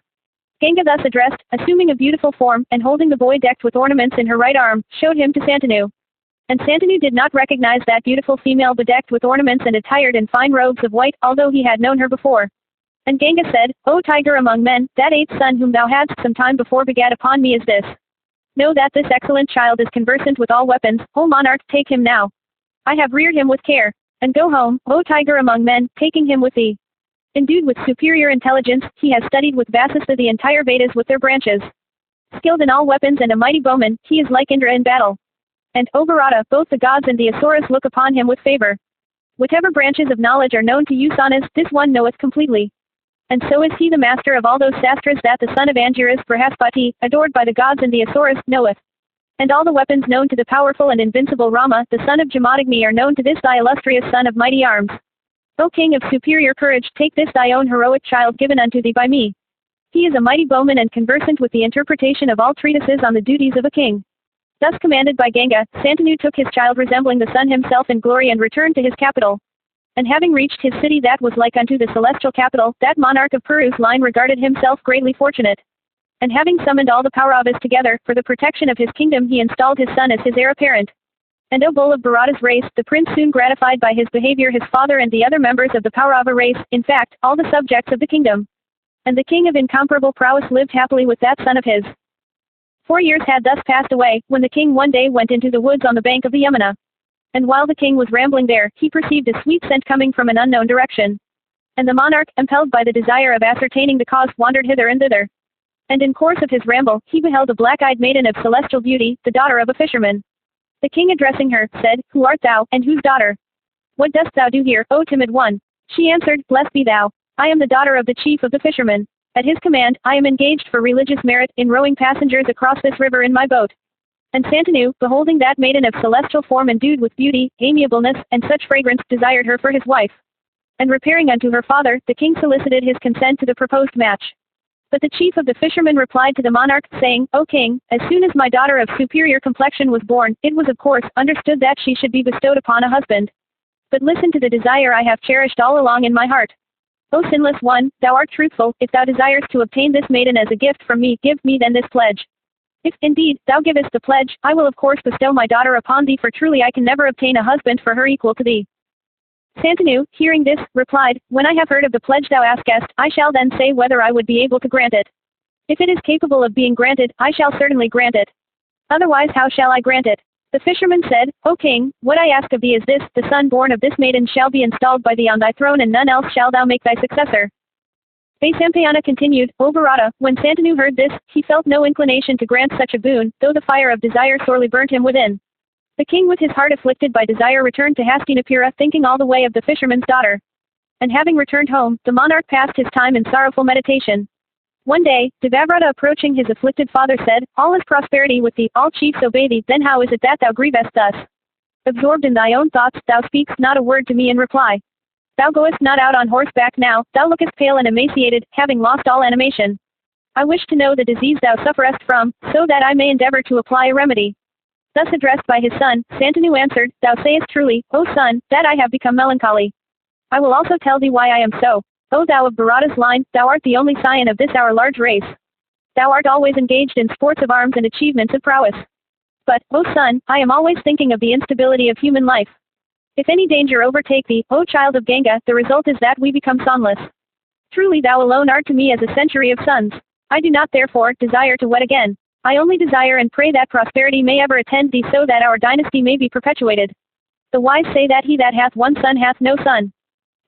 Ganga, thus addressed, assuming a beautiful form, and holding the boy decked with ornaments in her right arm, showed him to Santanu. And Santanu did not recognize that beautiful female bedecked with ornaments and attired in fine robes of white, although he had known her before. And Ganga said, "O tiger among men, that eighth son whom thou hadst some time before begat upon me is this. Know that this excellent child is conversant with all weapons. O monarch, take him now. I have reared him with care. And go home, O tiger among men, taking him with thee. Endued with superior intelligence, he has studied with Vasistha the entire Vedas with their branches. Skilled in all weapons and a mighty bowman, he is like Indra in battle. And, O Bharata, both the gods and the Asuras look upon him with favor. Whatever branches of knowledge are known to you Sanas, this one knoweth completely. And so is he the master of all those sastras that the son of Angiras Prahaspati, adored by the gods and the Asuras, knoweth. And all the weapons known to the powerful and invincible Rama, the son of Jamadagni, are known to this thy illustrious son of mighty arms. O king of superior courage, take this thy own heroic child given unto thee by me. He is a mighty bowman and conversant with the interpretation of all treatises on the duties of a king." Thus commanded by Ganga, Santanu took his child resembling the sun himself in glory and returned to his capital. And having reached his city that was like unto the celestial capital, that monarch of Puru's line regarded himself greatly fortunate. And having summoned all the Pauravas together, for the protection of his kingdom he installed his son as his heir apparent. And O bull of Bharata's race, the prince soon gratified by his behavior his father and the other members of the Paurava race, in fact, all the subjects of the kingdom. And the king of incomparable prowess lived happily with that son of his. 4 years had thus passed away, when the king one day went into the woods on the bank of the Yamuna. And while the king was rambling there, he perceived a sweet scent coming from an unknown direction. And the monarch, impelled by the desire of ascertaining the cause, wandered hither and thither. And in course of his ramble, he beheld a black-eyed maiden of celestial beauty, the daughter of a fisherman. The king addressing her, said, "Who art thou, and whose daughter? What dost thou do here, O timid one?" She answered, "Blessed be thou. I am the daughter of the chief of the fishermen. At his command, I am engaged for religious merit, in rowing passengers across this river in my boat." And Santanu, beholding that maiden of celestial form endued with beauty, amiableness, and such fragrance, desired her for his wife. And repairing unto her father, the king solicited his consent to the proposed match. But the chief of the fishermen replied to the monarch, saying, "O king, as soon as my daughter of superior complexion was born, it was of course understood that she should be bestowed upon a husband. But listen to the desire I have cherished all along in my heart. O sinless one, thou art truthful, if thou desirest to obtain this maiden as a gift from me, give me then this pledge. If, indeed, thou givest the pledge, I will of course bestow my daughter upon thee, for truly I can never obtain a husband for her equal to thee." Santanu, hearing this, replied, "When I have heard of the pledge thou askest, I shall then say whether I would be able to grant it. If it is capable of being granted, I shall certainly grant it. Otherwise how shall I grant it?" The fisherman said, "O king, what I ask of thee is this, the son born of this maiden shall be installed by thee on thy throne, and none else shall thou make thy successor." Vaisampayana continued, "O Bharata, when Santanu heard this, he felt no inclination to grant such a boon, though the fire of desire sorely burnt him within. The king with his heart afflicted by desire returned to Hastinapura, thinking all the way of the fisherman's daughter. And having returned home, the monarch passed his time in sorrowful meditation. One day, Devavrata approaching his afflicted father said, "All is prosperity with thee, all chiefs obey thee, then how is it that thou grievest thus? Absorbed in thy own thoughts, thou speakst not a word to me in reply. Thou goest not out on horseback now, thou lookest pale and emaciated, having lost all animation. I wish to know the disease thou sufferest from, so that I may endeavor to apply a remedy." Thus addressed by his son, Santanu answered, "Thou sayest truly, O son, that I have become melancholy. I will also tell thee why I am so. O thou of Bharata's line, thou art the only scion of this our large race. Thou art always engaged in sports of arms and achievements of prowess. But, O son, I am always thinking of the instability of human life. If any danger overtake thee, O child of Ganga, the result is that we become sonless. Truly thou alone art to me as a century of sons. I do not therefore desire to wed again. I only desire and pray that prosperity may ever attend thee, so that our dynasty may be perpetuated. The wise say that he that hath one son hath no son.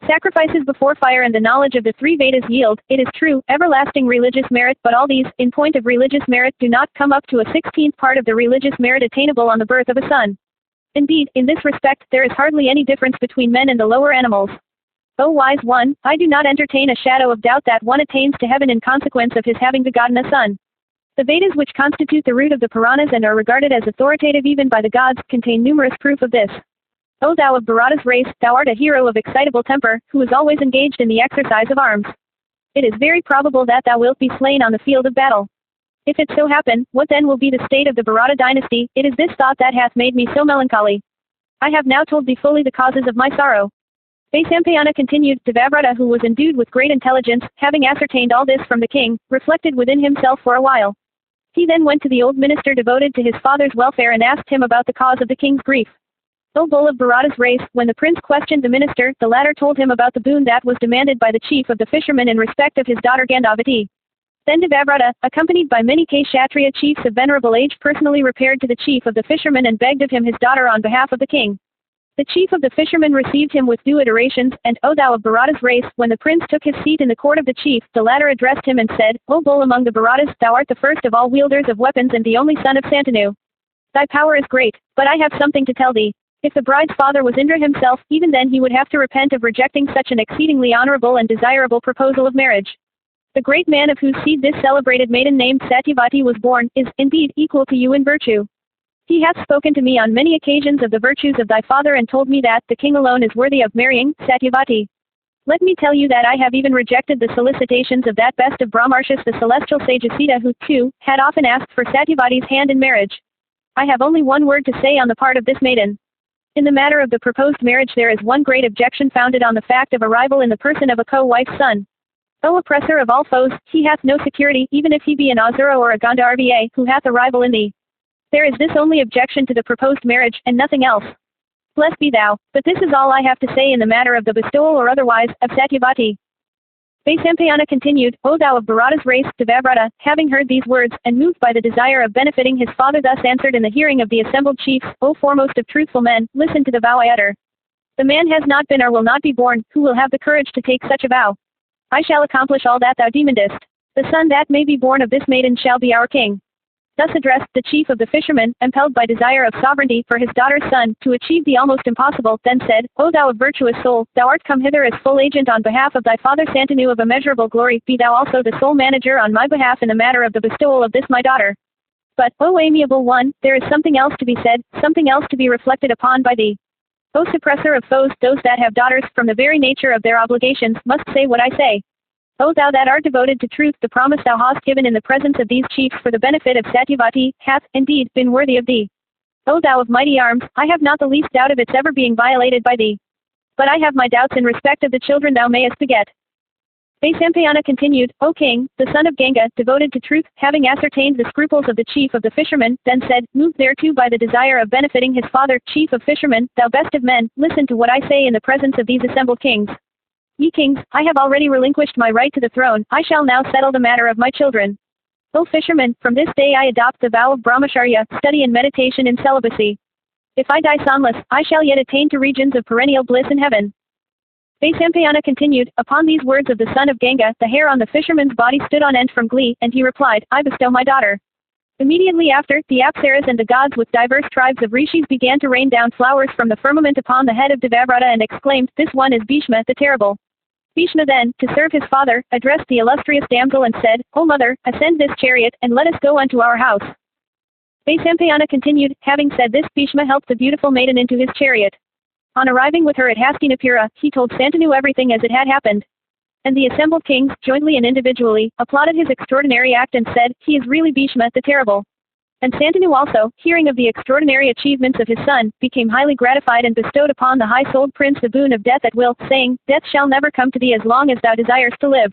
Sacrifices before fire and the knowledge of the three Vedas yield, it is true, everlasting religious merit, but all these, in point of religious merit, do not come up to a 16th part of the religious merit attainable on the birth of a son. Indeed, in this respect, there is hardly any difference between men and the lower animals. O wise one, I do not entertain a shadow of doubt that one attains to heaven in consequence of his having begotten a son. The Vedas, which constitute the root of the Puranas and are regarded as authoritative even by the gods, contain numerous proof of this. O thou of Bharata's race, thou art a hero of excitable temper, who is always engaged in the exercise of arms. It is very probable that thou wilt be slain on the field of battle. If it so happen, what then will be the state of the Bharata dynasty? It is this thought that hath made me so melancholy. I have now told thee fully the causes of my sorrow. Vaisampayana continued. Devavrata, who was endued with great intelligence, having ascertained all this from the king, reflected within himself for a while. He then went to the old minister devoted to his father's welfare and asked him about the cause of the king's grief. O bull of Bharata's race, when the prince questioned the minister, the latter told him about the boon that was demanded by the chief of the fishermen in respect of his daughter Gandavati. Then Devavrata, accompanied by many Kshatriya chiefs of venerable age, personally repaired to the chief of the fishermen and begged of him his daughter on behalf of the king. The chief of the fishermen received him with due iterations, and, O thou of Bharata's race, when the prince took his seat in the court of the chief, the latter addressed him and said, O bull among the Bharatas, thou art the first of all wielders of weapons and the only son of Santanu. Thy power is great, but I have something to tell thee. If the bride's father was Indra himself, even then he would have to repent of rejecting such an exceedingly honorable and desirable proposal of marriage. The great man of whose seed this celebrated maiden named Satyavati was born, is, indeed, equal to you in virtue. He hath spoken to me on many occasions of the virtues of thy father and told me that the king alone is worthy of marrying Satyavati. Let me tell you that I have even rejected the solicitations of that best of Brahmarshis, the celestial sage Asita, who, too, had often asked for Satyavati's hand in marriage. I have only one word to say on the part of this maiden. In the matter of the proposed marriage there is one great objection founded on the fact of a rival in the person of a co-wife's son. O oppressor of all foes, he hath no security, even if he be an Asura or a Gandharva, who hath a rival in thee. There is this only objection to the proposed marriage, and nothing else. Blessed be thou, but this is all I have to say in the matter of the bestowal or otherwise, of Satyavati. Vaisampayana continued, O thou of Bharata's race, Devavrata, having heard these words, and moved by the desire of benefiting his father, thus answered in the hearing of the assembled chiefs, O foremost of truthful men, listen to the vow I utter. The man has not been or will not be born, who will have the courage to take such a vow. I shall accomplish all that thou demandest. The son that may be born of this maiden shall be our king. Thus addressed, the chief of the fishermen, impelled by desire of sovereignty for his daughter's son, to achieve the almost impossible, then said, O thou of virtuous soul, thou art come hither as full agent on behalf of thy father Santanu of immeasurable glory, be thou also the sole manager on my behalf in the matter of the bestowal of this my daughter. But, O amiable one, there is something else to be said, something else to be reflected upon by thee. O suppressor of foes, those that have daughters, from the very nature of their obligations, must say what I say. O thou that art devoted to truth, the promise thou hast given in the presence of these chiefs for the benefit of Satyavati, hath, indeed, been worthy of thee. O thou of mighty arms, I have not the least doubt of its ever being violated by thee. But I have my doubts in respect of the children thou mayest beget. Vaisampayana continued, O king, the son of Ganga, devoted to truth, having ascertained the scruples of the chief of the fishermen, then said, moved thereto by the desire of benefiting his father, chief of fishermen, thou best of men, listen to what I say in the presence of these assembled kings. Ye kings, I have already relinquished my right to the throne, I shall now settle the matter of my children. O fishermen, from this day I adopt the vow of Brahmacharya, study and meditation in celibacy. If I die sonless, I shall yet attain to regions of perennial bliss in heaven. Vaisampayana continued, upon these words of the son of Ganga, the hair on the fisherman's body stood on end from glee, and he replied, I bestow my daughter. Immediately after, the Apsaras and the gods with diverse tribes of rishis began to rain down flowers from the firmament upon the head of Devavrata and exclaimed, This one is Bhishma the terrible. Bhishma then, to serve his father, addressed the illustrious damsel and said, O mother, ascend this chariot, and let us go unto our house. Vaisampayana continued, having said this, Bhishma helped the beautiful maiden into his chariot. On arriving with her at Hastinapura, he told Santanu everything as it had happened. And the assembled kings, jointly and individually, applauded his extraordinary act and said, He is really Bhishma the terrible. And Santanu also, hearing of the extraordinary achievements of his son, became highly gratified and bestowed upon the high-souled prince the boon of death at will, saying, Death shall never come to thee as long as thou desirest to live.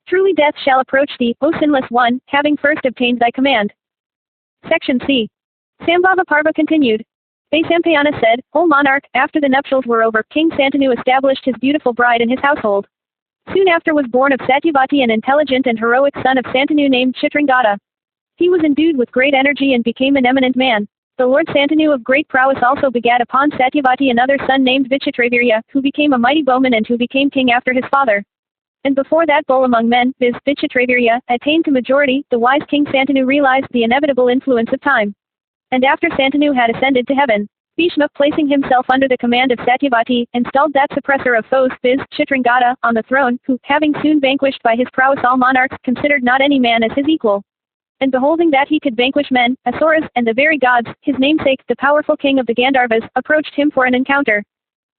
Truly death shall approach thee, O sinless one, having first obtained thy command. Section C. Sambhava Parva continued. Vaisampayana said, O monarch, after the nuptials were over, King Santanu established his beautiful bride in his household. Soon after was born of Satyavati an intelligent and heroic son of Santanu named Chitrangada. He was endued with great energy and became an eminent man. The Lord Santanu of great prowess also begat upon Satyavati another son named Vichitravirya, who became a mighty bowman and who became king after his father. And before that bull among men, viz. Vichitravirya, attained to majority, the wise King Santanu realized the inevitable influence of time. And after Santanu had ascended to heaven, Bhishma, placing himself under the command of Satyavati, installed that suppressor of foes, viz. Chitrangada, on the throne, who, having soon vanquished by his prowess all monarchs, considered not any man as his equal. And beholding that he could vanquish men, Asuras, and the very gods, his namesake, the powerful king of the Gandharvas, approached him for an encounter.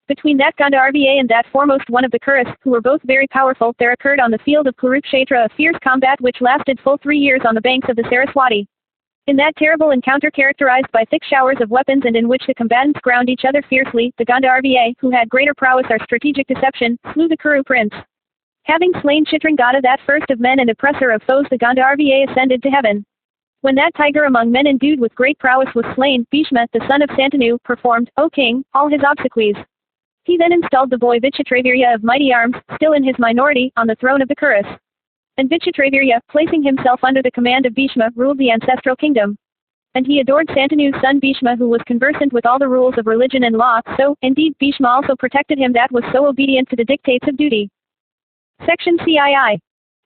Between that Gandharva and that foremost one of the Kuras, who were both very powerful, there occurred on the field of Kurukshetra a fierce combat which lasted full 3 years on the banks of the Saraswati. In that terrible encounter characterized by thick showers of weapons and in which the combatants ground each other fiercely, the Gandharva, who had greater prowess or strategic deception, slew the Kuru prince. Having slain Chitrangada, that first of men and oppressor of foes, the Gandharva ascended to heaven. When that tiger among men endued with great prowess was slain, Bhishma, the son of Santanu, performed, O king, all his obsequies. He then installed the boy Vichitravirya of mighty arms, still in his minority, on the throne of the Kurus. And Vichitravirya, placing himself under the command of Bhishma, ruled the ancestral kingdom. And he adored Santanu's son Bhishma, who was conversant with all the rules of religion and law, so, indeed, Bhishma also protected him that was so obedient to the dictates of duty. Section CII.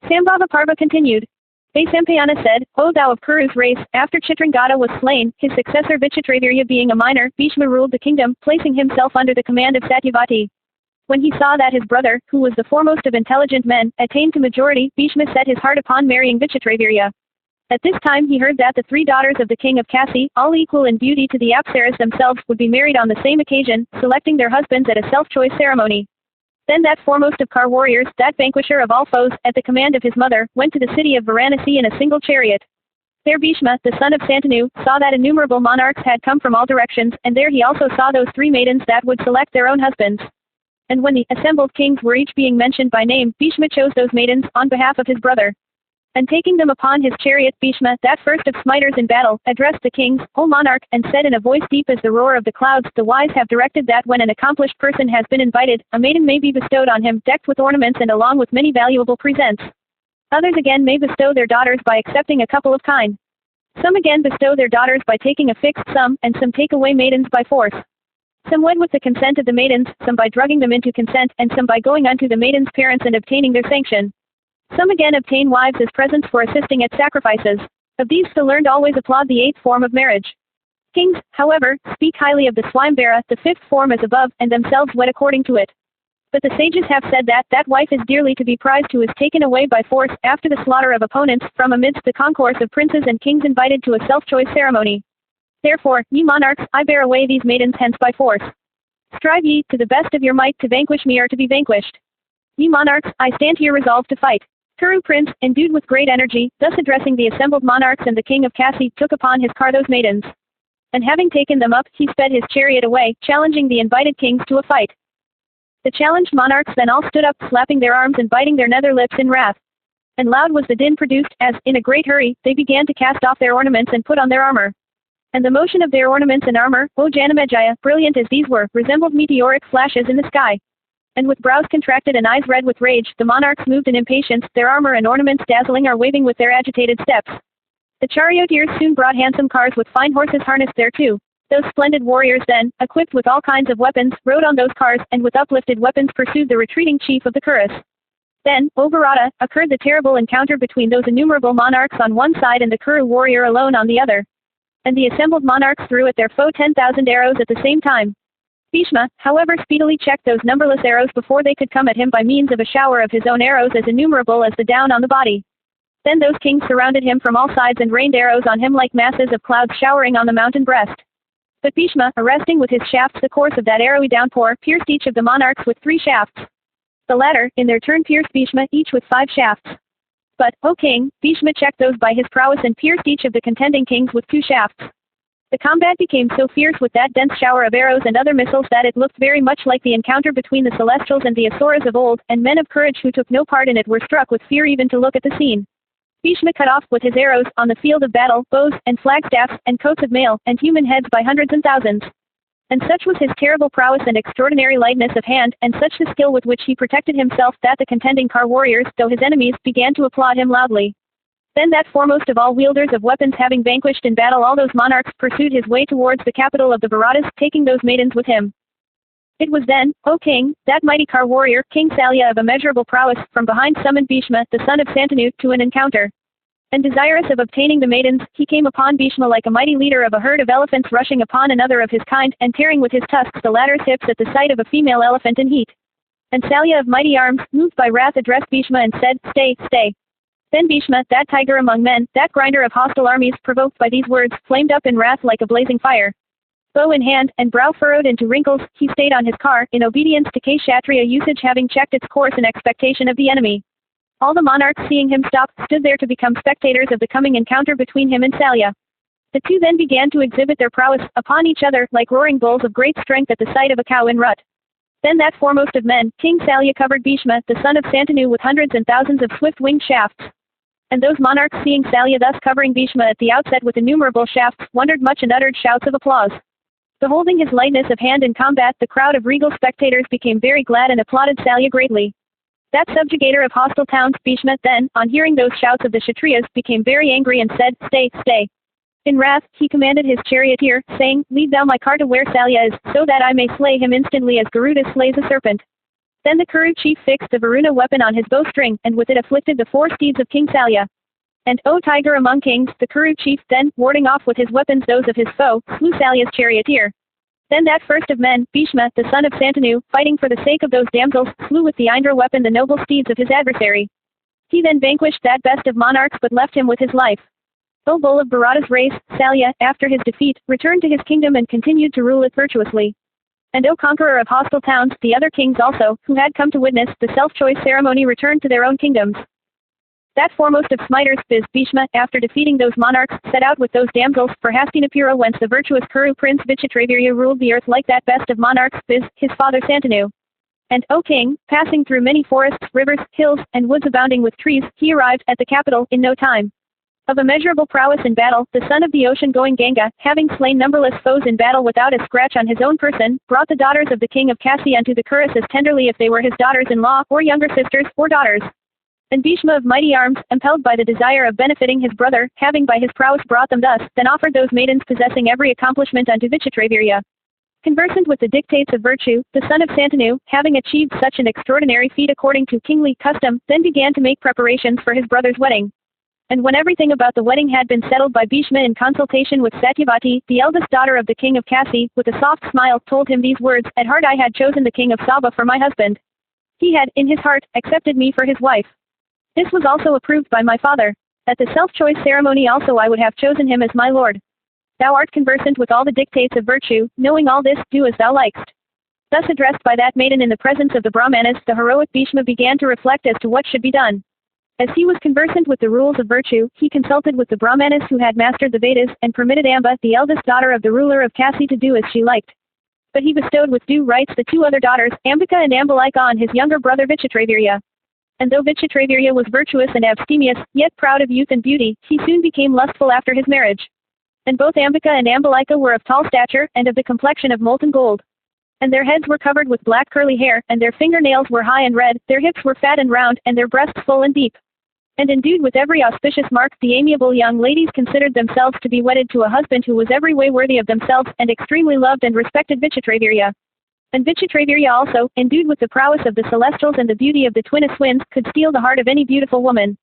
Sambhava Parva continued. Vaisampayana said, O thou of Kuru's race, after Chitrangada was slain, his successor Vichitravirya being a minor, Bhishma ruled the kingdom, placing himself under the command of Satyavati. When he saw that his brother, who was the foremost of intelligent men, attained to majority, Bhishma set his heart upon marrying Vichitravirya. At this time he heard that the 3 daughters of the king of Kasi, all equal in beauty to the Apsaras themselves, would be married on the same occasion, selecting their husbands at a self-choice ceremony. Then that foremost of Kar warriors, that vanquisher of all foes, at the command of his mother, went to the city of Varanasi in a single chariot. There Bhishma, the son of Santanu, saw that innumerable monarchs had come from all directions, and there he also saw those 3 maidens that would select their own husbands. And when the assembled kings were each being mentioned by name, Bhishma chose those maidens, on behalf of his brother. And taking them upon his chariot, Bhishma, that first of smiters in battle, addressed the kings, O monarch, and said in a voice deep as the roar of the clouds, the wise have directed that when an accomplished person has been invited, a maiden may be bestowed on him, decked with ornaments and along with many valuable presents. Others again may bestow their daughters by accepting a couple of kine. Some again bestow their daughters by taking a fixed sum, and some take away maidens by force. Some wed with the consent of the maidens, some by drugging them into consent, and some by going unto the maidens' parents and obtaining their sanction. Some again obtain wives as presents for assisting at sacrifices. Of these the learned always applaud the 8th form of marriage. Kings, however, speak highly of the Swayambara, the 5th form as above, and themselves wed according to it. But the sages have said that that wife is dearly to be prized who is taken away by force, after the slaughter of opponents, from amidst the concourse of princes and kings invited to a self-choice ceremony. Therefore, ye monarchs, I bear away these maidens hence by force. Strive ye, to the best of your might, to vanquish me or to be vanquished. Ye monarchs, I stand here resolved to fight. Kuru prince, endued with great energy, thus addressing the assembled monarchs and the king of Kasi, took upon his car those maidens. And having taken them up, he sped his chariot away, challenging the invited kings to a fight. The challenged monarchs then all stood up, slapping their arms and biting their nether lips in wrath. And loud was the din produced, as, in a great hurry, they began to cast off their ornaments and put on their armor. And the motion of their ornaments and armor, O Janamejaya, brilliant as these were, resembled meteoric flashes in the sky. And with brows contracted and eyes red with rage, the monarchs moved in impatience, their armor and ornaments dazzling or waving with their agitated steps. The charioteers soon brought handsome cars with fine horses harnessed thereto. Those splendid warriors then, equipped with all kinds of weapons, rode on those cars, and with uplifted weapons pursued the retreating chief of the Kurus. Then, O Bharata, occurred the terrible encounter between those innumerable monarchs on one side and the Kuru warrior alone on the other. And the assembled monarchs threw at their foe 10,000 arrows at the same time. Bhishma, however, speedily checked those numberless arrows before they could come at him by means of a shower of his own arrows as innumerable as the down on the body. Then those kings surrounded him from all sides and rained arrows on him like masses of clouds showering on the mountain breast. But Bhishma, arresting with his shafts the course of that arrowy downpour, pierced each of the monarchs with 3 shafts. The latter, in their turn, pierced Bhishma, each with 5 shafts. But, O king, Bhishma checked those by his prowess and pierced each of the contending kings with 2 shafts. The combat became so fierce with that dense shower of arrows and other missiles that it looked very much like the encounter between the Celestials and the Asuras of old, and men of courage who took no part in it were struck with fear even to look at the scene. Bhishma cut off, with his arrows, on the field of battle, bows, and flagstaffs, and coats of mail, and human heads by hundreds and thousands. And such was his terrible prowess and extraordinary lightness of hand, and such the skill with which he protected himself, that the contending Kar warriors, though his enemies, began to applaud him loudly. Then that foremost of all wielders of weapons, having vanquished in battle all those monarchs, pursued his way towards the capital of the Bharatas, taking those maidens with him. It was then, O king, that mighty Kar warrior, King Salya of immeasurable prowess, from behind summoned Bhishma, the son of Santanu, to an encounter. And desirous of obtaining the maidens, he came upon Bhishma like a mighty leader of a herd of elephants rushing upon another of his kind, and tearing with his tusks the latter's hips at the sight of a female elephant in heat. And Salya of mighty arms, moved by wrath, addressed Bhishma and said, Stay, stay. Then Bhishma, that tiger among men, that grinder of hostile armies, provoked by these words, flamed up in wrath like a blazing fire. Bow in hand, and brow furrowed into wrinkles, he stayed on his car, in obedience to Kshatriya usage, having checked its course in expectation of the enemy. All the monarchs, seeing him stop, stood there to become spectators of the coming encounter between him and Salya. The two then began to exhibit their prowess upon each other like roaring bulls of great strength at the sight of a cow in rut. Then that foremost of men, King Salya, covered Bhishma, the son of Santanu, with hundreds and thousands of swift-winged shafts. And those monarchs, seeing Salya thus covering Bhishma at the outset with innumerable shafts, wondered much and uttered shouts of applause. Beholding his lightness of hand in combat, the crowd of regal spectators became very glad and applauded Salya greatly. That subjugator of hostile towns, Bhishma, then, on hearing those shouts of the Kshatriyas, became very angry and said, "Stay, stay." In wrath, he commanded his charioteer, saying, "Lead thou my car to where Salya is, so that I may slay him instantly as Garuda slays a serpent." Then the Kuru chief fixed the Varuna weapon on his bowstring, and with it afflicted the 4 steeds of King Salya. And, O tiger among kings, the Kuru chief then, warding off with his weapons those of his foe, slew Salya's charioteer. Then that first of men, Bhishma, the son of Santanu, fighting for the sake of those damsels, slew with the Indra weapon the noble steeds of his adversary. He then vanquished that best of monarchs but left him with his life. O bull of Bharata's race, Salya, after his defeat, returned to his kingdom and continued to rule it virtuously. And O conqueror of hostile towns, the other kings also, who had come to witness the self-choice ceremony, returned to their own kingdoms. That foremost of smiters, viz. Bhishma, after defeating those monarchs, set out with those damsels for Hastinapura, whence the virtuous Kuru prince Vichitravirya ruled the earth like that best of monarchs, viz. his father Santanu. And, O king, passing through many forests, rivers, hills, and woods abounding with trees, he arrived at the capital in no time. Of immeasurable prowess in battle, the son of the ocean-going Ganga, having slain numberless foes in battle without a scratch on his own person, brought the daughters of the king of Kasi unto the Kurus as tenderly if they were his daughters-in-law, or younger sisters, or daughters. And Bhishma of mighty arms, impelled by the desire of benefiting his brother, having by his prowess brought them thus, then offered those maidens possessing every accomplishment unto Vichitravirya. Conversant with the dictates of virtue, the son of Santanu, having achieved such an extraordinary feat according to kingly custom, then began to make preparations for his brother's wedding. And when everything about the wedding had been settled by Bhishma in consultation with Satyavati, the eldest daughter of the king of Kasi, with a soft smile, told him these words, "At heart I had chosen the king of Saba for my husband. He had, in his heart, accepted me for his wife. This was also approved by my father. At the self-choice ceremony also I would have chosen him as my lord. Thou art conversant with all the dictates of virtue, knowing all this, do as thou likest." Thus addressed by that maiden in the presence of the Brahmanas, the heroic Bhishma began to reflect as to what should be done. As he was conversant with the rules of virtue, he consulted with the Brahmanas who had mastered the Vedas, and permitted Amba, the eldest daughter of the ruler of Kasi, to do as she liked. But he bestowed with due rights the 2 other daughters, Ambika and Ambalika, on his younger brother Vichitravirya. And though Vichitravirya was virtuous and abstemious, yet proud of youth and beauty, he soon became lustful after his marriage. And both Ambika and Ambalika were of tall stature, and of the complexion of molten gold. And their heads were covered with black curly hair, and their fingernails were high and red, their hips were fat and round, and their breasts full and deep. And endued with every auspicious mark, the amiable young ladies considered themselves to be wedded to a husband who was every way worthy of themselves, and extremely loved and respected Vichitravirya. And Vichitravirya also, endued with the prowess of the celestials and the beauty of the twins, could steal the heart of any beautiful woman.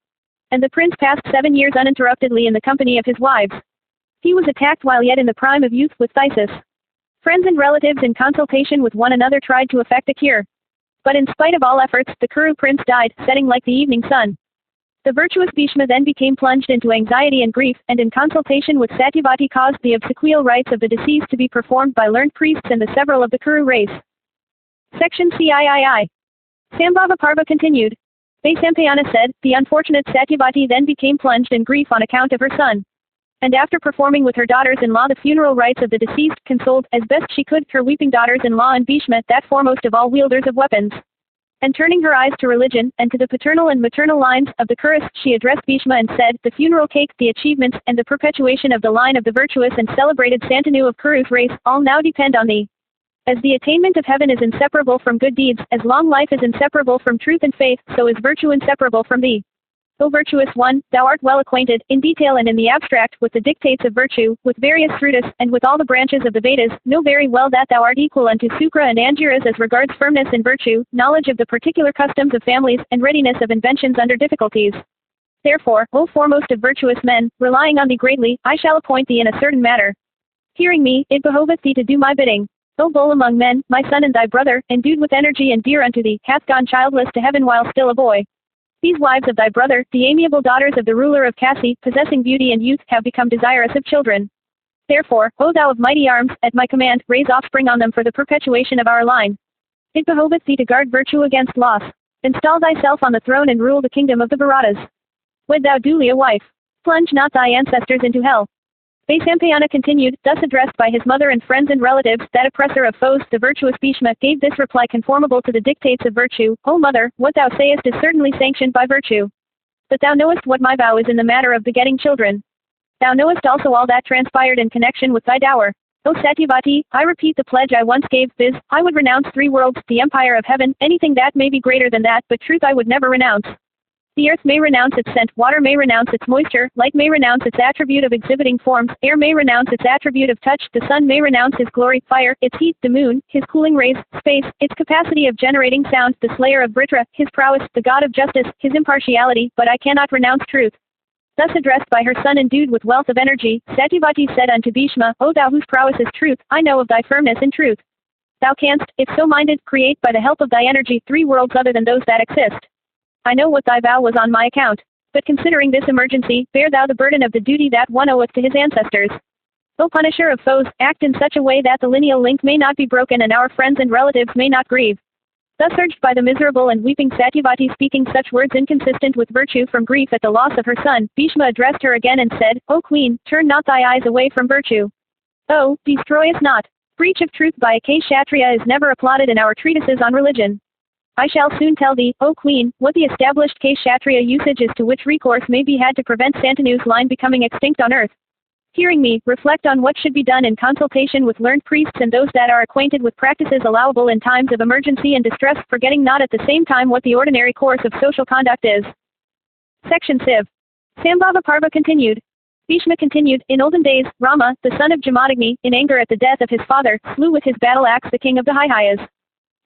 And the prince passed 7 years uninterruptedly in the company of his wives. He was attacked while yet in the prime of youth with phthisis. Friends and relatives in consultation with one another tried to effect a cure. But in spite of all efforts, the Kuru prince died, setting like the evening sun. The virtuous Bhishma then became plunged into anxiety and grief, and in consultation with Satyavati caused the obsequial rites of the deceased to be performed by learned priests and the several of the Kuru race. Section CIII. Sambhava Parva continued. Vaisampayana said, the unfortunate Satyavati then became plunged in grief on account of her son. And after performing with her daughters-in-law the funeral rites of the deceased, consoled, as best she could, her weeping daughters-in-law and Bhishma, that foremost of all wielders of weapons. And turning her eyes to religion, and to the paternal and maternal lines of the Kurus, she addressed Bhishma and said, the funeral cake, the achievements, and the perpetuation of the line of the virtuous and celebrated Santanu of Kuru's race, all now depend on thee. As the attainment of heaven is inseparable from good deeds, as long life is inseparable from truth and faith, so is virtue inseparable from thee. O virtuous one, thou art well acquainted, in detail and in the abstract, with the dictates of virtue, with various Srutis, and with all the branches of the Vedas, know very well that thou art equal unto Sukra and Angiras as regards firmness in virtue, knowledge of the particular customs of families, and readiness of inventions under difficulties. Therefore, O foremost of virtuous men, relying on thee greatly, I shall appoint thee in a certain matter. Hearing me, it behoveth thee to do my bidding. O bull among men, my son and thy brother, endued with energy and dear unto thee, hath gone childless to heaven while still a boy. These wives of thy brother, the amiable daughters of the ruler of Kasi, possessing beauty and youth, have become desirous of children. Therefore, O thou of mighty arms, at my command, raise offspring on them for the perpetuation of our line. It behoveth thee to guard virtue against loss. Install thyself on the throne and rule the kingdom of the Bharatas. Wed thou duly a wife. Plunge not thy ancestors into hell. Vaisampayana continued, thus addressed by his mother and friends and relatives, that oppressor of foes, the virtuous Bhishma, gave this reply conformable to the dictates of virtue, O mother, what thou sayest is certainly sanctioned by virtue. But thou knowest what my vow is in the matter of begetting children. Thou knowest also all that transpired in connection with thy dower. O Satyavati, I repeat the pledge I once gave, viz., I would renounce 3 worlds, the empire of heaven, anything that may be greater than that, but truth I would never renounce. The earth may renounce its scent, water may renounce its moisture, light may renounce its attribute of exhibiting forms, air may renounce its attribute of touch, the sun may renounce his glory, fire, its heat, the moon, his cooling rays, space, its capacity of generating sound, the slayer of Vritra, his prowess, the god of justice, his impartiality, but I cannot renounce truth. Thus addressed by her son endued with wealth of energy, Satyavati said unto Bhishma, O thou whose prowess is truth, I know of thy firmness in truth. Thou canst, if so minded, create by the help of thy energy 3 worlds other than those that exist. I know what thy vow was on my account. But considering this emergency, bear thou the burden of the duty that one oweth to his ancestors. O punisher of foes, act in such a way that the lineal link may not be broken and our friends and relatives may not grieve. Thus urged by the miserable and weeping Satyavati speaking such words inconsistent with virtue from grief at the loss of her son, Bhishma addressed her again and said, O queen, turn not thy eyes away from virtue. O, destroy us not. Breach of truth by a Kshatriya is never applauded in our treatises on religion. I shall soon tell thee, O queen, what the established Kshatriya usage is to which recourse may be had to prevent Santanu's line becoming extinct on earth. Hearing me, reflect on what should be done in consultation with learned priests and those that are acquainted with practices allowable in times of emergency and distress, forgetting not at the same time what the ordinary course of social conduct is. Section Civ. Sambhava Parva continued. Bhishma continued, in olden days, Rama, the son of Jamadagni, in anger at the death of his father, slew with his battle axe the king of the Haihayas.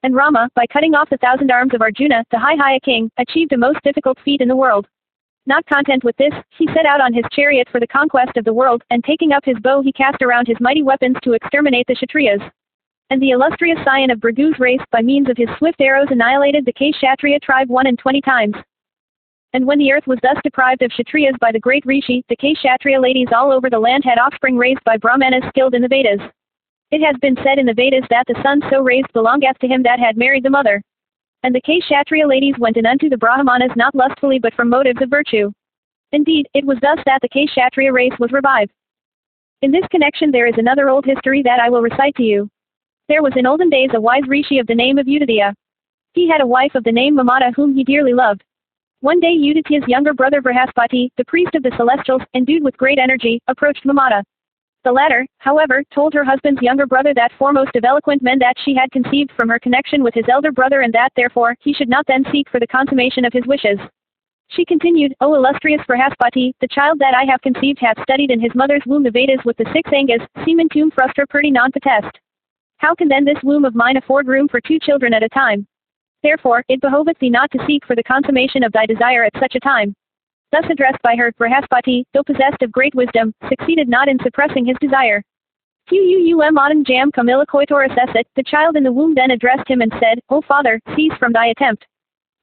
And Rama, by cutting off the 1,000 arms of Arjuna, the Haihaya king, achieved a most difficult feat in the world. Not content with this, he set out on his chariot for the conquest of the world, and taking up his bow he cast around his mighty weapons to exterminate the Kshatriyas. And the illustrious scion of Bhrigu's race, by means of his swift arrows annihilated the Kshatriya tribe 21 times. And when the earth was thus deprived of Kshatriyas by the great Rishi, the Kshatriya ladies all over the land had offspring raised by Brahmanas skilled in the Vedas. It has been said in the Vedas that the son so raised belongeth to him that had married the mother. And the Kshatriya ladies went in unto the Brahmanas not lustfully but from motives of virtue. Indeed, it was thus that the Kshatriya race was revived. In this connection there is another old history that I will recite to you. There was in olden days a wise rishi of the name of Uditya. He had a wife of the name Mamata whom he dearly loved. One day Uditya's younger brother Brihaspati, the priest of the celestials, endued with great energy, approached Mamata. The latter, however, told her husband's younger brother that foremost of eloquent men that she had conceived from her connection with his elder brother and that therefore he should not then seek for the consummation of his wishes. She continued, O illustrious Brihaspati, the child that I have conceived hath studied in his mother's womb the Vedas with the 6 angas, semen tum frustra purti non potest. How can then this womb of mine afford room for 2 children at a time? Therefore, it behoveth thee not to seek for the consummation of thy desire at such a time. Thus addressed by her, Brihaspati, though possessed of great wisdom, succeeded not in suppressing his desire. Adam jam Camilla coitor assessit, the child in the womb then addressed him and said, O father, cease from thy attempt.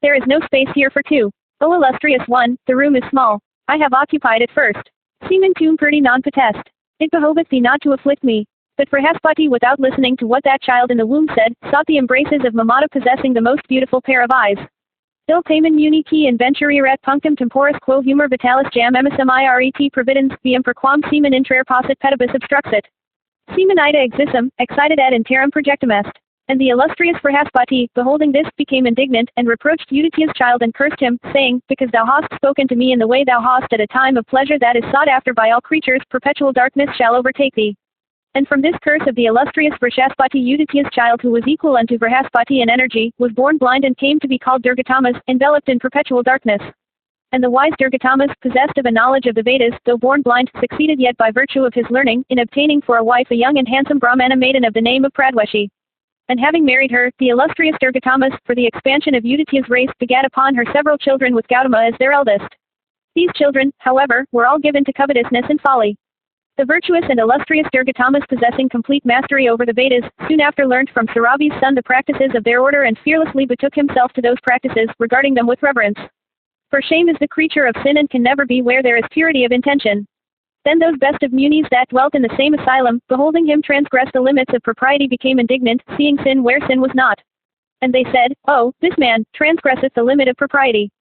There is no space here for 2. O illustrious one, the room is small. I have occupied it first. Semen tum purti non potest. It behoveth thee not to afflict me. But Brihaspati, without listening to what that child in the womb said, sought the embraces of Mamata possessing the most beautiful pair of eyes. Il tamen unici inventuriret punctum temporis quo humor vitalis jam emisum iret providens, viam per quam semen intrare possit pedibus obstruxit. Semen ida exissum, excited ad interim projectum est. And the illustrious Brihaspati, beholding this, became indignant, and reproached Uditya's child and cursed him, saying, Because thou hast spoken to me in the way thou hast at a time of pleasure that is sought after by all creatures, perpetual darkness shall overtake thee. And from this curse of the illustrious Brihaspati Uditya's child who was equal unto Brihaspati in energy, was born blind and came to be called Durgatamas, enveloped in perpetual darkness. And the wise Durgatamas, possessed of a knowledge of the Vedas, though born blind, succeeded yet by virtue of his learning, in obtaining for a wife a young and handsome Brahmana maiden of the name of Pradweshi. And having married her, the illustrious Durgatamas, for the expansion of Uditya's race, begat upon her several children with Gautama as their eldest. These children, however, were all given to covetousness and folly. The virtuous and illustrious Durgatamas, possessing complete mastery over the Vedas, soon after learnt from Saravi's son the practices of their order and fearlessly betook himself to those practices, regarding them with reverence. For shame is the creature of sin and can never be where there is purity of intention. Then those best of munis that dwelt in the same asylum, beholding him transgress the limits of propriety, became indignant, seeing sin where sin was not. And they said, Oh, this man transgresseth the limit of propriety.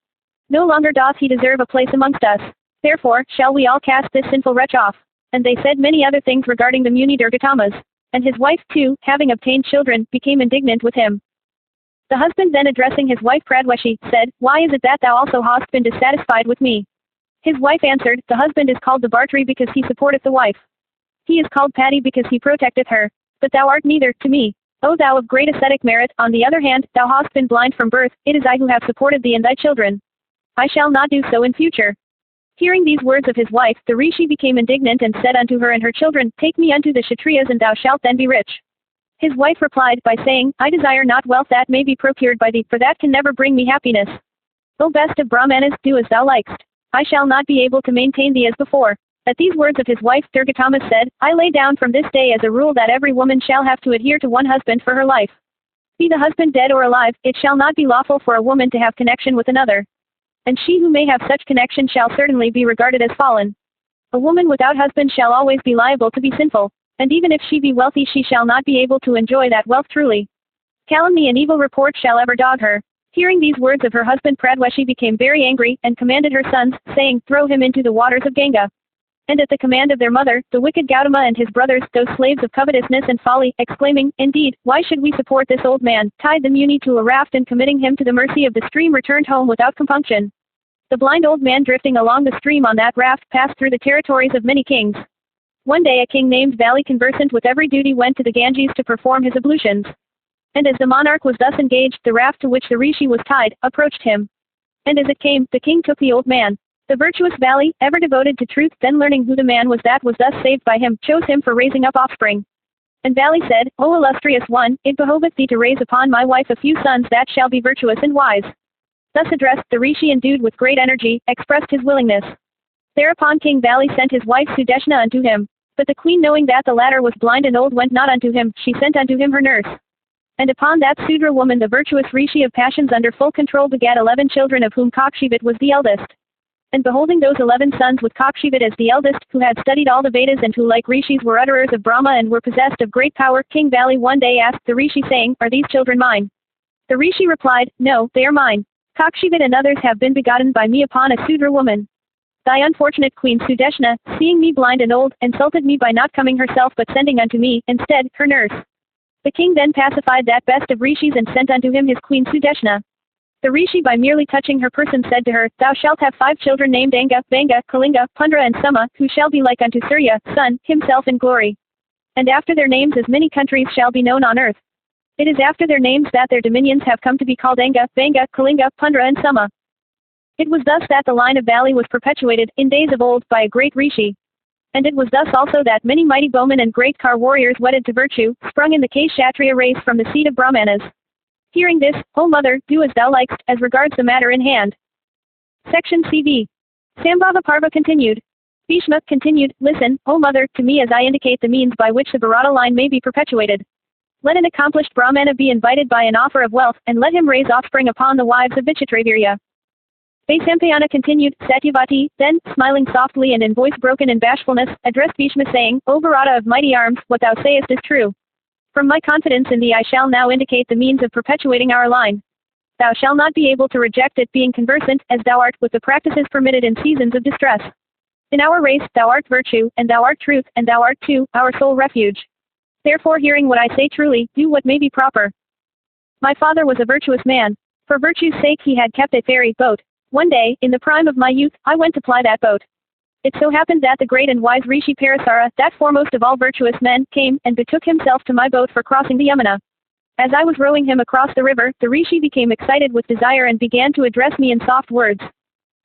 No longer doth he deserve a place amongst us. Therefore, shall we all cast this sinful wretch off. And they said many other things regarding the Muni Durgatamas. And his wife too, having obtained children, became indignant with him. The husband then addressing his wife Pradweshi, said, "Why is it that thou also hast been dissatisfied with me?" His wife answered, "The husband is called the Bhartri because he supporteth the wife. He is called Pati because he protecteth her. But thou art neither, to me. O thou of great ascetic merit, on the other hand, thou hast been blind from birth, it is I who have supported thee and thy children. I shall not do so in future." Hearing these words of his wife, the Rishi became indignant and said unto her and her children, "Take me unto the Kshatriyas and thou shalt then be rich." His wife replied by saying, "I desire not wealth that may be procured by thee, for that can never bring me happiness. O best of Brahmanas, do as thou likest. I shall not be able to maintain thee as before." At these words of his wife, Durgatama said, "I lay down from this day as a rule that every woman shall have to adhere to one husband for her life. Be the husband dead or alive, it shall not be lawful for a woman to have connection with another. And she who may have such connection shall certainly be regarded as fallen. A woman without husband shall always be liable to be sinful. And even if she be wealthy she shall not be able to enjoy that wealth truly. Calumny and evil report shall ever dog her." Hearing these words of her husband Pradweshi became very angry, and commanded her sons, saying, "Throw him into the waters of Ganga." And at the command of their mother, the wicked Gautama and his brothers, those slaves of covetousness and folly, exclaiming, "Indeed, why should we support this old man?" tied the Muni to a raft and committing him to the mercy of the stream returned home without compunction. The blind old man drifting along the stream on that raft passed through the territories of many kings. One day a king named Vali, conversant with every duty, went to the Ganges to perform his ablutions. And as the monarch was thus engaged, the raft to which the Rishi was tied, approached him. And as it came, the king took the old man. The virtuous Vali, ever devoted to truth, then learning who the man was that was thus saved by him, chose him for raising up offspring. And Vali said, "O illustrious one, it behoveth thee to raise upon my wife a few sons that shall be virtuous and wise." Thus addressed, the Rishi, endued with great energy, expressed his willingness. Thereupon King Vali sent his wife Sudeshna unto him. But the queen, knowing that the latter was blind and old, went not unto him, she sent unto him her nurse. And upon that Sudra woman the virtuous Rishi of passions under full control begat 11 children, of whom Kakshivit was the eldest. And beholding those 11 sons with Kakshivit as the eldest, who had studied all the Vedas and who like Rishis were utterers of Brahma and were possessed of great power, King Vali one day asked the Rishi, saying, "Are these children mine?" The Rishi replied, "No, they are mine. Kakshivit and others have been begotten by me upon a Sudra woman. Thy unfortunate queen Sudeshna, seeing me blind and old, insulted me by not coming herself but sending unto me, instead, her nurse." The king then pacified that best of Rishis and sent unto him his queen Sudeshna. The Rishi, by merely touching her person, said to her, "Thou shalt have 5 children named Anga, Banga, Kalinga, Pundra and Suma, who shall be like unto Surya, sun, himself in glory. And after their names as many countries shall be known on earth. It is after their names that their dominions have come to be called Anga, Banga, Kalinga, Pundra and Suma." It was thus that the line of Vali was perpetuated, in days of old, by a great Rishi. And it was thus also that many mighty bowmen and great car warriors wedded to virtue, sprung in the Kshatriya race from the seed of Brahmanas. Hearing this, O mother, do as thou likest, as regards the matter in hand. Section CV. Sambhava Parva continued. Bhishma continued, "Listen, O mother, to me as I indicate the means by which the Bharata line may be perpetuated. Let an accomplished Brahmana be invited by an offer of wealth, and let him raise offspring upon the wives of Vichitravirya." Vaisampayana continued, Satyavati, then, smiling softly and in voice broken in bashfulness, addressed Bhishma saying, "O Bharata of mighty arms, what thou sayest is true. From my confidence in thee I shall now indicate the means of perpetuating our line. Thou shalt not be able to reject it, being conversant, as thou art, with the practices permitted in seasons of distress. In our race, thou art virtue, and thou art truth, and thou art too, our sole refuge. Therefore, hearing what I say truly, do what may be proper. My father was a virtuous man. For virtue's sake he had kept a ferry boat. One day, in the prime of my youth, I went to ply that boat. It so happened that the great and wise Rishi Parasara, that foremost of all virtuous men, came, and betook himself to my boat for crossing the Yamuna. As I was rowing him across the river, the Rishi became excited with desire and began to address me in soft words.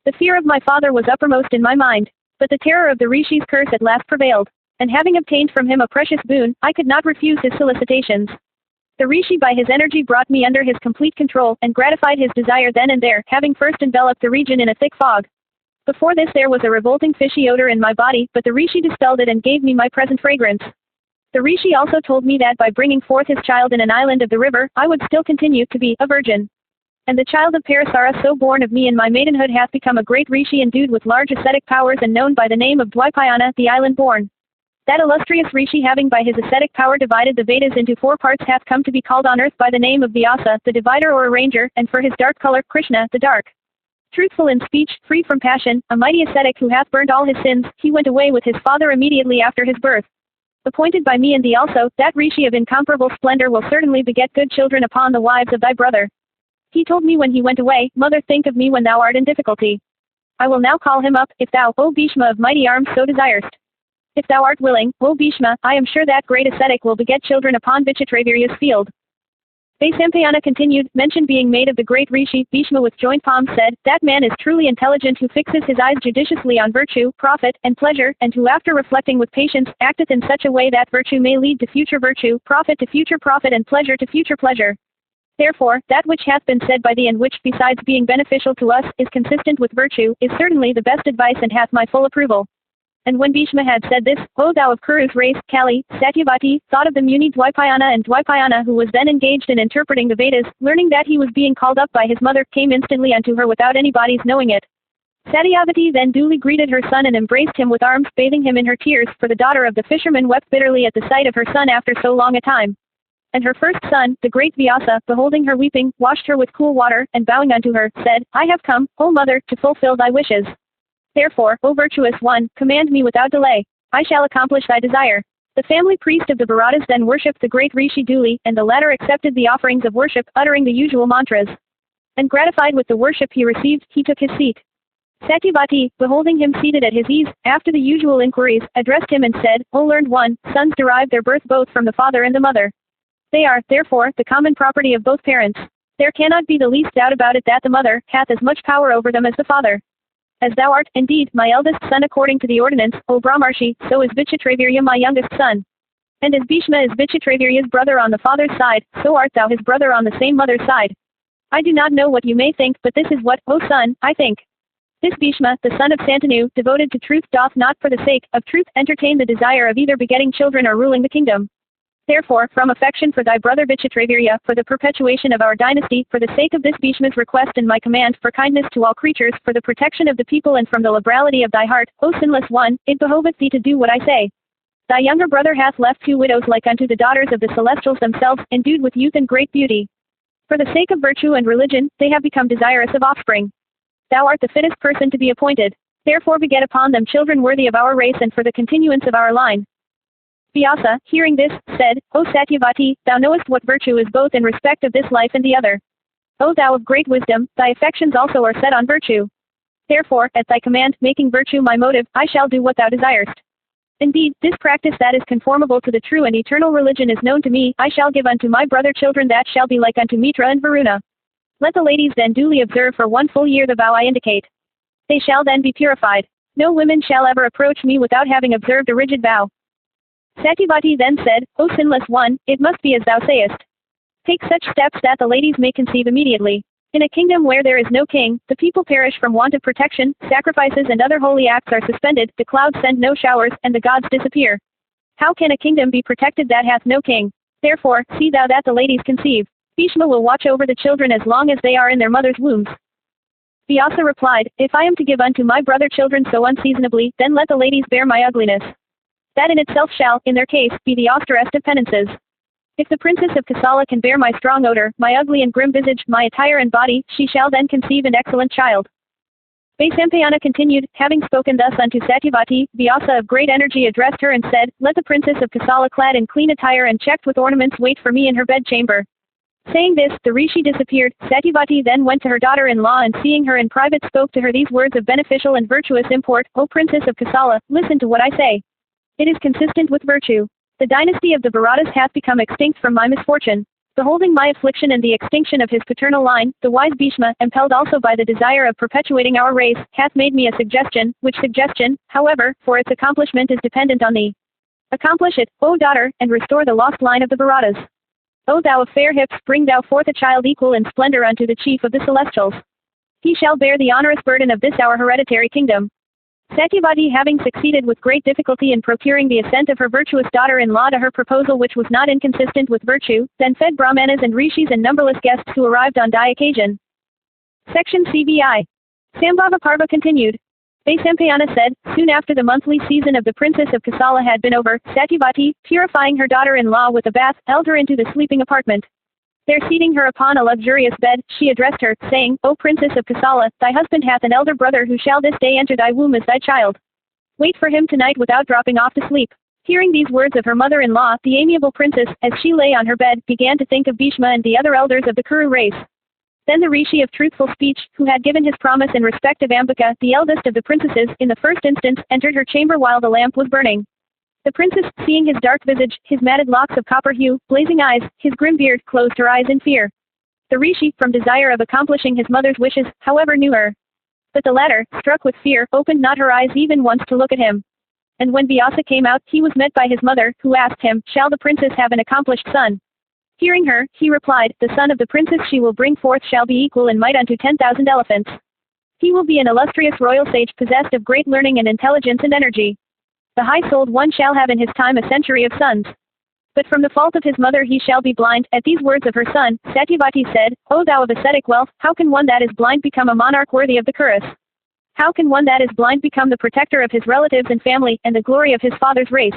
The fear of my father was uppermost in my mind, but the terror of the Rishi's curse at last prevailed, and having obtained from him a precious boon, I could not refuse his solicitations. The Rishi by his energy brought me under his complete control, and gratified his desire then and there, having first enveloped the region in a thick fog. Before this there was a revolting fishy odor in my body, but the Rishi dispelled it and gave me my present fragrance. The Rishi also told me that by bringing forth his child in an island of the river, I would still continue to be a virgin. And the child of Parasara so born of me in my maidenhood hath become a great Rishi endued with large ascetic powers and known by the name of Dwaipayana, the island born. That illustrious Rishi, having by his ascetic power divided the Vedas into 4 parts, hath come to be called on earth by the name of Vyasa, the divider or arranger, and for his dark color, Krishna, the dark. Truthful in speech, free from passion, a mighty ascetic who hath burnt all his sins, he went away with his father immediately after his birth. Appointed by me and thee also, that rishi of incomparable splendor will certainly beget good children upon the wives of thy brother. He told me when he went away, Mother, think of me when thou art in difficulty. I will now call him up, if thou, O Bhishma of mighty arms, so desirest. If thou art willing, O Bhishma, I am sure that great ascetic will beget children upon Vichitravirya's field. Vaisampayana continued, mention being made of the great rishi, Bhishma with joint palms said, that man is truly intelligent who fixes his eyes judiciously on virtue, profit, and pleasure, and who after reflecting with patience, acteth in such a way that virtue may lead to future virtue, profit to future profit, and pleasure to future pleasure. Therefore, that which hath been said by thee and which, besides being beneficial to us, is consistent with virtue, is certainly the best advice and hath my full approval. And when Bhishma had said this, O thou of Kuru's race, Kali, Satyavati, thought of the Muni Dwaipayana, and Dwaipayana, who was then engaged in interpreting the Vedas, learning that he was being called up by his mother, came instantly unto her without anybody's knowing it. Satyavati then duly greeted her son and embraced him with arms, bathing him in her tears, for the daughter of the fisherman wept bitterly at the sight of her son after so long a time. And her first son, the great Vyasa, beholding her weeping, washed her with cool water, and bowing unto her, said, I have come, O mother, to fulfill thy wishes. Therefore, O virtuous one, command me without delay. I shall accomplish thy desire. The family priest of the Bharatas then worshipped the great rishi duly, and the latter accepted the offerings of worship, uttering the usual mantras. And gratified with the worship he received, he took his seat. Satyavati, beholding him seated at his ease, after the usual inquiries, addressed him and said, O learned one, sons derive their birth both from the father and the mother. They are, therefore, the common property of both parents. There cannot be the least doubt about it that the mother hath as much power over them as the father. As thou art, indeed, my eldest son according to the ordinance, O Brahmarshi, so is Vichitravirya my youngest son. And as Bhishma is Vichitravirya's brother on the father's side, so art thou his brother on the same mother's side. I do not know what you may think, but this is what, O son, I think. This Bhishma, the son of Santanu, devoted to truth, doth not for the sake of truth entertain the desire of either begetting children or ruling the kingdom. Therefore, from affection for thy brother Vichitravirya, for the perpetuation of our dynasty, for the sake of this Bhishma's request and my command, for kindness to all creatures, for the protection of the people and from the liberality of thy heart, O sinless one, it behoveth thee to do what I say. Thy younger brother hath left 2 widows like unto the daughters of the celestials themselves, endued with youth and great beauty. For the sake of virtue and religion, they have become desirous of offspring. Thou art the fittest person to be appointed. Therefore beget upon them children worthy of our race and for the continuance of our line. Vyasa, hearing this, said, O Satyavati, thou knowest what virtue is both in respect of this life and the other. O thou of great wisdom, thy affections also are set on virtue. Therefore, at thy command, making virtue my motive, I shall do what thou desirest. Indeed, this practice that is conformable to the true and eternal religion is known to me, I shall give unto my brother children that shall be like unto Mitra and Varuna. Let the ladies then duly observe for 1 full year the vow I indicate. They shall then be purified. No women shall ever approach me without having observed a rigid vow. Satyavati then said, O sinless one, it must be as thou sayest. Take such steps that the ladies may conceive immediately. In a kingdom where there is no king, the people perish from want of protection, sacrifices and other holy acts are suspended, the clouds send no showers, and the gods disappear. How can a kingdom be protected that hath no king? Therefore, see thou that the ladies conceive. Bhishma will watch over the children as long as they are in their mother's wombs. Vyasa replied, If I am to give unto my brother children so unseasonably, then let the ladies bear my ugliness. That in itself shall, in their case, be the austerest of penances. If the princess of Kosala can bear my strong odor, my ugly and grim visage, my attire and body, she shall then conceive an excellent child. Vaisampayana continued, having spoken thus unto Satyavati, Vyasa of great energy addressed her and said, Let the princess of Kosala clad in clean attire and checked with ornaments wait for me in her bedchamber. Saying this, the rishi disappeared. Satyavati then went to her daughter-in-law and seeing her in private spoke to her these words of beneficial and virtuous import, O princess of Kosala, listen to what I say. It is consistent with virtue. The dynasty of the Bharatas hath become extinct from my misfortune. Beholding my affliction and the extinction of his paternal line, the wise Bhishma, impelled also by the desire of perpetuating our race, hath made me a suggestion, which suggestion, however, for its accomplishment is dependent on thee. Accomplish it, O daughter, and restore the lost line of the Bharatas. O thou of fair hips, bring thou forth a child equal in splendor unto the chief of the celestials. He shall bear the onerous burden of this our hereditary kingdom. Satyavati having succeeded with great difficulty in procuring the assent of her virtuous daughter-in-law to her proposal which was not inconsistent with virtue, then fed Brahmanas and rishis and numberless guests who arrived on the occasion. Section CBI. Mahabharata Parva continued. Vaisampayana said, soon after the monthly season of the princess of Kosala had been over, Satyavati, purifying her daughter-in-law with a bath, held her into the sleeping apartment. There seating her upon a luxurious bed, she addressed her, saying, O Princess of Kosala, thy husband hath an elder brother who shall this day enter thy womb as thy child. Wait for him tonight without dropping off to sleep. Hearing these words of her mother-in-law, the amiable princess, as she lay on her bed, began to think of Bhishma and the other elders of the Kuru race. Then the rishi of truthful speech, who had given his promise in respect of Ambika, the eldest of the princesses, in the first instance, entered her chamber while the lamp was burning. The princess, seeing his dark visage, his matted locks of copper hue, blazing eyes, his grim beard, closed her eyes in fear. The rishi, from desire of accomplishing his mother's wishes, however knew her. But the latter, struck with fear, opened not her eyes even once to look at him. And when Vyasa came out, he was met by his mother, who asked him, Shall the princess have an accomplished son? Hearing her, he replied, The son of the princess she will bring forth shall be equal in might unto 10,000 elephants. He will be an illustrious royal sage possessed of great learning and intelligence and energy. The high-souled one shall have in his time a century of sons. But from the fault of his mother he shall be blind. At these words of her son, Satyavati said, O thou of ascetic wealth, how can one that is blind become a monarch worthy of the Kurus? How can one that is blind become the protector of his relatives and family, and the glory of his father's race?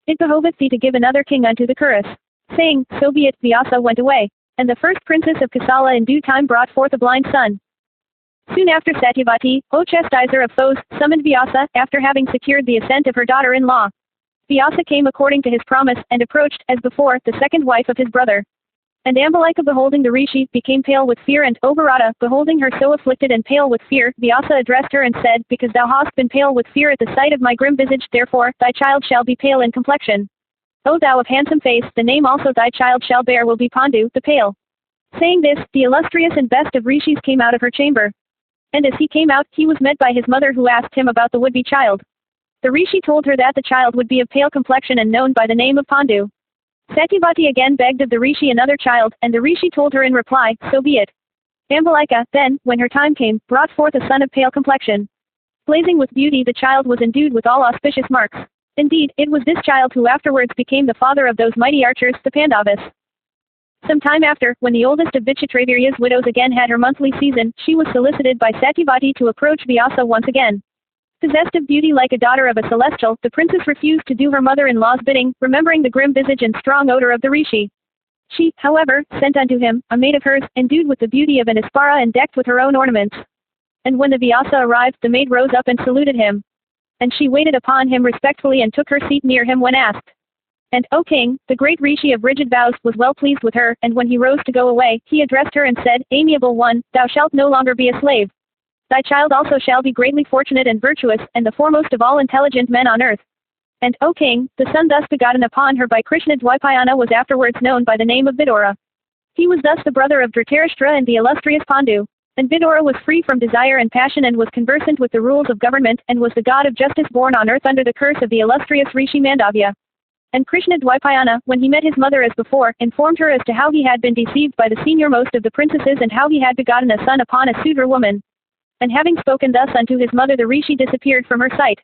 It behoveth thee to give another king unto the Kurus. Saying, So be it, Vyasa went away. And the first princess of Kosala in due time brought forth a blind son. Soon after Satyavati, O chastiser of foes, summoned Vyasa, after having secured the assent of her daughter-in-law. Vyasa came according to his promise, and approached, as before, the second wife of his brother. And Ambalika beholding the rishi, became pale with fear, and Obarata, beholding her so afflicted and pale with fear, Vyasa addressed her and said, Because thou hast been pale with fear at the sight of my grim visage, therefore, thy child shall be pale in complexion. O thou of handsome face, the name also thy child shall bear will be Pandu, the pale. Saying this, the illustrious and best of rishis came out of her chamber. And as he came out, he was met by his mother, who asked him about the would-be child. The rishi told her that the child would be of pale complexion and known by the name of Pandu. Satyavati again begged of the rishi another child, and the rishi told her in reply, So be it. Ambalika, then, when her time came, brought forth a son of pale complexion. Blazing with beauty, the child was endued with all auspicious marks. Indeed, it was this child who afterwards became the father of those mighty archers, the Pandavas. Some time after, when the oldest of Vichitravirya's widows again had her monthly season, she was solicited by Satyavati to approach Vyasa once again. Possessed of beauty like a daughter of a celestial, the princess refused to do her mother-in-law's bidding, remembering the grim visage and strong odor of the rishi. She, however, sent unto him a maid of hers, endued with the beauty of an Aspara and decked with her own ornaments. And when the Vyasa arrived, the maid rose up and saluted him. And she waited upon him respectfully and took her seat near him when asked. And, O king, the great rishi of rigid vows was well pleased with her, and when he rose to go away, he addressed her and said, Amiable one, thou shalt no longer be a slave. Thy child also shall be greatly fortunate and virtuous, and the foremost of all intelligent men on earth. And, O king, the son thus begotten upon her by Krishna Dwaipayana was afterwards known by the name of Vidura. He was thus the brother of Dhritarashtra and the illustrious Pandu. And Vidura was free from desire and passion and was conversant with the rules of government, and was the god of justice born on earth under the curse of the illustrious rishi Mandavya. And Krishna Dwaipayana, when he met his mother as before, informed her as to how he had been deceived by the seniormost of the princesses and how he had begotten a son upon a Sudra woman. And having spoken thus unto his mother, the rishi disappeared from her sight.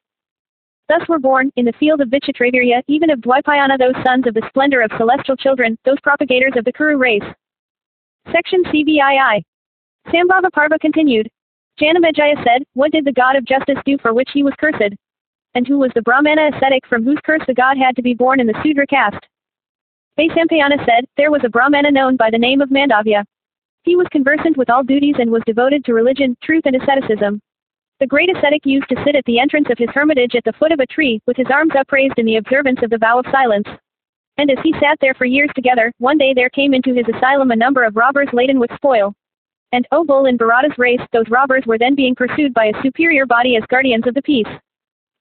Thus were born, in the field of Vichitravirya, even of Dwaipayana, those sons of the splendor of celestial children, those propagators of the Kuru race. Section CBII. Sambhava Parva continued. Janamejaya said, What did the god of justice do for which he was cursed? And who was the Brahmana ascetic from whose curse the god had to be born in the Sudra caste? Vaisampayana said, There was a Brahmana known by the name of Mandavya. He was conversant with all duties and was devoted to religion, truth and asceticism. The great ascetic used to sit at the entrance of his hermitage at the foot of a tree, with his arms upraised in the observance of the vow of silence. And as he sat there for years together, one day there came into his asylum a number of robbers laden with spoil. And, O bull in Bharata's race, those robbers were then being pursued by a superior body as guardians of the peace.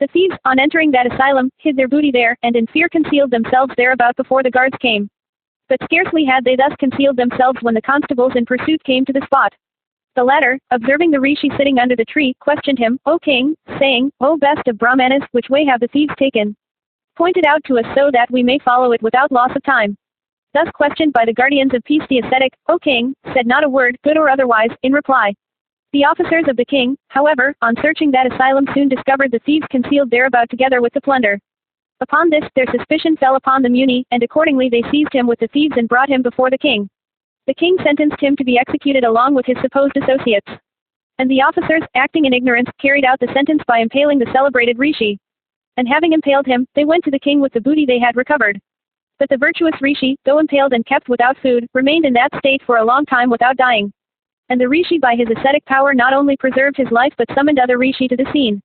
The thieves, on entering that asylum, hid their booty there, and in fear concealed themselves thereabout before the guards came. But scarcely had they thus concealed themselves when the constables in pursuit came to the spot. The latter, observing the rishi sitting under the tree, questioned him, O king, saying, O best of Brahmanas, which way have the thieves taken? Point it out to us so that we may follow it without loss of time. Thus questioned by the guardians of peace, the ascetic, O king, said not a word, good or otherwise, in reply. The officers of the king, however, on searching that asylum soon discovered the thieves concealed thereabout together with the plunder. Upon this, their suspicion fell upon the Muni, and accordingly they seized him with the thieves and brought him before the king. The king sentenced him to be executed along with his supposed associates. And the officers, acting in ignorance, carried out the sentence by impaling the celebrated rishi. And having impaled him, they went to the king with the booty they had recovered. But the virtuous Rishi, though impaled and kept without food, remained in that state for a long time without dying. And the Rishi by his ascetic power not only preserved his life but summoned other Rishi to the scene.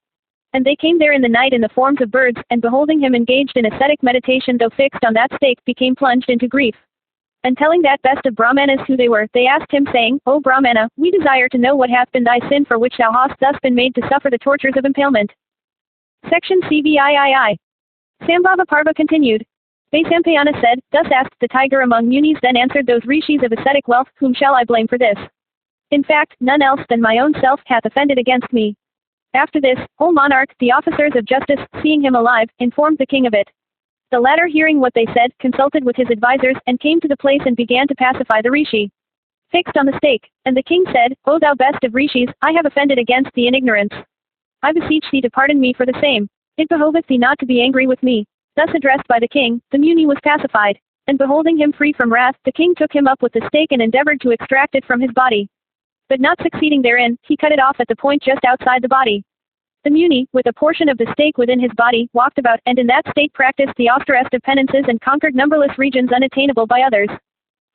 And they came there in the night in the forms of birds, and beholding him engaged in ascetic meditation though fixed on that stake, became plunged into grief. And telling that best of Brahmanas who they were, they asked him saying, O Brahmana, we desire to know what hath been thy sin for which thou hast thus been made to suffer the tortures of impalement. Section CVIII. Sambhava Parva continued. Vaisampayana said, thus asked the tiger among munis, then answered those rishis of ascetic wealth, whom shall I blame for this? In fact, none else than my own self hath offended against me. After this, O monarch, the officers of justice, seeing him alive, informed the king of it. The latter, hearing what they said, consulted with his advisers, and came to the place and began to pacify the rishi. Fixed on the stake. And the king said, O thou best of rishis, I have offended against thee in ignorance. I beseech thee to pardon me for the same. It behoveth thee not to be angry with me. Thus addressed by the king, the muni was pacified. And beholding him free from wrath, the king took him up with the stake and endeavored to extract it from his body. But not succeeding therein, he cut it off at the point just outside the body. The muni, with a portion of the stake within his body, walked about, and in that state practiced the austerest of penances and conquered numberless regions unattainable by others.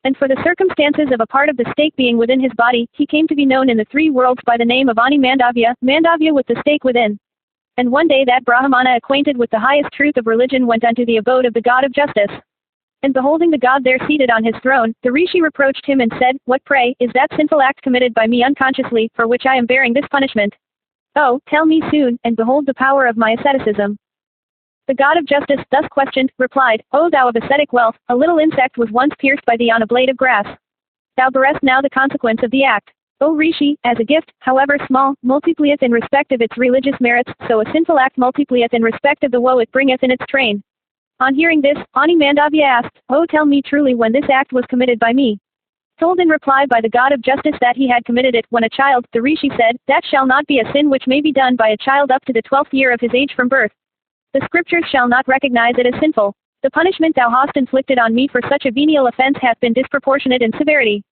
And for the circumstances of a part of the stake being within his body, he came to be known in the three worlds by the name of Ani Mandavya, Mandavya with the stake within. And one day that Brahmana acquainted with the highest truth of religion went unto the abode of the god of justice. And beholding the god there seated on his throne, the rishi reproached him and said, What, pray, is that sinful act committed by me unconsciously, for which I am bearing this punishment? Oh, tell me soon, and behold the power of my asceticism. The god of justice, thus questioned, replied, O thou of ascetic wealth, a little insect was once pierced by thee on a blade of grass. Thou bearest now the consequence of the act. O rishi, as a gift, however small, multiplieth in respect of its religious merits, so a sinful act multiplieth in respect of the woe it bringeth in its train. On hearing this, Ani Mandavya asked, Oh, tell me truly when this act was committed by me. Told in reply by the god of justice that he had committed it when a child, the rishi said, That shall not be a sin which may be done by a child up to the 12th year of his age from birth. The scriptures shall not recognize it as sinful. The punishment thou hast inflicted on me for such a venial offense hath been disproportionate in severity.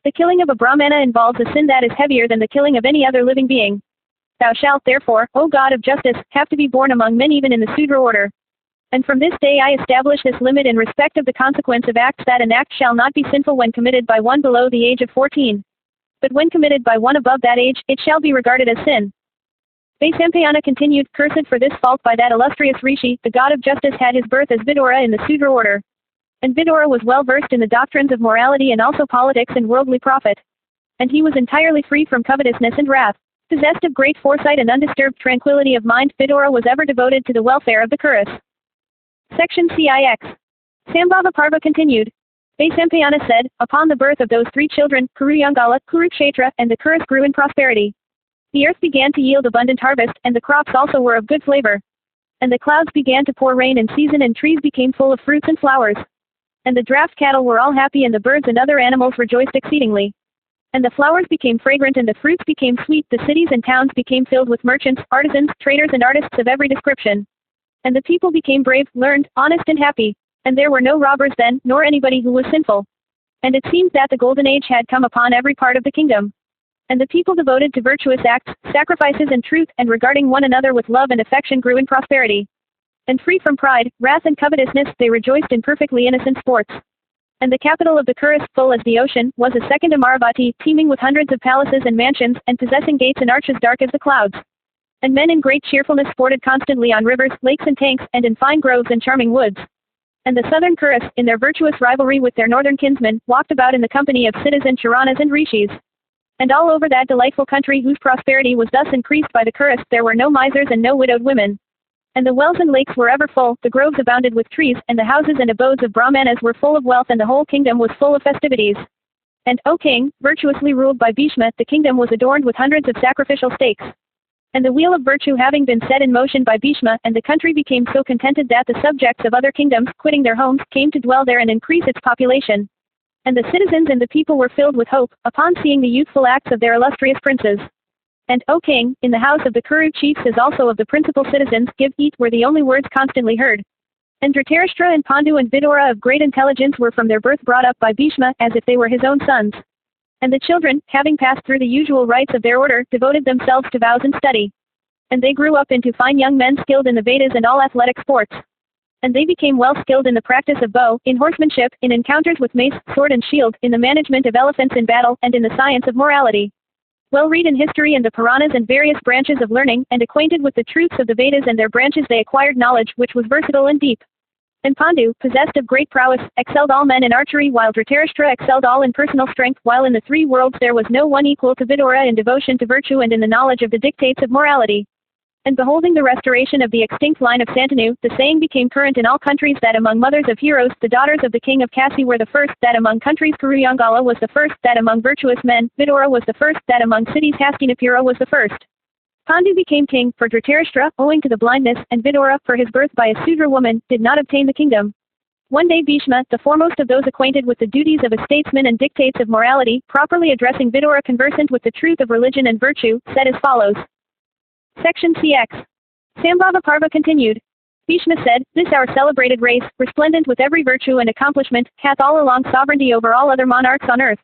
The killing of a Brahmana involves a sin that is heavier than the killing of any other living being. Thou shalt therefore, O God of justice, have to be born among men even in the Sudra order. And from this day I establish this limit in respect of the consequence of acts, that an act shall not be sinful when committed by one below the age of 14. But when committed by one above that age, it shall be regarded as sin. Vaisampayana continued, Cursed for this fault by that illustrious rishi, the god of justice had his birth as Vidura in the Sudra order. And Vidura was well versed in the doctrines of morality and also politics and worldly profit. And he was entirely free from covetousness and wrath. Possessed of great foresight and undisturbed tranquility of mind, Vidura was ever devoted to the welfare of the Kurus. Section CIX. Sambhava Parva continued. Vaisampayana said, Upon the birth of those three children, Kuruyangala, Kurukshetra, and the Kurus grew in prosperity. The earth began to yield abundant harvest, and the crops also were of good flavor. And the clouds began to pour rain in season, and trees became full of fruits and flowers. And the draft cattle were all happy, and the birds and other animals rejoiced exceedingly. And the flowers became fragrant, and the fruits became sweet. The cities and towns became filled with merchants, artisans, traders, and artists of every description. And the people became brave, learned, honest, and happy. And there were no robbers then, nor anybody who was sinful. And it seemed that the golden age had come upon every part of the kingdom. And the people devoted to virtuous acts, sacrifices, and truth, and regarding one another with love and affection grew in prosperity. And free from pride, wrath, and covetousness, they rejoiced in perfectly innocent sports. And the capital of the Kurus, full as the ocean, was a second Amaravati, teeming with hundreds of palaces and mansions, and possessing gates and arches dark as the clouds. And men in great cheerfulness sported constantly on rivers, lakes, and tanks, and in fine groves and charming woods. And the southern Kurus, in their virtuous rivalry with their northern kinsmen, walked about in the company of Siddhas and Charanas and Rishis. And all over that delightful country whose prosperity was thus increased by the Kurus, there were no misers and no widowed women. And the wells and lakes were ever full, the groves abounded with trees, and the houses and abodes of Brahmanas were full of wealth, and the whole kingdom was full of festivities. And, O king, virtuously ruled by Bhishma, the kingdom was adorned with hundreds of sacrificial stakes. And the wheel of virtue having been set in motion by Bhishma, and the country became so contented that the subjects of other kingdoms, quitting their homes, came to dwell there and increase its population. And the citizens and the people were filled with hope, upon seeing the youthful acts of their illustrious princes. And, O king, in the house of the Kuru chiefs as also of the principal citizens, give, eat, were the only words constantly heard. And Dhritarashtra and Pandu and Vidura of great intelligence were from their birth brought up by Bhishma, as if they were his own sons. And the children, having passed through the usual rites of their order, devoted themselves to vows and study. And they grew up into fine young men skilled in the Vedas and all athletic sports. and they became well skilled in the practice of bow, in horsemanship, in encounters with mace, sword and shield, in the management of elephants in battle, and in the science of morality. Well read in history and the Puranas and various branches of learning, and acquainted with the truths of the Vedas and their branches, they acquired knowledge which was versatile and deep. And Pandu, possessed of great prowess, excelled all men in archery, while Dhritarashtra excelled all in personal strength, while in the three worlds there was no one equal to Vidura in devotion to virtue and in the knowledge of the dictates of morality. And beholding the restoration of the extinct line of Santanu, the saying became current in all countries that among mothers of heroes, the daughters of the king of Kasi were the first, that among countries Kuruyangala was the first, that among virtuous men, Vidura was the first, that among cities Hastinapura was the first. Pandu became king, for Dhritarashtra, owing to the blindness, and Vidura, for his birth by a Sudra woman, did not obtain the kingdom. One day Bhishma, the foremost of those acquainted with the duties of a statesman and dictates of morality, properly addressing Vidura conversant with the truth of religion and virtue, said as follows. Section CX. Mahabharata Parva continued. Bhishma said, this our celebrated race, resplendent with every virtue and accomplishment, hath all along sovereignty over all other monarchs on earth.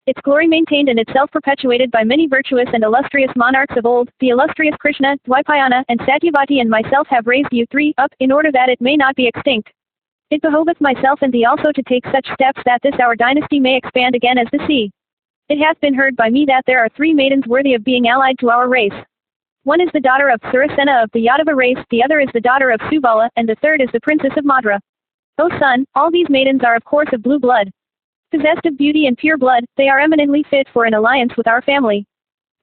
Its glory maintained and itself perpetuated by many virtuous and illustrious monarchs of old, the illustrious Krishna, Dwaipayana, and Satyavati and myself have raised you three up, in order that it may not be extinct. It behoveth myself and thee also to take such steps that this our dynasty may expand again as the sea. It hath been heard by me that there are three maidens worthy of being allied to our race. One is the daughter of Surasena of the Yadava race, the other is the daughter of Subala, and the third is the princess of Madra. O son, all these maidens are of course of blue blood. Possessed of beauty and pure blood, they are eminently fit for an alliance with our family.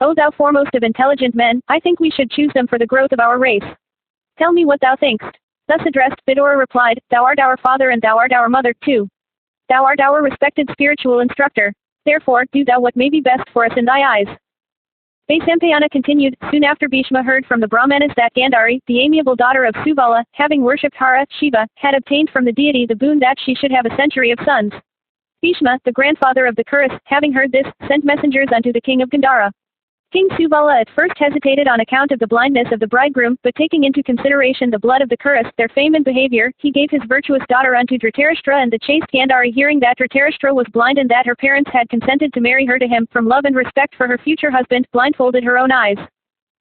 O thou foremost of intelligent men, I think we should choose them for the growth of our race. Tell me what thou thinkst. Thus addressed, Vidura replied, Thou art our father and thou art our mother, too. Thou art our respected spiritual instructor. Therefore, do thou what may be best for us in thy eyes. Vaisampayana continued, soon after Bhishma heard from the Brahmanas that Gandhari, the amiable daughter of Subala, having worshipped Hara, Shiva, had obtained from the deity the boon that she should have a century of sons. Bhishma, the grandfather of the Kurus, having heard this, sent messengers unto the king of Gandhara. King Subala at first hesitated on account of the blindness of the bridegroom, but taking into consideration the blood of the Kurus, their fame and behavior, he gave his virtuous daughter unto Dhritarashtra, and the chaste Gandhari, hearing that Dhritarashtra was blind and that her parents had consented to marry her to him, from love and respect for her future husband, blindfolded her own eyes.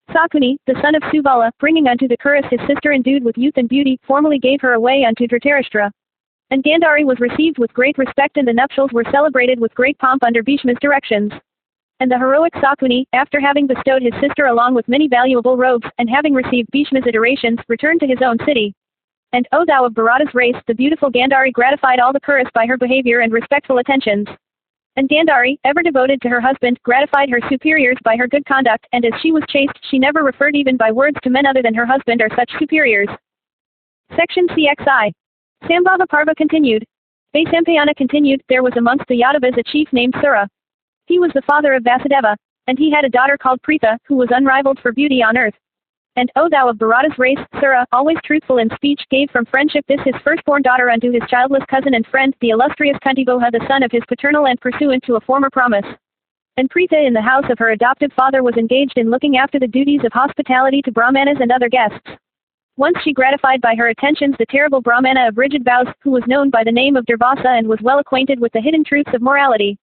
Sakuni, the son of Subala, bringing unto the Kurus his sister endued with youth and beauty, formally gave her away unto Dhritarashtra. And Gandhari was received with great respect, and the nuptials were celebrated with great pomp under Bhishma's directions. And the heroic Sakuni, after having bestowed his sister along with many valuable robes, and having received Bhishma's adorations, returned to his own city. And, O thou of Bharata's race, the beautiful Gandhari gratified all the Kurus by her behavior and respectful attentions. And Gandhari, ever devoted to her husband, gratified her superiors by her good conduct, and as she was chaste, she never referred even by words to men other than her husband or such superiors. Section CXI. Mahabharata Parva continued. Vaisampayana continued, there was amongst the Yadavas a chief named Sura. He was the father of Vasudeva, and he had a daughter called Pritha, who was unrivaled for beauty on earth. And, O thou of Bharata's race, Sura, always truthful in speech, gave from friendship this his firstborn daughter unto his childless cousin and friend, the illustrious Kuntiboha, the son of his paternal and pursuant to a former promise. And Pritha in the house of her adoptive father was engaged in looking after the duties of hospitality to Brahmanas and other guests. Once she gratified by her attentions the terrible Brahmana of rigid vows, who was known by the name of Durvasa and was well acquainted with the hidden truths of morality.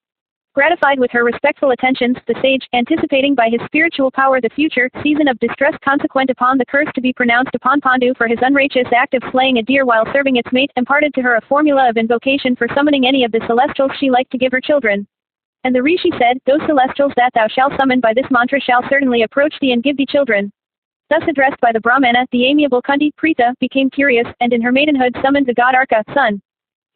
Gratified with her respectful attentions, the sage, anticipating by his spiritual power the future season of distress consequent upon the curse to be pronounced upon Pandu for his unrighteous act of slaying a deer while serving its mate, imparted to her a formula of invocation for summoning any of the celestials she liked to give her children. And the rishi said, those celestials that thou shalt summon by this mantra shall certainly approach thee and give thee children. Thus addressed by the Brahmana, the amiable Kunti, Pritha, became curious, and in her maidenhood summoned the god Arka, son.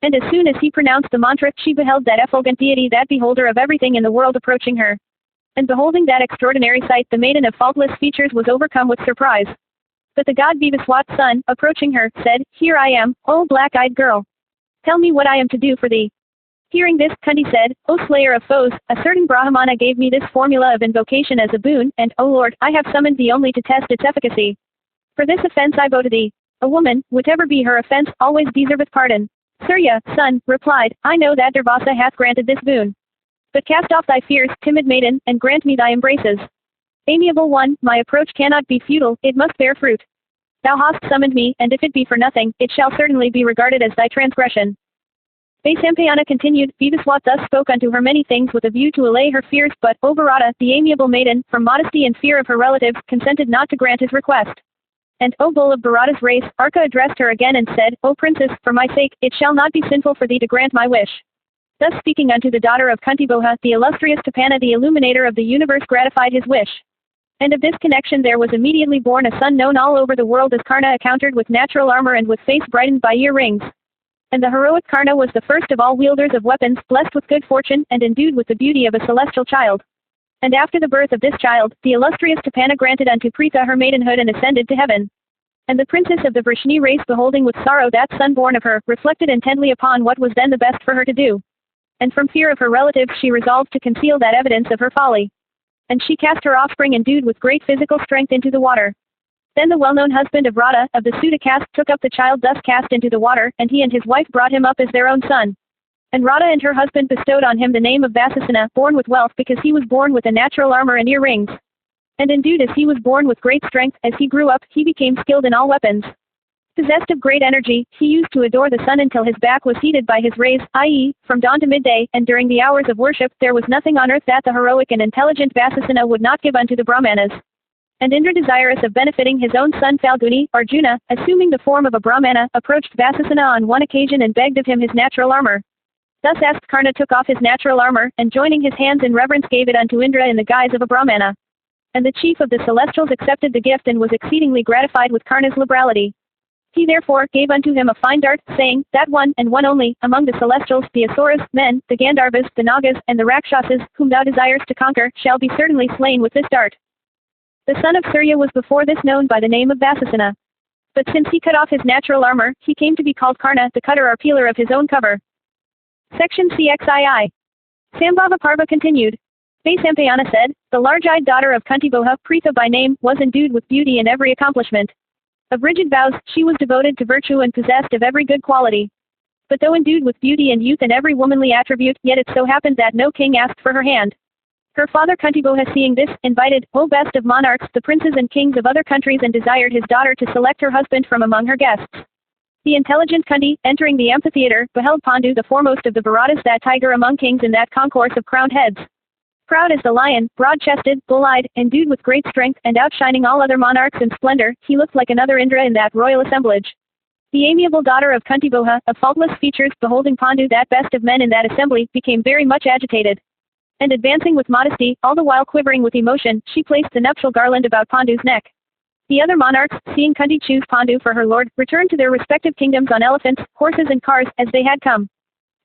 And as soon as he pronounced the mantra, she beheld that effulgent deity, that beholder of everything in the world, approaching her. And beholding that extraordinary sight, the maiden of faultless features was overcome with surprise. But the god Vivaswat's son, approaching her, said, Here I am, O black-eyed girl. Tell me what I am to do for thee. Hearing this, Kunti said, O slayer of foes, a certain Brahmana gave me this formula of invocation as a boon, and, O Lord, I have summoned thee only to test its efficacy. For this offense I vow to thee. A woman, whatever be her offense, always deserveth pardon. Surya, son, replied, I know that Durvasa hath granted this boon. But cast off thy fears, timid maiden, and grant me thy embraces. Amiable one, my approach cannot be futile, it must bear fruit. Thou hast summoned me, and if it be for nothing, it shall certainly be regarded as thy transgression. Vaisampayana continued, Vivaswat thus spoke unto her many things with a view to allay her fears, but, O Bharata, the amiable maiden, from modesty and fear of her relatives, consented not to grant his request. And, O bull of Bharata's race, Arka addressed her again and said, O princess, for my sake, it shall not be sinful for thee to grant my wish. Thus speaking unto the daughter of Kuntiboja, the illustrious Tapana the illuminator of the universe gratified his wish. And of this connection there was immediately born a son known all over the world as Karna, accounted with natural armor and with face brightened by ear-rings. And the heroic Karna was the first of all wielders of weapons, blessed with good fortune, and endued with the beauty of a celestial child. And after the birth of this child, the illustrious Tapana granted unto Pritha her maidenhood and ascended to heaven. And the princess of the Vrishni race, beholding with sorrow that son born of her, reflected intently upon what was then the best for her to do. And from fear of her relatives she resolved to conceal that evidence of her folly. And she cast her offspring endued with great physical strength into the water. Then the well-known husband of Radha, of the Sudha caste, took up the child thus cast into the water, and he and his wife brought him up as their own son. And Radha and her husband bestowed on him the name of Vasisana, born with wealth, because he was born with a natural armor and ear-rings. And endued as he was born with great strength, as he grew up, he became skilled in all weapons. Possessed of great energy, he used to adore the sun until his back was heated by his rays, i.e., from dawn to midday, and during the hours of worship there was nothing on earth that the heroic and intelligent Vasisana would not give unto the Brahmanas. And Indra, desirous of benefiting his own son Falguni, Arjuna, assuming the form of a Brahmana, approached Vasisana on one occasion and begged of him his natural armor. Thus asked, Karna took off his natural armor, and joining his hands in reverence gave it unto Indra in the guise of a Brahmana. And the chief of the celestials accepted the gift and was exceedingly gratified with Karna's liberality. He therefore gave unto him a fine dart, saying, That one, and one only, among the celestials, the Asuras, men, the Gandharvas, the Nagas, and the Rakshasas, whom thou desirest to conquer, shall be certainly slain with this dart. The son of Surya was before this known by the name of Vasisana. But since he cut off his natural armor, he came to be called Karna, the cutter or peeler of his own cover. Section CXII. Sambhava Parva continued. Vaisampayana said, The large-eyed daughter of Kuntiboja, Pritha by name, was endued with beauty in every accomplishment. Of rigid vows, she was devoted to virtue and possessed of every good quality. But though endued with beauty and youth and every womanly attribute, yet it so happened that no king asked for her hand. Her father Kuntiboja, seeing this, invited, O best of monarchs, the princes and kings of other countries, and desired his daughter to select her husband from among her guests. The intelligent Kunti, entering the amphitheater, beheld Pandu, the foremost of the Bharatas, that tiger among kings in that concourse of crowned heads. Proud as the lion, broad-chested, bull-eyed, endued with great strength, and outshining all other monarchs in splendor, he looked like another Indra in that royal assemblage. The amiable daughter of Kuntiboja, of faultless features, beholding Pandu, that best of men in that assembly, became very much agitated. And advancing with modesty, all the while quivering with emotion, she placed the nuptial garland about Pandu's neck. The other monarchs, seeing Kunti choose Pandu for her lord, returned to their respective kingdoms on elephants, horses and cars, as they had come.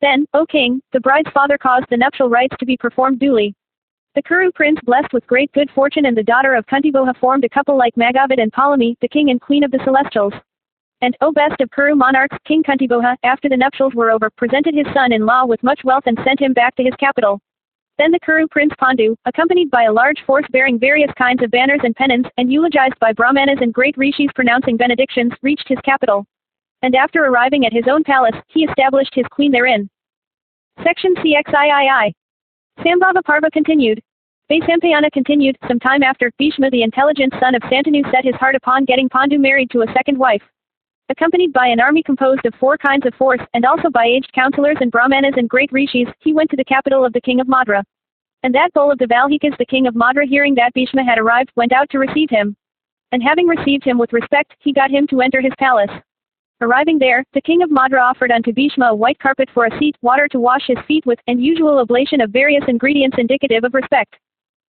Then, O king, the bride's father caused the nuptial rites to be performed duly. The Kuru prince, blessed with great good fortune, and the daughter of Kuntiboja formed a couple like Maghavat and Ptolemy, the king and queen of the celestials. And, O best of Kuru monarchs, King Kuntiboja, after the nuptials were over, presented his son-in-law with much wealth and sent him back to his capital. Then the Kuru prince Pandu, accompanied by a large force bearing various kinds of banners and pennons, and eulogized by Brahmanas and great rishis pronouncing benedictions, reached his capital. And after arriving at his own palace, he established his queen therein. Section CXIII. Sambhava Parva continued. Vaisampayana continued, some time after, Bhishma the intelligent son of Santanu set his heart upon getting Pandu married to a second wife. Accompanied by an army composed of 4 kinds of force, and also by aged counselors and brahmanas and great rishis, he went to the capital of the king of Madra. And that bull of the Valhikas, the king of Madra, hearing that Bhishma had arrived, went out to receive him. And having received him with respect, he got him to enter his palace. Arriving there, the king of Madra offered unto Bhishma a white carpet for a seat, water to wash his feet with, and usual oblation of various ingredients indicative of respect.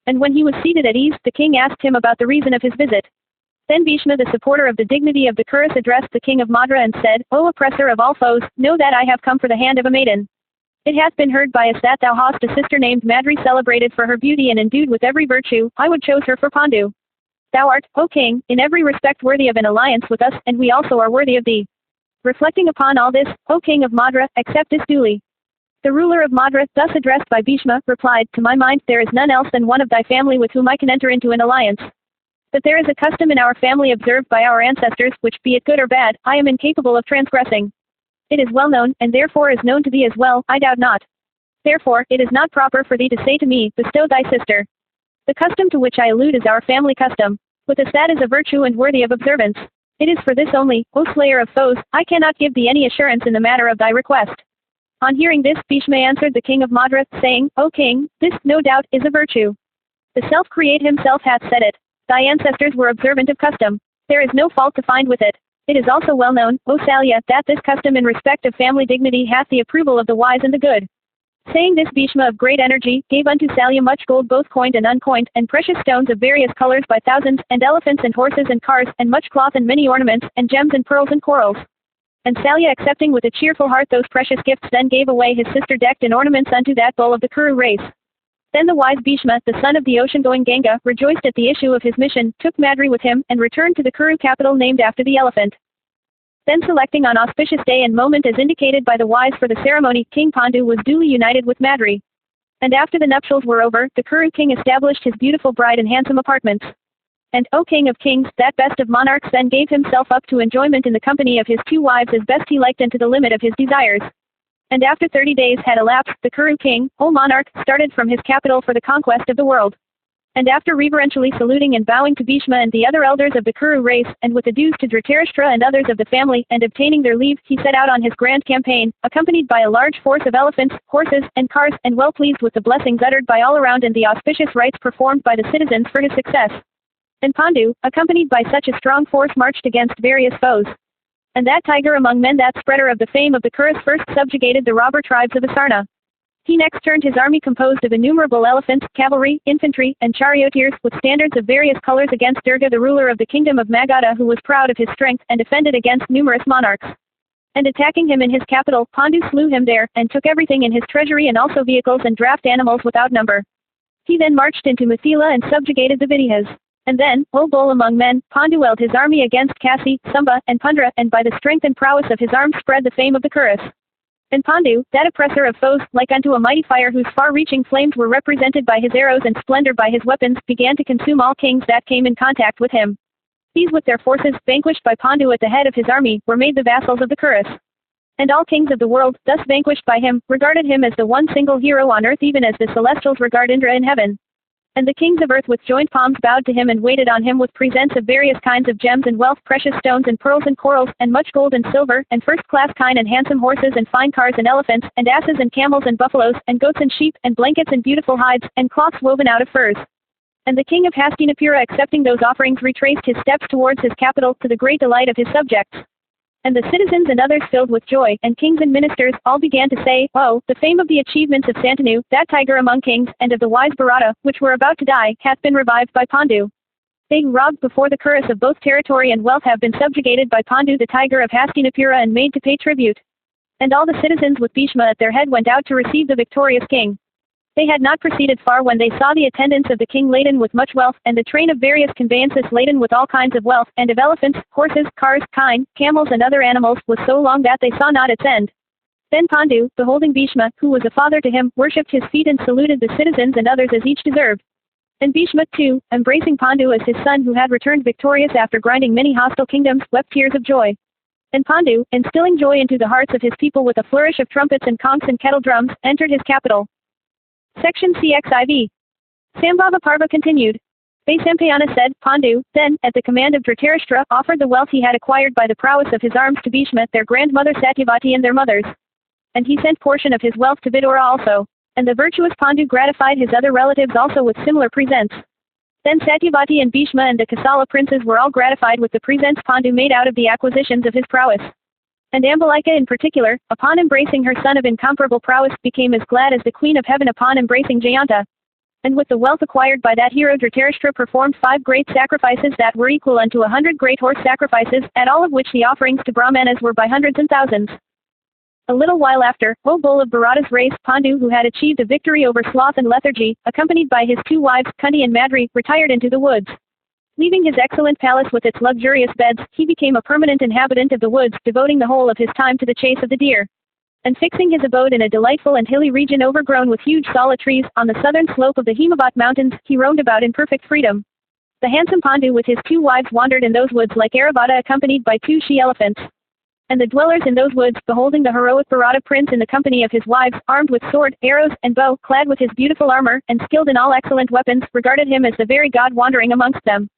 And when he was seated at ease, the king asked him about the reason of his visit. Then Bhishma, the supporter of the dignity of the Kurus, addressed the king of Madra and said, O oppressor of all foes, know that I have come for the hand of a maiden. It hath been heard by us that thou hast a sister named Madri, celebrated for her beauty and endued with every virtue. I would chose her for Pandu. Thou art, O king, in every respect worthy of an alliance with us, and we also are worthy of thee. Reflecting upon all this, O king of Madra, accept this duly. The ruler of Madra, thus addressed by Bhishma, replied, To my mind there is none else than one of thy family with whom I can enter into an alliance. But there is a custom in our family observed by our ancestors, which, be it good or bad, I am incapable of transgressing. It is well known, and therefore is known to thee as well, I doubt not. Therefore, it is not proper for thee to say to me, Bestow thy sister. The custom to which I allude is our family custom. With us that is a virtue and worthy of observance. It is for this only, O slayer of foes, I cannot give thee any assurance in the matter of thy request. On hearing this, Bhishma answered the king of Madra, saying, O king, this, no doubt, is a virtue. The self-create himself hath said it. Thy ancestors were observant of custom. There is no fault to find with it. It is also well known, O Salya, that this custom in respect of family dignity hath the approval of the wise and the good. Saying this, Bhishma of great energy gave unto Salya much gold both coined and uncoined, and precious stones of various colors by thousands, and elephants and horses and cars, and much cloth and many ornaments, and gems and pearls and corals. And Salya, accepting with a cheerful heart those precious gifts, then gave away his sister decked in ornaments unto that bull of the Kuru race. Then the wise Bhishma, the son of the ocean-going Ganga, rejoiced at the issue of his mission, took Madri with him, and returned to the Kuru capital named after the elephant. Then selecting an auspicious day and moment as indicated by the wise for the ceremony, King Pandu was duly united with Madri. And after the nuptials were over, the Kuru king established his beautiful bride in handsome apartments. And, O King of Kings, that best of monarchs then gave himself up to enjoyment in the company of his two wives as best he liked and to the limit of his desires. And after 30 days had elapsed, the Kuru king, O monarch, started from his capital for the conquest of the world. And after reverentially saluting and bowing to Bhishma and the other elders of the Kuru race, and with adieus to Dhritarashtra and others of the family, and obtaining their leave, he set out on his grand campaign, accompanied by a large force of elephants, horses, and cars, and well pleased with the blessings uttered by all around and the auspicious rites performed by the citizens for his success. And Pandu, accompanied by such a strong force, marched against various foes. And that tiger among men, that spreader of the fame of the Kurus, first subjugated the robber tribes of Asarna. He next turned his army composed of innumerable elephants, cavalry, infantry, and charioteers, with standards of various colors against Durga, the ruler of the kingdom of Magadha, who was proud of his strength, and defended against numerous monarchs. And attacking him in his capital, Pandu slew him there, and took everything in his treasury and also vehicles and draft animals without number. He then marched into Mithila and subjugated the Vidihas. And then, O bull among men, Pandu held his army against Kasi, Samba, and Pundra, and by the strength and prowess of his arms spread the fame of the Kurus. And Pandu, that oppressor of foes, like unto a mighty fire whose far-reaching flames were represented by his arrows and splendor by his weapons, began to consume all kings that came in contact with him. These with their forces, vanquished by Pandu at the head of his army, were made the vassals of the Kurus. And all kings of the world, thus vanquished by him, regarded him as the one single hero on earth, even as the celestials regard Indra in heaven. And the kings of earth with joined palms bowed to him and waited on him with presents of various kinds of gems and wealth, precious stones and pearls and corals, and much gold and silver, and first-class kine and handsome horses and fine cars and elephants, and asses and camels and buffaloes, and goats and sheep, and blankets and beautiful hides, and cloths woven out of furs. And the king of Hastinapura, accepting those offerings, retraced his steps towards his capital, to the great delight of his subjects. And the citizens and others, filled with joy, and kings and ministers, all began to say, Oh, the fame of the achievements of Santanu, that tiger among kings, and of the wise Bharata, which were about to die, hath been revived by Pandu. They who robbed before the Kurus of both territory and wealth have been subjugated by Pandu the tiger of Hastinapura and made to pay tribute. And all the citizens with Bhishma at their head went out to receive the victorious king. They had not proceeded far when they saw the attendants of the king laden with much wealth, and the train of various conveyances laden with all kinds of wealth, and of elephants, horses, cars, kine, camels and other animals, was so long that they saw not its end. Then Pandu, beholding Bhishma, who was a father to him, worshipped his feet and saluted the citizens and others as each deserved. And Bhishma, too, embracing Pandu as his son who had returned victorious after grinding many hostile kingdoms, wept tears of joy. And Pandu, instilling joy into the hearts of his people with a flourish of trumpets and conchs and kettle drums, entered his capital. Section CXIV. Sambhava Parva continued. Vaisampayana said, Pandu, then, at the command of Dhritarashtra, offered the wealth he had acquired by the prowess of his arms to Bhishma, their grandmother Satyavati and their mothers. And he sent portion of his wealth to Vidura also. And the virtuous Pandu gratified his other relatives also with similar presents. Then Satyavati and Bhishma and the Kosala princes were all gratified with the presents Pandu made out of the acquisitions of his prowess. And Ambalika in particular, upon embracing her son of incomparable prowess, became as glad as the queen of heaven upon embracing Jayanta. And with the wealth acquired by that hero, Dhritarashtra performed 5 great sacrifices that were equal unto 100 great horse sacrifices, at all of which the offerings to Brahmanas were by hundreds and thousands. A little while after, O bull of Bharata's race, Pandu, who had achieved a victory over sloth and lethargy, accompanied by his 2 wives, Kunti and Madri, retired into the woods. Leaving his excellent palace with its luxurious beds, he became a permanent inhabitant of the woods, devoting the whole of his time to the chase of the deer. And fixing his abode in a delightful and hilly region overgrown with huge sala trees, on the southern slope of the Himavat mountains, he roamed about in perfect freedom. The handsome Pandu with his 2 wives wandered in those woods like Aravata, accompanied by 2 she-elephants. And the dwellers in those woods, beholding the heroic Bharata prince in the company of his wives, armed with sword, arrows, and bow, clad with his beautiful armor, and skilled in all excellent weapons, regarded him as the very god wandering amongst them.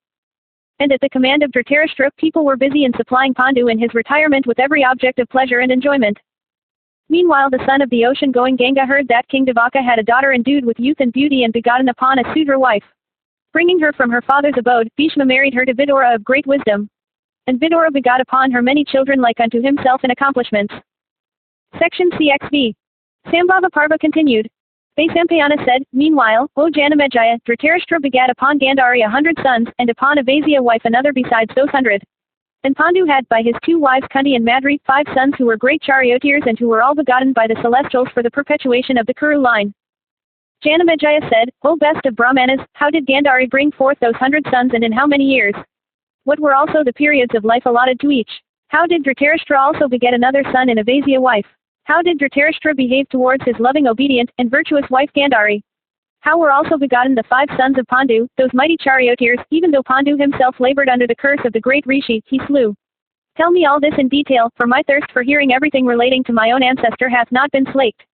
And at the command of Dhritarashtra, people were busy in supplying Pandu in his retirement with every object of pleasure and enjoyment. Meanwhile the son of the ocean-going Ganga heard that King Devaka had a daughter endued with youth and beauty and begotten upon a Sudra wife. Bringing her from her father's abode, Bhishma married her to Vidura of great wisdom. And Vidura begot upon her many children like unto himself in accomplishments. Section CXV. Sambhava Parva continued. Vaisampayana said, Meanwhile, O Janamejaya, Dhritarashtra begat upon Gandhari 100 sons, and upon a Vaisya wife another besides those 100. And Pandu had by his 2 wives Kunti and Madri 5 sons who were great charioteers and who were all begotten by the celestials for the perpetuation of the Kuru line. Janamejaya said, O best of Brahmanas, how did Gandhari bring forth those 100 sons and in how many years? What were also the periods of life allotted to each? How did Dhritarashtra also beget another son and a Vaisya wife? How did Dhritarashtra behave towards his loving, obedient, and virtuous wife Gandhari? How were also begotten the 5 sons of Pandu, those mighty charioteers, even though Pandu himself labored under the curse of the great Rishi, he slew? Tell me all this in detail, for my thirst for hearing everything relating to my own ancestor hath not been slaked.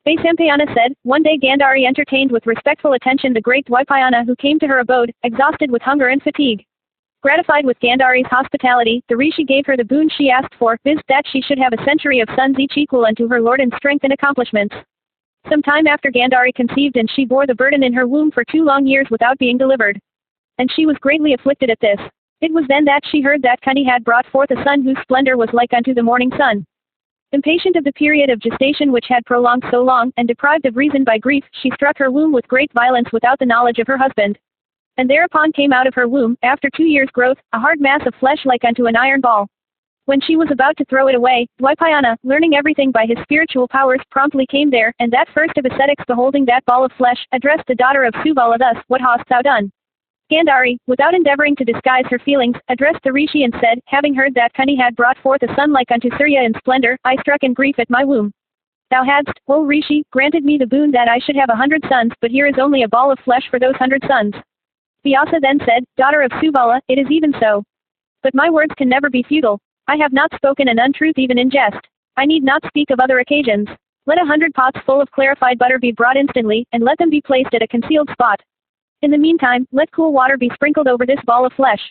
Vaisampayana said, One day Gandhari entertained with respectful attention the great Dwaipayana who came to her abode, exhausted with hunger and fatigue. Gratified with Gandhari's hospitality, the Rishi gave her the boon she asked for, viz. That she should have a century of sons each equal unto her lord in strength and accomplishments. Some time after Gandhari conceived and she bore the burden in her womb for 2 long years without being delivered. And she was greatly afflicted at this. It was then that she heard that Kunti had brought forth a son whose splendor was like unto the morning sun. Impatient of the period of gestation which had prolonged so long, and deprived of reason by grief, she struck her womb with great violence without the knowledge of her husband. And thereupon came out of her womb, after 2 years' growth, a hard mass of flesh like unto an iron ball. When she was about to throw it away, Dwaipayana, learning everything by his spiritual powers, promptly came there, and that first of ascetics beholding that ball of flesh, addressed the daughter of Subala thus, What hast thou done? Gandhari, without endeavoring to disguise her feelings, addressed the Rishi and said, Having heard that Kunti had brought forth a son like unto Surya in splendor, I struck in grief at my womb. Thou hadst, O Rishi, granted me the boon that I should have 100 sons, but here is only a ball of flesh for those 100 sons. Vyasa then said, Daughter of Subala, it is even so. But my words can never be futile. I have not spoken an untruth even in jest. I need not speak of other occasions. Let 100 pots full of clarified butter be brought instantly, and let them be placed at a concealed spot. In the meantime, let cool water be sprinkled over this ball of flesh.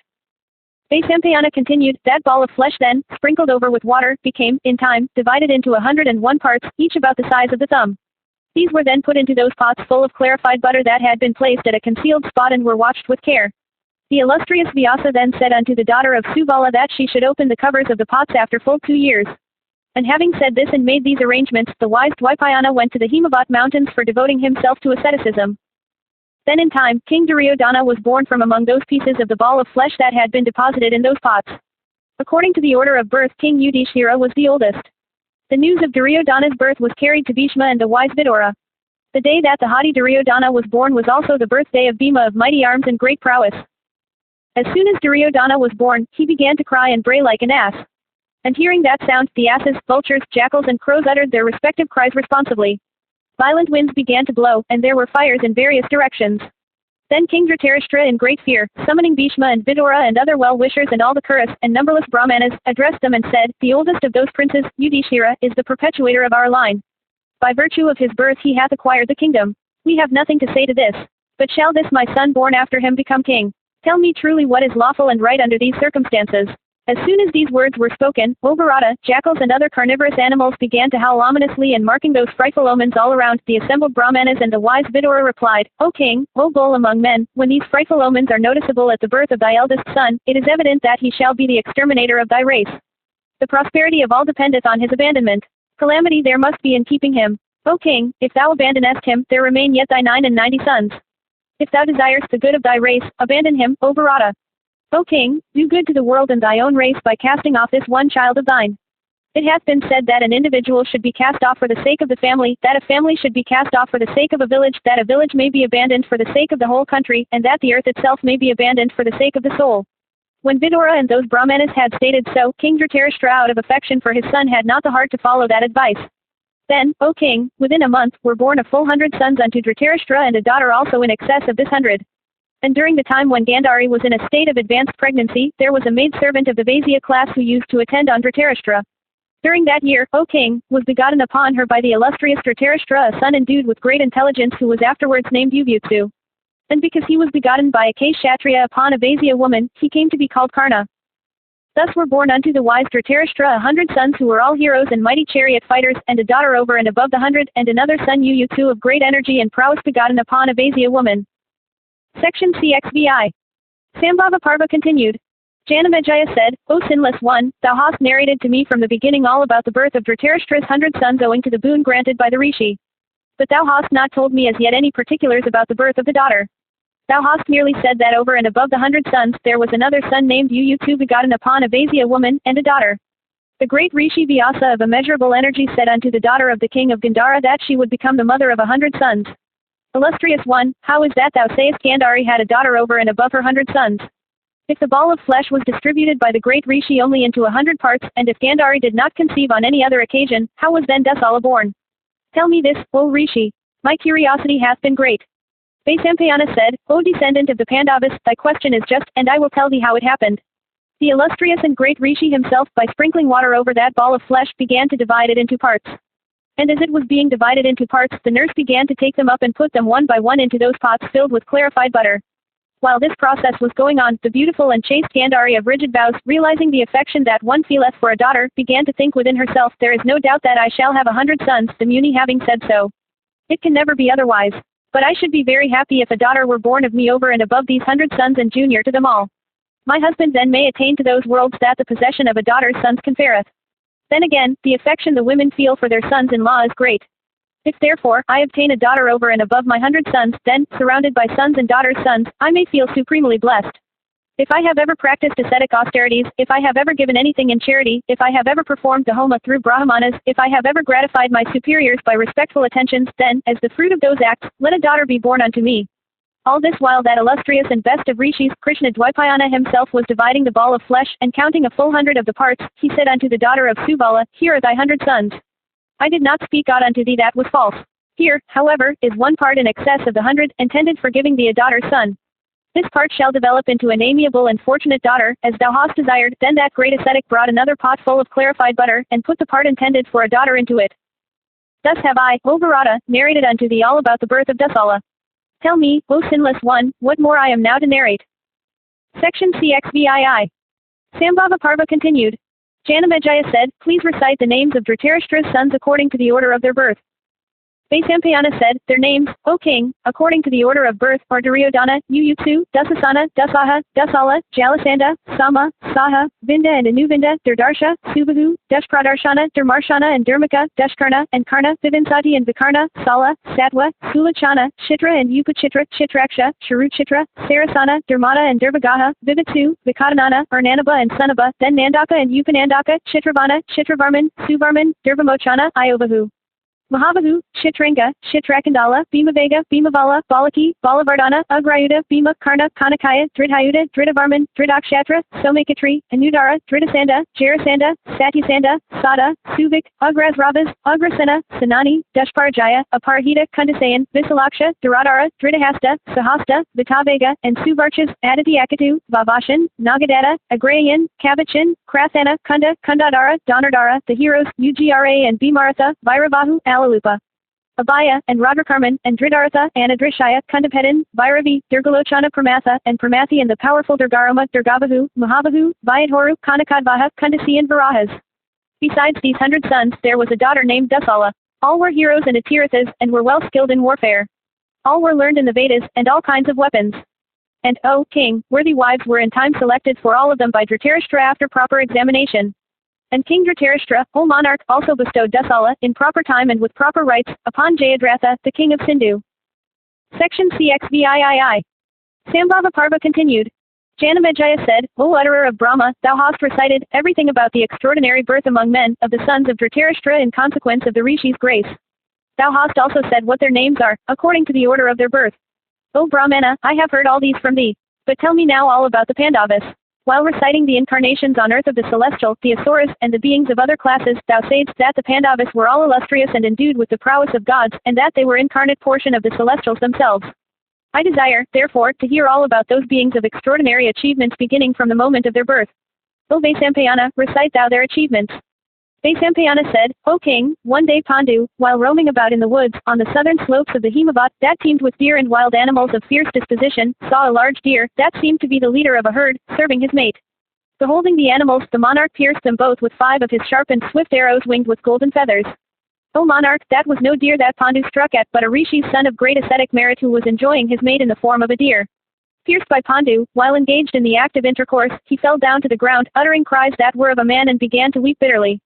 Vaisampayana continued, That ball of flesh then, sprinkled over with water, became, in time, divided into 101 parts, each about the size of the thumb. These were then put into those pots full of clarified butter that had been placed at a concealed spot and were watched with care. The illustrious Vyasa then said unto the daughter of Subala that she should open the covers of the pots after full 2 years. And having said this and made these arrangements, the wise Dwaipayana went to the Himavat mountains for devoting himself to asceticism. Then in time, King Duryodhana was born from among those pieces of the ball of flesh that had been deposited in those pots. According to the order of birth, King Yudhishthira was the oldest. The news of Duryodhana's birth was carried to Bhishma and the wise Vidura. The day that the haughty Duryodhana was born was also the birthday of Bhima of mighty arms and great prowess. As soon as Duryodhana was born, he began to cry and bray like an ass. And hearing that sound, the asses, vultures, jackals and crows uttered their respective cries responsively. Violent winds began to blow, and there were fires in various directions. Then King Dhritarashtra in great fear, summoning Bhishma and Vidura and other well-wishers and all the Kuras and numberless Brahmanas, addressed them and said, The oldest of those princes, Yudhishthira, is the perpetuator of our line. By virtue of his birth he hath acquired the kingdom. We have nothing to say to this. But shall this my son born after him become king? Tell me truly what is lawful and right under these circumstances. As soon as these words were spoken, O Bharata, jackals and other carnivorous animals began to howl ominously, and marking those frightful omens all around, the assembled Brahmanas and the wise Vidura replied, O king, O bull among men, when these frightful omens are noticeable at the birth of thy eldest son, it is evident that he shall be the exterminator of thy race. The prosperity of all dependeth on his abandonment. Calamity there must be in keeping him. O king, if thou abandonest him, there remain yet thy 99 sons. If thou desirest the good of thy race, abandon him, O Bharata. O king, do good to the world and thy own race by casting off this one child of thine. It hath been said that an individual should be cast off for the sake of the family, that a family should be cast off for the sake of a village, that a village may be abandoned for the sake of the whole country, and that the earth itself may be abandoned for the sake of the soul. When Vidura and those Brahmanas had stated so, King Dhritarashtra out of affection for his son had not the heart to follow that advice. Then, O king, within a month, were born a full 100 sons unto Dhritarashtra and a daughter also in excess of this 100. And during the time when Gandhari was in a state of advanced pregnancy, there was a maidservant of the Vaisya class who used to attend on Dhritarashtra. During that year, O king, was begotten upon her by the illustrious Dhritarashtra a son endued with great intelligence who was afterwards named Yuvutsu. And because he was begotten by a Kshatriya upon a Vaisya woman, he came to be called Karna. Thus were born unto the wise Dhritarashtra 100 sons who were all heroes and mighty chariot fighters, and a daughter over and above the 100, and another son Yuyutsu of great energy and prowess begotten upon a Vaisya woman. Section CXVI. Sambhava Parva continued. Janamejaya said, O sinless one, thou hast narrated to me from the beginning all about the birth of Dhritarashtra's 100 sons owing to the boon granted by the rishi. But thou hast not told me as yet any particulars about the birth of the daughter. Thou hast merely said that over and above the 100 sons there was another son named Uyutsu begotten upon a Vaisya woman, and a daughter. The great rishi Vyasa of immeasurable energy said unto the daughter of the king of Gandhara that she would become the mother of 100 sons. Illustrious one, how is that thou sayest Gandhari had a daughter over and above her 100 sons? If the ball of flesh was distributed by the great rishi only into 100 parts, and if Gandhari did not conceive on any other occasion, how was then Dasala born? Tell me this, O rishi. My curiosity hath been great. Vaisampayana said, O descendant of the Pandavas, thy question is just, and I will tell thee how it happened. The illustrious and great rishi himself, by sprinkling water over that ball of flesh, began to divide it into parts. And as it was being divided into parts, the nurse began to take them up and put them one by one into those pots filled with clarified butter. While this process was going on, the beautiful and chaste Gandhari of rigid vows, realizing the affection that one feeleth for a daughter, began to think within herself, there is no doubt that I shall have 100 sons, the Muni having said so. It can never be otherwise. But I should be very happy if a daughter were born of me over and above these 100 sons and junior to them all. My husband then may attain to those worlds that the possession of a daughter's sons conferreth. Then again, the affection the women feel for their sons-in-law is great. If therefore, I obtain a daughter over and above my 100 sons, then, surrounded by sons and daughters' sons, I may feel supremely blessed. If I have ever practiced ascetic austerities, if I have ever given anything in charity, if I have ever performed the homa through brahmanas, if I have ever gratified my superiors by respectful attentions, then, as the fruit of those acts, let a daughter be born unto me. All this while that illustrious and best of rishis, Krishna Dwaipayana himself was dividing the ball of flesh, and counting a full 100 of the parts, he said unto the daughter of Subala, Here are thy 100 sons. I did not speak aught unto thee that was false. Here, however, is one part in excess of the 100, intended for giving thee a daughter's son. This part shall develop into an amiable and fortunate daughter, as thou hast desired. Then that great ascetic brought another pot full of clarified butter, and put the part intended for a daughter into it. Thus have I, O Bharata, narrated unto thee all about the birth of Dasala. Tell me, O sinless one, what more I am now to narrate. Section CXVII. Sambhava Parva continued. Janamejaya said, Please recite the names of Dhritarashtra's sons according to the order of their birth. Vaisampayana said, Their names, O king, according to the order of birth, are Duryodhana, Uyutsu, Dusasana, Dusaha, Dusala, Jalasandha, Sama, Saha, Vinda and Anuvinda, Durdarsha, Subahu, Dushpradarshana, Durmarshana and Durmaka, Dushkarna and Karna, Vivinsati and Vikarna, Sala, Satwa, Sulachana, Chitra and Upachitra, Chitraksha, Sharuchitra, Sarasana, Durmana and Durvagaha, Vivitsu, Vikadanana, Arnanaba and Sunaba, then Nandaka and Upanandaka, Chitravana, Chitravarman, Suvarman, Durvamochana, Iovahu. Mahabahu, Chitranga, Chitrakandala, Bhimavega, Bhimavala, Balaki, Balavardhana, Agrayuda, Bhima, Karna, Kanakaya, Dridhayuda, Dridavarman, Dridakshatra, Somakatri, Anudara, Dridasanda, Jarasanda, Satyasanda, Sada, Suvik, Agrazravas, Agrasena, Sanani, Dushparajaya, Aparhita, Kundasayan, Visalaksha, Duradara, Dridahasta, Sahasta, Vitavega, and Suvarchas, Adityaketu, Vavashan, Nagadatta, Agrayan, Kavachan, Krathana, Kunda, Kundadara, Donardara, the heroes, Ugra and Bhimaratha, Vairavahu, Alalupa, Abhaya, and Radrakarman, and Dridaratha, Anadrishaya, Kundapedan, Vairavi, Durgalochana Pramatha, and Pramathi and the powerful Durgarama, Durgavahu, Mahabahu, Vayadhoru, Kanakadvaha, Kundasi and Varahas. Besides these 100 sons, there was a daughter named Dusala. All were heroes and Atirathas, and were well skilled in warfare. All were learned in the Vedas, and all kinds of weapons. And, O king, worthy wives were in time selected for all of them by Dhritarashtra after proper examination. And King Dhritarashtra, O monarch, also bestowed Dusala, in proper time and with proper rites, upon Jayadratha, the king of Sindhu. Section CXVII. Sambhava Parva continued. Janamejaya said, O utterer of Brahma, thou hast recited everything about the extraordinary birth among men of the sons of Dhritarashtra in consequence of the Rishi's grace. Thou hast also said what their names are, according to the order of their birth. O Brahmana, I have heard all these from thee. But tell me now all about the Pandavas. While reciting the incarnations on earth of the celestial, the Asuras, and the beings of other classes, thou saidst that the Pandavas were all illustrious and endued with the prowess of gods, and that they were incarnate portion of the celestials themselves. I desire, therefore, to hear all about those beings of extraordinary achievements beginning from the moment of their birth. O Vaisampayana, recite thou their achievements. Vaisampayana said, O king, one day Pandu, while roaming about in the woods, on the southern slopes of the Himavat, that teemed with deer and wild animals of fierce disposition, saw a large deer, that seemed to be the leader of a herd, serving his mate. Beholding the animals, the monarch pierced them both with 5 of his sharp and swift arrows winged with golden feathers. O monarch, that was no deer that Pandu struck at, but a rishi's son of great ascetic merit who was enjoying his mate in the form of a deer. Pierced by Pandu, while engaged in the act of intercourse, he fell down to the ground, uttering cries that were of a man and began to weep bitterly.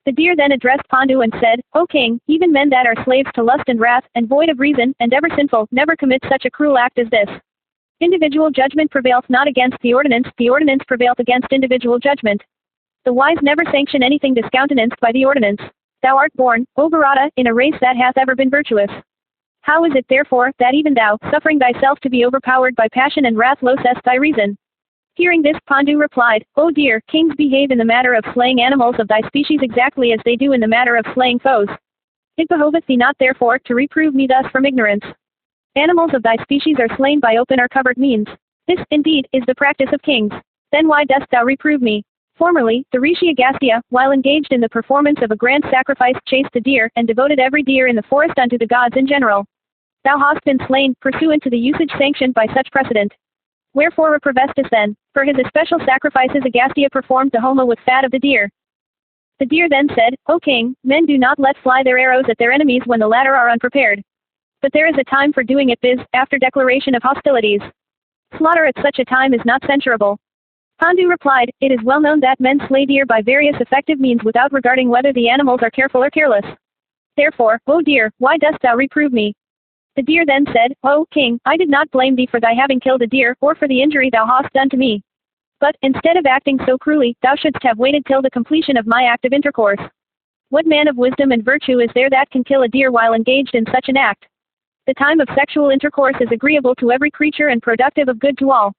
The deer then addressed Pandu and said, "O king, even men that are slaves to lust and wrath, and void of reason, and ever sinful, never commit such a cruel act as this. Individual judgment prevaileth not against the ordinance prevaileth against individual judgment. The wise never sanction anything discountenanced by the ordinance. Thou art born, O Bharata, in a race that hath ever been virtuous. How is it therefore, that even thou, suffering thyself to be overpowered by passion and wrath, losest thy reason?" Hearing this, Pandu replied, "O dear, kings behave in the matter of slaying animals of thy species exactly as they do in the matter of slaying foes. It behoveth thee not therefore to reprove me thus from ignorance. Animals of thy species are slain by open or covered means. This, indeed, is the practice of kings. Then why dost thou reprove me? Formerly, the Rishi Agastya, while engaged in the performance of a grand sacrifice, chased the deer, and devoted every deer in the forest unto the gods in general. Thou hast been slain, pursuant to the usage sanctioned by such precedent. Wherefore reprovest us then? For his especial sacrifices Agastya performed the homa with fat of the deer." The deer then said, "O king, men do not let fly their arrows at their enemies when the latter are unprepared. But there is a time for doing it, viz., after declaration of hostilities. Slaughter at such a time is not censurable." Pandu replied, "It is well known that men slay deer by various effective means without regarding whether the animals are careful or careless. Therefore, O deer, why dost thou reprove me?" The deer then said, "O king, I did not blame thee for thy having killed a deer, or for the injury thou hast done to me. But, instead of acting so cruelly, thou shouldst have waited till the completion of my act of intercourse. What man of wisdom and virtue is there that can kill a deer while engaged in such an act? The time of sexual intercourse is agreeable to every creature and productive of good to all.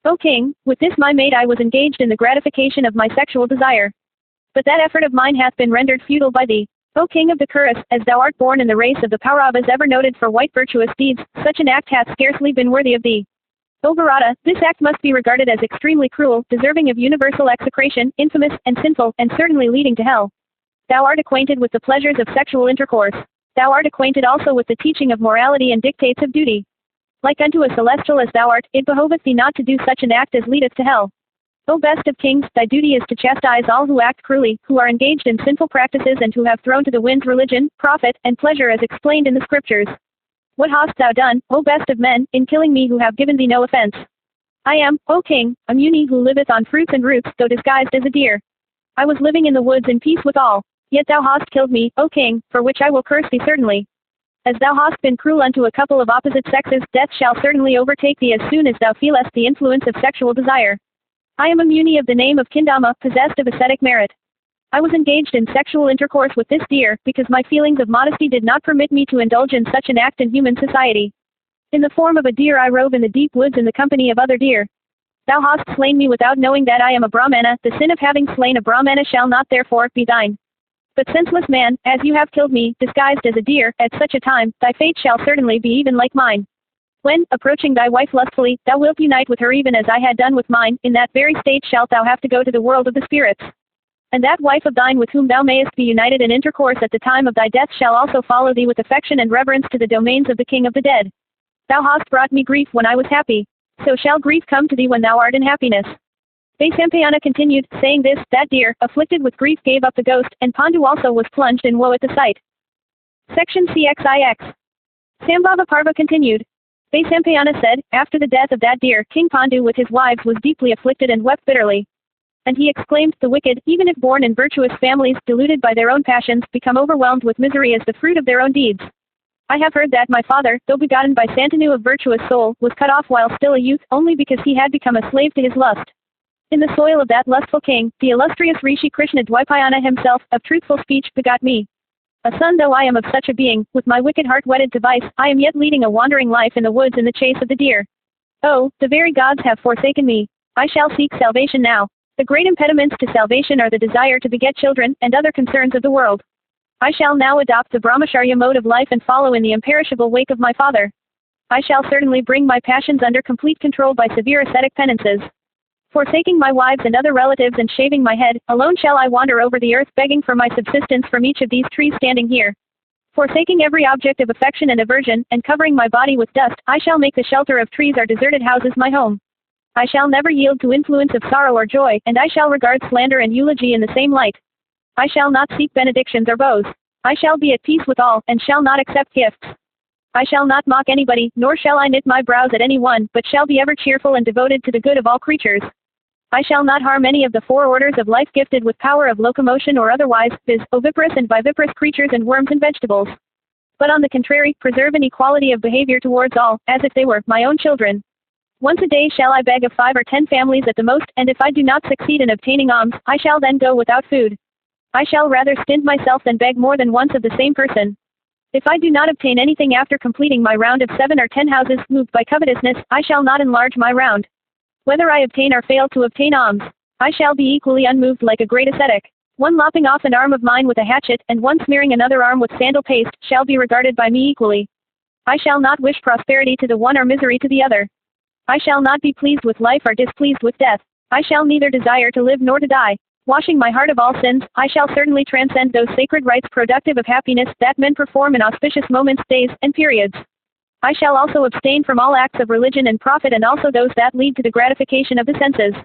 O king, with this my mate I was engaged in the gratification of my sexual desire. But that effort of mine hath been rendered futile by thee. O king of the Kuras, as thou art born in the race of the Pauravas ever noted for white virtuous deeds, such an act hath scarcely been worthy of thee. O Bharata, this act must be regarded as extremely cruel, deserving of universal execration, infamous, and sinful, and certainly leading to hell. Thou art acquainted with the pleasures of sexual intercourse. Thou art acquainted also with the teaching of morality and dictates of duty. Like unto a celestial as thou art, it behoveth thee not to do such an act as leadeth to hell. O best of kings, thy duty is to chastise all who act cruelly, who are engaged in sinful practices and who have thrown to the winds religion, profit, and pleasure as explained in the scriptures. What hast thou done, O best of men, in killing me who have given thee no offense? I am, O king, a Muni who liveth on fruits and roots, though disguised as a deer. I was living in the woods in peace with all. Yet thou hast killed me, O king, for which I will curse thee certainly. As thou hast been cruel unto a couple of opposite sexes, death shall certainly overtake thee as soon as thou feelest the influence of sexual desire. I am a Muni of the name of Kindama, possessed of ascetic merit. I was engaged in sexual intercourse with this deer, because my feelings of modesty did not permit me to indulge in such an act in human society. In the form of a deer I rove in the deep woods in the company of other deer. Thou hast slain me without knowing that I am a Brahmana, the sin of having slain a Brahmana shall not therefore be thine. But senseless man, as you have killed me, disguised as a deer, at such a time, thy fate shall certainly be even like mine. When, approaching thy wife lustfully, thou wilt unite with her even as I had done with mine, in that very state shalt thou have to go to the world of the spirits. And that wife of thine with whom thou mayest be united in intercourse at the time of thy death shall also follow thee with affection and reverence to the domains of the king of the dead. Thou hast brought me grief when I was happy. So shall grief come to thee when thou art in happiness." Vaisampayana continued, saying this, that deer, afflicted with grief gave up the ghost, and Pandu also was plunged in woe at the sight. Section CXIX. Sambhava Parva continued. Vaisampayana said, after the death of that deer, King Pandu with his wives was deeply afflicted and wept bitterly. And he exclaimed, the wicked, even if born in virtuous families, deluded by their own passions, become overwhelmed with misery as the fruit of their own deeds. I have heard that my father, though begotten by Santanu of virtuous soul, was cut off while still a youth, only because he had become a slave to his lust. In the soil of that lustful king, the illustrious Rishi Krishna Dwaipayana himself, of truthful speech, begot me. A son though I am of such a being, with my wicked heart wedded to vice, I am yet leading a wandering life in the woods in the chase of the deer. Oh, the very gods have forsaken me. I shall seek salvation now. The great impediments to salvation are the desire to beget children, and other concerns of the world. I shall now adopt the brahmacharya mode of life and follow in the imperishable wake of my father. I shall certainly bring my passions under complete control by severe ascetic penances. Forsaking my wives and other relatives and shaving my head, alone shall I wander over the earth begging for my subsistence from each of these trees standing here. Forsaking every object of affection and aversion, and covering my body with dust, I shall make the shelter of trees or deserted houses my home. I shall never yield to influence of sorrow or joy, and I shall regard slander and eulogy in the same light. I shall not seek benedictions or vows. I shall be at peace with all, and shall not accept gifts. I shall not mock anybody, nor shall I knit my brows at any one, but shall be ever cheerful and devoted to the good of all creatures. I shall not harm any of the four orders of life gifted with power of locomotion or otherwise, viz., oviparous and viviparous creatures and worms and vegetables. But on the contrary, preserve an equality of behavior towards all, as if they were my own children. Once a day shall I beg of 5 or 10 families at the most, and if I do not succeed in obtaining alms, I shall then go without food. I shall rather stint myself than beg more than once of the same person. If I do not obtain anything after completing my round of 7 or 10 houses, moved by covetousness, I shall not enlarge my round. Whether I obtain or fail to obtain alms, I shall be equally unmoved like a great ascetic. One lopping off an arm of mine with a hatchet, and one smearing another arm with sandal paste, shall be regarded by me equally. I shall not wish prosperity to the one or misery to the other. I shall not be pleased with life or displeased with death. I shall neither desire to live nor to die. Washing my heart of all sins, I shall certainly transcend those sacred rites productive of happiness that men perform in auspicious moments, days, and periods. I shall also abstain from all acts of religion and profit, and also those that lead to the gratification of the senses.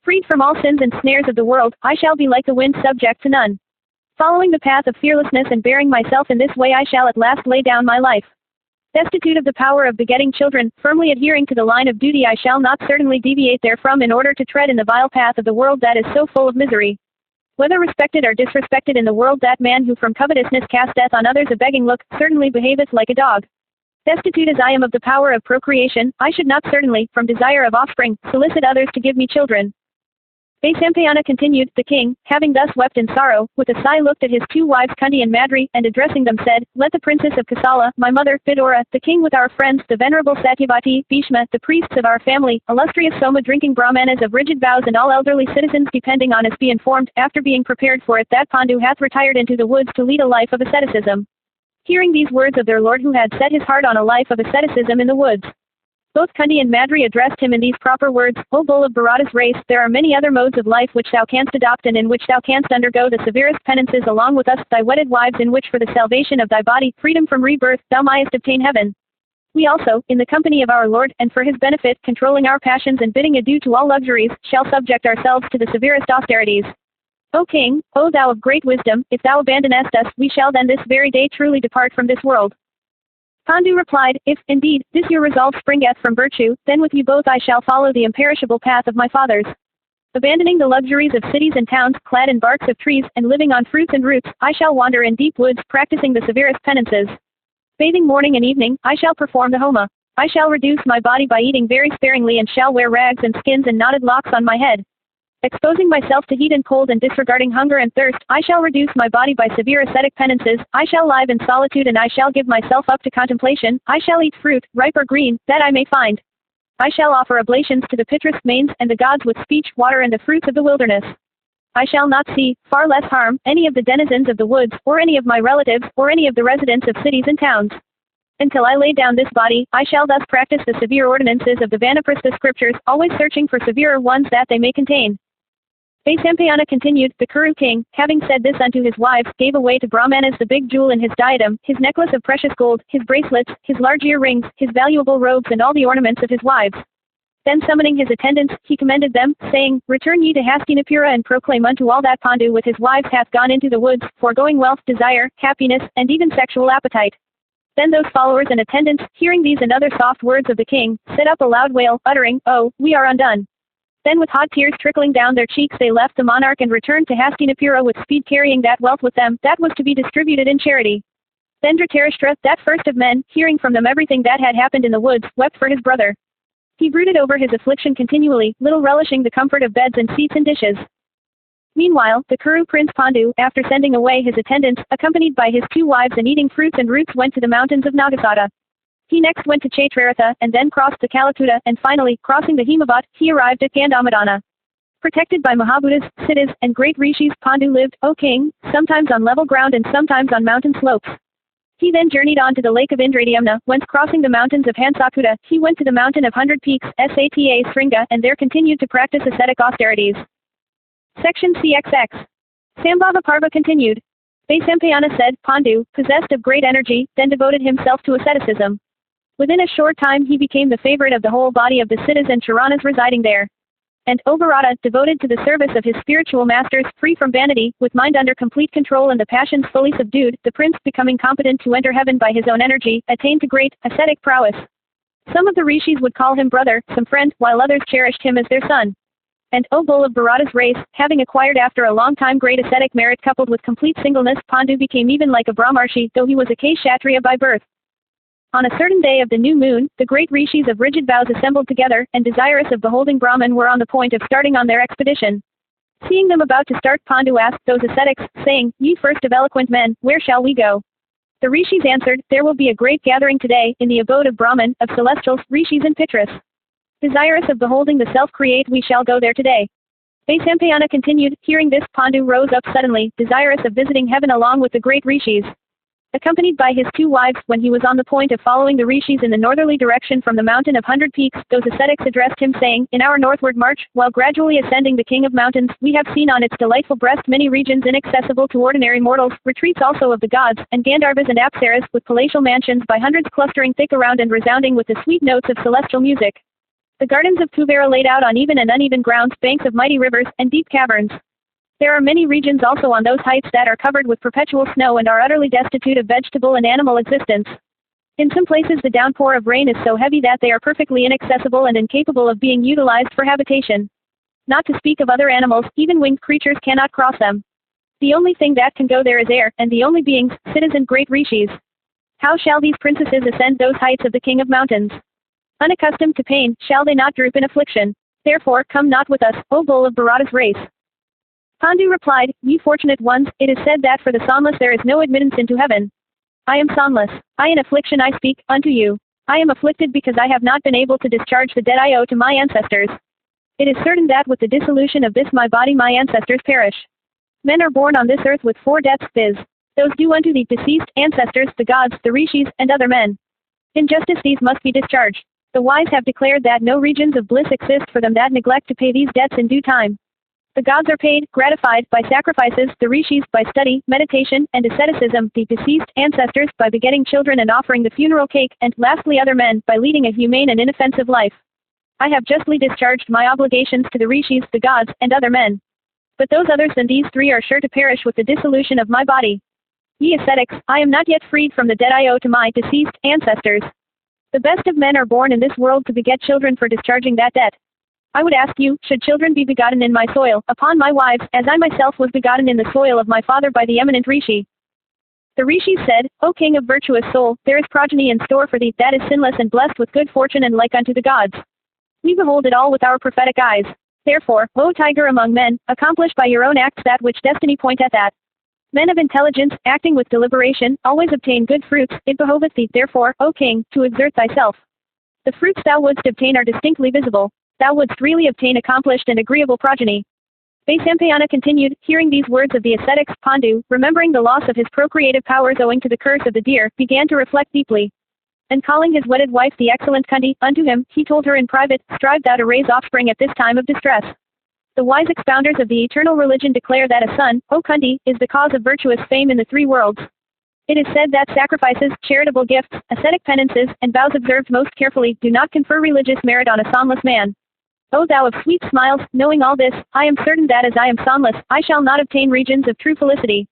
Freed from all sins and snares of the world, I shall be like the wind, subject to none. Following the path of fearlessness and bearing myself in this way, I shall at last lay down my life. Destitute of the power of begetting children, firmly adhering to the line of duty, I shall not certainly deviate therefrom in order to tread in the vile path of the world that is so full of misery. Whether respected or disrespected in the world, that man who from covetousness casteth on others a begging look, certainly behaveth like a dog. Destitute as I am of the power of procreation, I should not certainly, from desire of offspring, solicit others to give me children. Vaisampayana continued. The king, having thus wept in sorrow, with a sigh looked at his 2 wives Kunti and Madri, and addressing them said, Let the princess of Kosala, my mother, Vidura, the king with our friends, the venerable Satyavati, Bhishma, the priests of our family, illustrious Soma-drinking Brahmanas of rigid vows, and all elderly citizens depending on us, be informed, after being prepared for it, that Pandu hath retired into the woods to lead a life of asceticism. Hearing these words of their lord, who had set his heart on a life of asceticism in the woods, both Kunti and Madri addressed him in these proper words, O bull of Bharata's race, there are many other modes of life which thou canst adopt, and in which thou canst undergo the severest penances along with us, thy wedded wives, in which for the salvation of thy body, freedom from rebirth, thou mightest obtain heaven. We also, in the company of our Lord, and for his benefit, controlling our passions and bidding adieu to all luxuries, shall subject ourselves to the severest austerities. O king, O thou of great wisdom, if thou abandonest us, we shall then this very day truly depart from this world. Pandu replied, If, indeed, this your resolve springeth from virtue, then with you both I shall follow the imperishable path of my fathers. Abandoning the luxuries of cities and towns, clad in barks of trees, and living on fruits and roots, I shall wander in deep woods, practicing the severest penances. Bathing morning and evening, I shall perform the homa. I shall reduce my body by eating very sparingly, and shall wear rags and skins and knotted locks on my head. Exposing myself to heat and cold and disregarding hunger and thirst, I shall reduce my body by severe ascetic penances. I shall live in solitude, and I shall give myself up to contemplation. I shall eat fruit, ripe or green, that I may find. I shall offer oblations to the Pitris, mains, and the gods with speech, water, and the fruits of the wilderness. I shall not see, far less harm, any of the denizens of the woods, or any of my relatives, or any of the residents of cities and towns. Until I lay down this body, I shall thus practice the severe ordinances of the Vanaprastha scriptures, always searching for severer ones that they may contain. Vaisampayana continued. The Kuru king, having said this unto his wives, gave away to Brahmanas the big jewel in his diadem, his necklace of precious gold, his bracelets, his large earrings, his valuable robes, and all the ornaments of his wives. Then summoning his attendants, he commended them, saying, Return ye to Hastinapura, and proclaim unto all that Pandu with his wives hath gone into the woods, foregoing wealth, desire, happiness, and even sexual appetite. Then those followers and attendants, hearing these and other soft words of the king, set up a loud wail, uttering, Oh, we are undone. Then with hot tears trickling down their cheeks they left the monarch and returned to Hastinapura with speed, carrying that wealth with them that was to be distributed in charity. Then Dhritarashtra, that first of men, hearing from them everything that had happened in the woods, wept for his brother. He brooded over his affliction continually, little relishing the comfort of beds and seats and dishes. Meanwhile, the Kuru prince Pandu, after sending away his attendants, accompanied by his 2 wives and eating fruits and roots, went to the mountains of Nagasata. He next went to Chaitraratha, and then crossed the Kalakuta, and finally, crossing the Himavat, he arrived at Gandhamadana. Protected by Mahabhutas, Siddhas, and great rishis, Pandu lived, O king, sometimes on level ground and sometimes on mountain slopes. He then journeyed on to the lake of Indradyumna, whence crossing the mountains of Hansakuta, he went to the mountain of 100 peaks, Sata Sringa, and there continued to practice ascetic austerities. Section CXX. Sambhava Parva continued. Vaisampayana said, Pandu, possessed of great energy, then devoted himself to asceticism. Within a short time he became the favorite of the whole body of the Siddhas and Charanas residing there. And O Bharata, devoted to the service of his spiritual masters, free from vanity, with mind under complete control and the passions fully subdued, the prince, becoming competent to enter heaven by his own energy, attained to great, ascetic prowess. Some of the rishis would call him brother, some friend, while others cherished him as their son. And O bull of Bharata's race, having acquired after a long time great ascetic merit coupled with complete singleness, Pandu became even like a Brahmarshi, though he was a Kshatriya by birth. On a certain day of the new moon, the great rishis of rigid vows assembled together, and desirous of beholding Brahman were on the point of starting on their expedition. Seeing them about to start, Pandu asked those ascetics, saying, "Ye first of eloquent men, where shall we go?" The rishis answered, "There will be a great gathering today, in the abode of Brahman, of celestials, rishis and pitris. Desirous of beholding the self-create, we shall go there today." Vaisampayana continued, hearing this, Pandu rose up suddenly, desirous of visiting heaven along with the great rishis. Accompanied by his 2 wives, when he was on the point of following the rishis in the northerly direction from the mountain of 100 peaks, those ascetics addressed him saying, "In our northward march, while gradually ascending the king of mountains, we have seen on its delightful breast many regions inaccessible to ordinary mortals, retreats also of the gods, and Gandharvas and Apsaras, with palatial mansions by hundreds clustering thick around and resounding with the sweet notes of celestial music. The gardens of Kuvera laid out on even and uneven grounds, banks of mighty rivers, and deep caverns. There are many regions also on those heights that are covered with perpetual snow and are utterly destitute of vegetable and animal existence. In some places the downpour of rain is so heavy that they are perfectly inaccessible and incapable of being utilized for habitation. Not to speak of other animals, even winged creatures cannot cross them. The only thing that can go there is air, and the only beings, citizen great rishis. How shall these princesses ascend those heights of the king of mountains? Unaccustomed to pain, shall they not droop in affliction? Therefore, come not with us, O bull of Bharata's race." Pandu replied, "Ye fortunate ones, it is said that for the songless there is no admittance into heaven. I am songless. I in affliction I speak unto you. I am afflicted because I have not been able to discharge the debt I owe to my ancestors. It is certain that with the dissolution of this my body my ancestors perish. Men are born on this earth with 4 debts, viz. Those due unto the deceased, ancestors, the gods, the rishis, and other men. In justice these must be discharged. The wise have declared that no regions of bliss exist for them that neglect to pay these debts in due time. The gods are paid, gratified, by sacrifices, the rishis, by study, meditation, and asceticism, the deceased, ancestors, by begetting children and offering the funeral cake, and, lastly other men, by leading a humane and inoffensive life. I have justly discharged my obligations to the rishis, the gods, and other men. But those others than these 3 are sure to perish with the dissolution of my body. Ye ascetics, I am not yet freed from the debt I owe to my deceased ancestors. The best of men are born in this world to beget children for discharging that debt. I would ask you, should children be begotten in my soil, upon my wives, as I myself was begotten in the soil of my father by the eminent rishi?" The rishis said, "O king of virtuous soul, there is progeny in store for thee, that is sinless and blessed with good fortune and like unto the gods. We behold it all with our prophetic eyes. Therefore, O tiger among men, accomplish by your own acts that which destiny pointeth at. Men of intelligence, acting with deliberation, always obtain good fruits. It behoveth thee, therefore, O king, to exert thyself. The fruits thou wouldst obtain are distinctly visible. Thou wouldst really obtain accomplished and agreeable progeny." Vaisampayana continued, hearing these words of the ascetics, Pandu, remembering the loss of his procreative powers owing to the curse of the deer, began to reflect deeply. And calling his wedded wife the excellent Kundi, unto him, he told her in private, "Strive thou to raise offspring at this time of distress. The wise expounders of the eternal religion declare that a son, O Kundi, is the cause of virtuous fame in the 3 worlds. It is said that sacrifices, charitable gifts, ascetic penances, and vows observed most carefully, do not confer religious merit on a songless man. O thou of sweet smiles, knowing all this, I am certain that as I am songless, I shall not obtain regions of true felicity.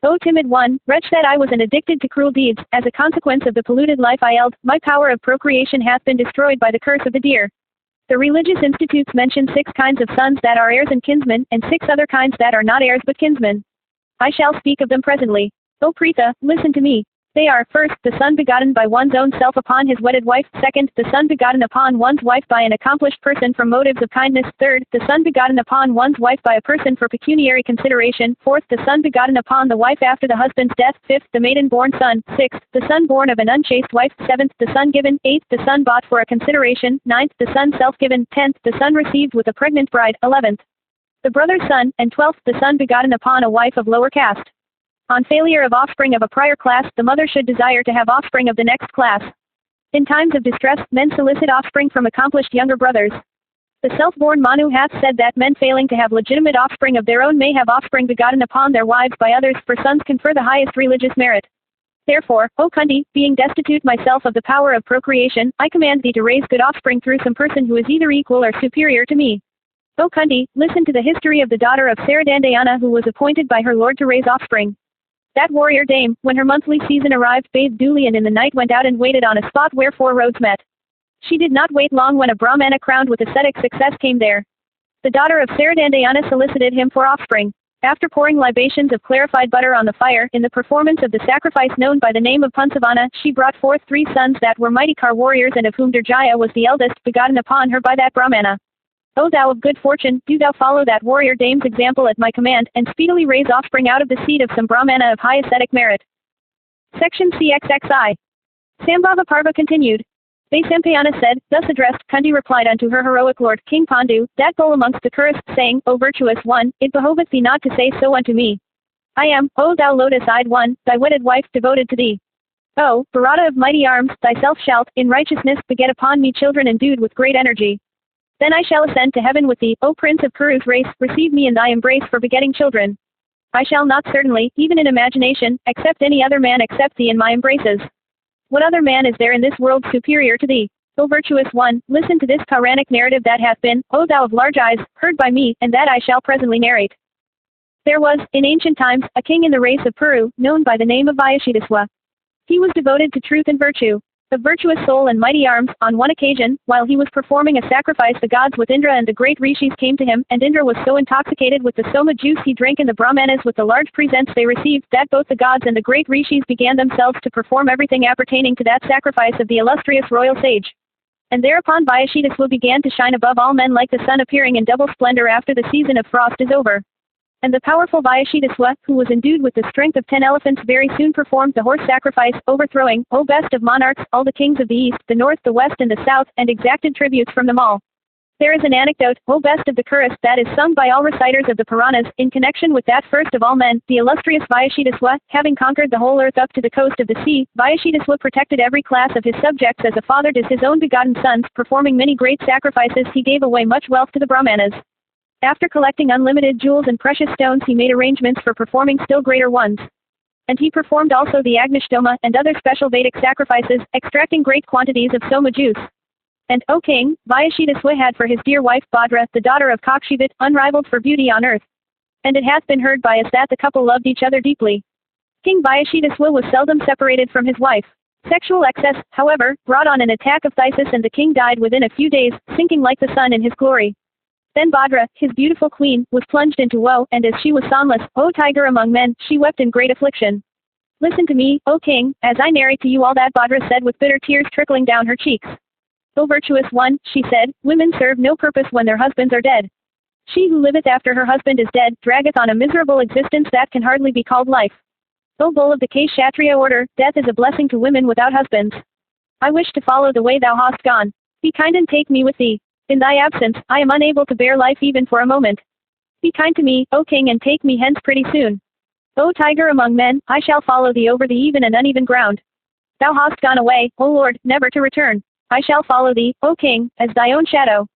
O timid one, wretch that I was and addicted to cruel deeds, as a consequence of the polluted life I held, my power of procreation hath been destroyed by the curse of the deer. The religious institutes mention 6 kinds of sons that are heirs and kinsmen, and 6 other kinds that are not heirs but kinsmen. I shall speak of them presently. O Pritha, listen to me. They are, first, the son begotten by one's own self upon his wedded wife; second, the son begotten upon one's wife by an accomplished person from motives of kindness; third, the son begotten upon one's wife by a person for pecuniary consideration; fourth, the son begotten upon the wife after the husband's death; fifth, the maiden-born son; sixth, the son born of an unchaste wife; seventh, the son given; eighth, the son bought for a consideration; ninth, the son self-given; 10th, the son received with a pregnant bride; 11th, the brother's son; and 12th, the son begotten upon a wife of lower caste. On failure of offspring of a prior class, the mother should desire to have offspring of the next class. In times of distress, men solicit offspring from accomplished younger brothers. The self-born Manu hath said that men failing to have legitimate offspring of their own may have offspring begotten upon their wives by others, for sons confer the highest religious merit. Therefore, O Kundi, being destitute myself of the power of procreation, I command thee to raise good offspring through some person who is either equal or superior to me. O Kunti, listen to the history of the daughter of Saradandayana who was appointed by her lord to raise offspring. That warrior dame, when her monthly season arrived, bathed duly and in the night went out and waited on a spot where four roads met. She did not wait long when a Brahmana crowned with ascetic success came there. The daughter of Saradandayana solicited him for offspring. After pouring libations of clarified butter on the fire, in the performance of the sacrifice known by the name of Punsavana, she brought forth 3 sons that were mighty Kar warriors and of whom Durjaya was the eldest, begotten upon her by that Brahmana. O thou of good fortune, do thou follow that warrior dame's example at my command, and speedily raise offspring out of the seed of some Brahmana of high ascetic merit. Section CXXI. Sambhava Parva continued. Vaisampayana said, thus addressed, Kunti replied unto her heroic lord, King Pandu, that bull amongst the Kuras, saying, O virtuous one, it behoveth thee not to say so unto me. I am, O thou lotus-eyed one, thy wedded wife, devoted to thee. O, Bharata of mighty arms, thyself shalt, in righteousness, beget upon me children endued with great energy. Then I shall ascend to heaven with thee, O prince of Kuru's race, receive me in thy embrace for begetting children. I shall not certainly, even in imagination, accept any other man except thee in my embraces. What other man is there in this world superior to thee? O virtuous one, listen to this Puranic narrative that hath been, O thou of large eyes, heard by me, and that I shall presently narrate. There was, in ancient times, a king in the race of Puru, known by the name of Vayashidaswa. He was devoted to truth and virtue. Of virtuous soul and mighty arms, on one occasion, while he was performing a sacrifice the gods with Indra and the great rishis came to him, and Indra was so intoxicated with the soma juice he drank and the brahmanas with the large presents they received, that both the gods and the great rishis began themselves to perform everything appertaining to that sacrifice of the illustrious royal sage. And thereupon Vayashidaswa began to shine above all men like the sun appearing in double splendor after the season of frost is over. And the powerful Vayashidaswa, who was endued with the strength of 10 elephants, very soon performed the horse sacrifice, overthrowing, O best of monarchs, all the kings of the east, the north, the west and the south, and exacted tributes from them all. There is an anecdote, O best of the Kuras, that is sung by all reciters of the Puranas, in connection with that first of all men, the illustrious Vayashidaswa, having conquered the whole earth up to the coast of the sea, Vayashidaswa protected every class of his subjects as a father does his own begotten sons, performing many great sacrifices he gave away much wealth to the Brahmanas. After collecting unlimited jewels and precious stones he made arrangements for performing still greater ones. And he performed also the Agnishtoma and other special Vedic sacrifices, extracting great quantities of soma juice. And, O king, Vayashidaswa had for his dear wife Bhadra, the daughter of Kakshibit, unrivaled for beauty on earth. And it hath been heard by us that the couple loved each other deeply. King Vayashidaswa was seldom separated from his wife. Sexual excess, however, brought on an attack of phthisis and the king died within a few days, sinking like the sun in his glory. Then Bhadra, his beautiful queen, was plunged into woe, and as she was sonless, O tiger among men, she wept in great affliction. Listen to me, O king, as I narrate to you all that Bhadra said with bitter tears trickling down her cheeks. O virtuous one, she said, women serve no purpose when their husbands are dead. She who liveth after her husband is dead, draggeth on a miserable existence that can hardly be called life. O bull of the Kshatriya order, death is a blessing to women without husbands. I wish to follow the way thou hast gone. Be kind and take me with thee. In thy absence, I am unable to bear life even for a moment. Be kind to me, O king, and take me hence pretty soon. O tiger among men, I shall follow thee over the even and uneven ground. Thou hast gone away, O lord, never to return. I shall follow thee, O king, as thy own shadow.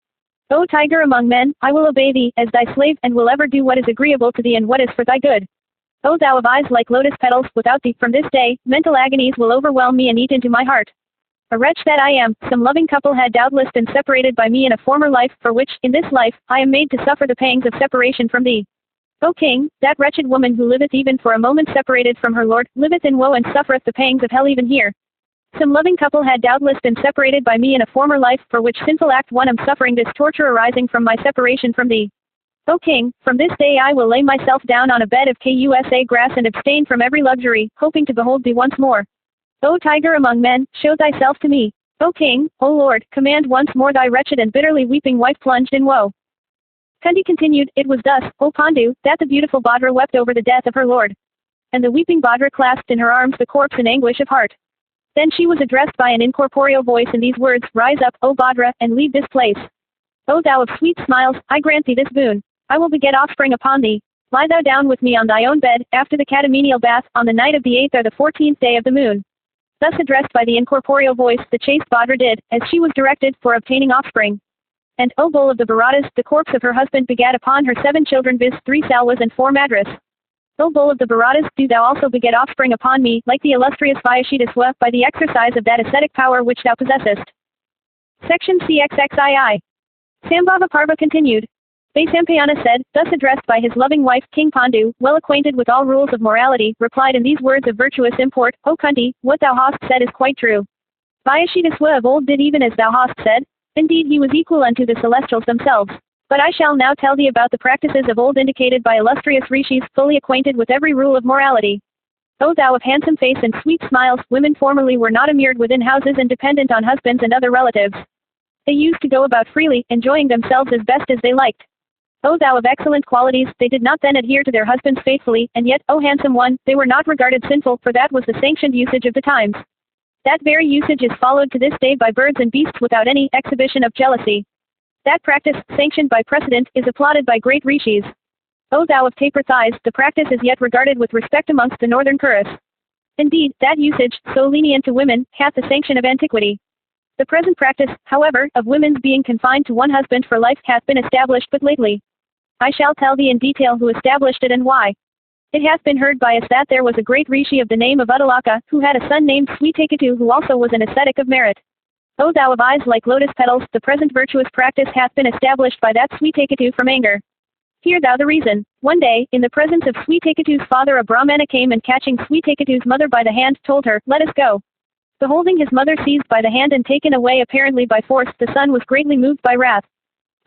O tiger among men, I will obey thee, as thy slave, and will ever do what is agreeable to thee and what is for thy good. O thou of eyes like lotus petals, without thee, from this day, mental agonies will overwhelm me and eat into my heart. A wretch that I am, some loving couple had doubtless been separated by me in a former life, for which, in this life, I am made to suffer the pangs of separation from thee. O king, that wretched woman who liveth even for a moment separated from her lord, liveth in woe and suffereth the pangs of hell even here. Some loving couple had doubtless been separated by me in a former life, for which sinful act one am suffering this torture arising from my separation from thee. O king, from this day I will lay myself down on a bed of kusa grass and abstain from every luxury, hoping to behold thee once more. O tiger among men, show thyself to me. O king, O lord, command once more thy wretched and bitterly weeping wife plunged in woe. Kunti continued, it was thus, O Pandu, that the beautiful Bhadra wept over the death of her lord. And the weeping Bhadra clasped in her arms the corpse in anguish of heart. Then she was addressed by an incorporeal voice in these words, rise up, O Bhadra, and leave this place. O thou of sweet smiles, I grant thee this boon. I will beget offspring upon thee. Lie thou down with me on thy own bed, after the catamenial bath, on the night of the 8th or the 14th day of the moon. Thus addressed by the incorporeal voice, the chaste Bhadra did, as she was directed, for obtaining offspring. And, O bull of the Bharatas, the corpse of her husband begat upon her 7 children, viz. 3 Salwas and 4 Madras. O bull of the Bharatas, do thou also beget offspring upon me, like the illustrious Vayashidaswa, by the exercise of that ascetic power which thou possessest. Section CXXII. Sambhava Parva continued. Vaisampayana said, thus addressed by his loving wife, King Pandu, well acquainted with all rules of morality, replied in these words of virtuous import, O Kunti, what thou hast said is quite true. Vyashitaswa of old did even as thou hast said. Indeed he was equal unto the celestials themselves. But I shall now tell thee about the practices of old indicated by illustrious rishis, fully acquainted with every rule of morality. O thou of handsome face and sweet smiles, women formerly were not immured within houses and dependent on husbands and other relatives. They used to go about freely, enjoying themselves as best as they liked. O thou of excellent qualities, they did not then adhere to their husbands faithfully, and yet, O handsome one, they were not regarded sinful, for that was the sanctioned usage of the times. That very usage is followed to this day by birds and beasts without any exhibition of jealousy. That practice, sanctioned by precedent, is applauded by great rishis. O thou of taper thighs, the practice is yet regarded with respect amongst the northern Kurus. Indeed, that usage, so lenient to women, hath the sanction of antiquity. The present practice, however, of women's being confined to one husband for life hath been established but lately. I shall tell thee in detail who established it and why. It hath been heard by us that there was a great rishi of the name of Uddalaka, who had a son named Sweetaketu who also was an ascetic of merit. O thou of eyes like lotus petals, the present virtuous practice hath been established by that Sweetaketu from anger. Hear thou the reason. One day, in the presence of Sweetaketu's father a Brahmana came and catching Sweetaketu's mother by the hand, told her, let us go. Beholding his mother seized by the hand and taken away apparently by force, the son was greatly moved by wrath.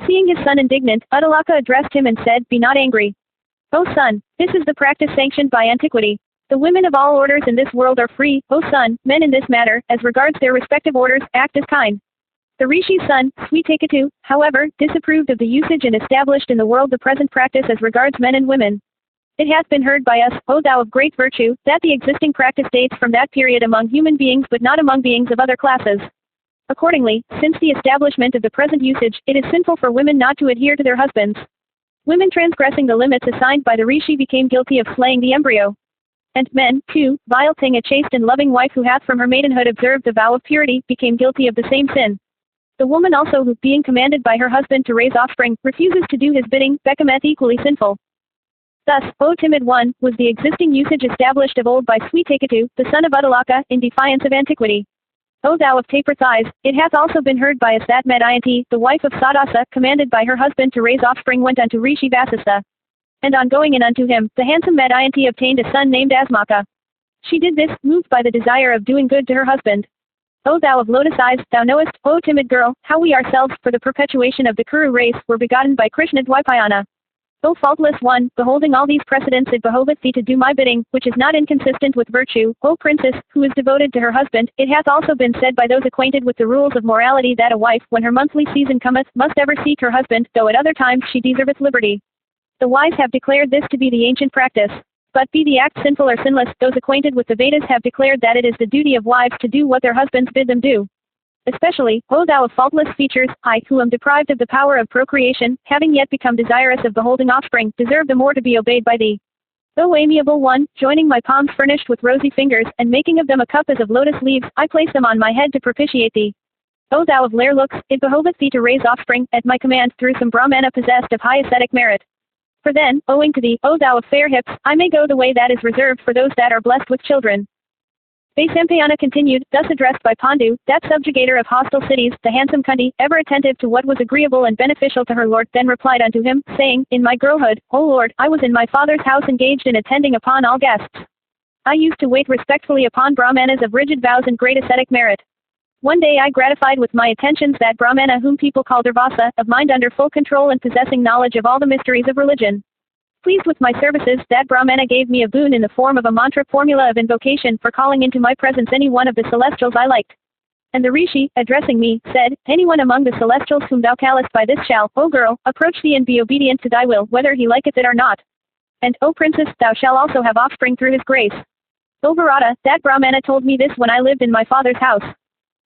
Seeing his son indignant, Uddalaka addressed him and said, be not angry. O son, this is the practice sanctioned by antiquity. The women of all orders in this world are free, O son, men in this matter, as regards their respective orders, act as kind. The rishi's son, Sweetaketu, however, disapproved of the usage and established in the world the present practice as regards men and women. It hath been heard by us, O thou of great virtue, that the existing practice dates from that period among human beings but not among beings of other classes. Accordingly, since the establishment of the present usage, it is sinful for women not to adhere to their husbands. Women transgressing the limits assigned by the rishi became guilty of slaying the embryo. And men, too, vile thing, a chaste and loving wife who hath from her maidenhood observed the vow of purity, became guilty of the same sin. The woman also who, being commanded by her husband to raise offspring, refuses to do his bidding, becometh equally sinful. Thus, O timid one, was the existing usage established of old by Sweetaketu, the son of Uddalaka, in defiance of antiquity. O thou of taper thighs, it hath also been heard by us that Madhyayanti, the wife of Sadasa, commanded by her husband to raise offspring, went unto Rishi Vasistha. And on going in unto him, the handsome Madhyayanti obtained a son named Asmaka. She did this, moved by the desire of doing good to her husband. O thou of lotus eyes, thou knowest, O timid girl, how we ourselves, for the perpetuation of the Kuru race, were begotten by Krishna Dwaipayana. O faultless one, beholding all these precedents, it behoveth thee to do my bidding, which is not inconsistent with virtue, O princess, who is devoted to her husband. It hath also been said by those acquainted with the rules of morality that a wife, when her monthly season cometh, must ever seek her husband, though at other times she deserveth liberty. The wise have declared this to be the ancient practice. But be the act sinful or sinless, those acquainted with the Vedas have declared that it is the duty of wives to do what their husbands bid them do. Especially, O thou of faultless features, I, who am deprived of the power of procreation, having yet become desirous of beholding offspring, deserve the more to be obeyed by thee. O amiable one, joining my palms furnished with rosy fingers, and making of them a cup as of lotus leaves, I place them on my head to propitiate thee. O thou of rare looks, it behoveth thee to raise offspring, at my command, through some Brahmana possessed of high ascetic merit. For then, owing to thee, O thou of fair hips, I may go the way that is reserved for those that are blessed with children. Vaisampayana continued, thus addressed by Pandu, that subjugator of hostile cities, the handsome Kunti, ever attentive to what was agreeable and beneficial to her lord, then replied unto him, saying, in my girlhood, O lord, I was in my father's house engaged in attending upon all guests. I used to wait respectfully upon Brahmanas of rigid vows and great ascetic merit. One day I gratified with my attentions that Brahmana whom people call Durvasa, of mind under full control and possessing knowledge of all the mysteries of religion. Pleased with my services, that Brahmana gave me a boon in the form of a mantra formula of invocation for calling into my presence any one of the celestials I liked. And the rishi, addressing me, said, anyone among the celestials whom thou callest by this shall, O girl, approach thee and be obedient to thy will, whether he liketh it or not. And, O princess, thou shalt also have offspring through his grace. O Bharata, that Brahmana told me this when I lived in my father's house.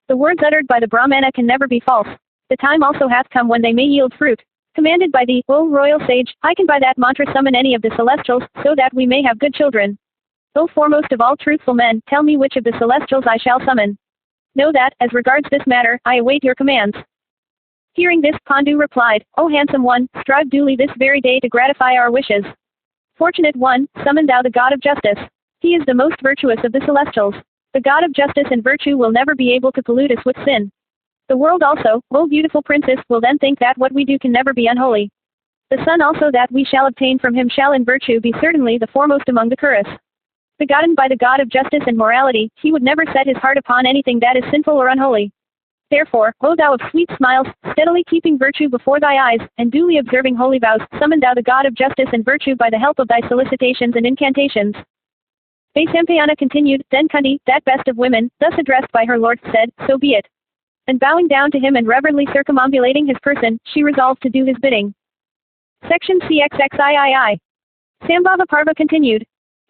The words uttered by the Brahmana can never be false. The time also hath come when they may yield fruit. Commanded by thee, O royal sage, I can by that mantra summon any of the celestials, so that we may have good children. O foremost of all truthful men, tell me which of the celestials I shall summon. Know that, as regards this matter, I await your commands. Hearing this, Pandu replied, O handsome one, strive duly this very day to gratify our wishes. Fortunate one, summon thou the God of justice. He is the most virtuous of the celestials. The God of justice and virtue will never be able to pollute us with sin. The world also, O beautiful princess, will then think that what we do can never be unholy. The son also that we shall obtain from him shall in virtue be certainly the foremost among the Kurus. Begotten by the God of justice and morality, he would never set his heart upon anything that is sinful or unholy. Therefore, O thou of sweet smiles, steadily keeping virtue before thy eyes, and duly observing holy vows, summon thou the God of justice and virtue by the help of thy solicitations and incantations. Vaisampayana continued, then Kunti, that best of women, thus addressed by her lord, said, so be it. And bowing down to him and reverently circumambulating his person, she resolved to do his bidding. Section CXXIII. Sambhava Parva continued.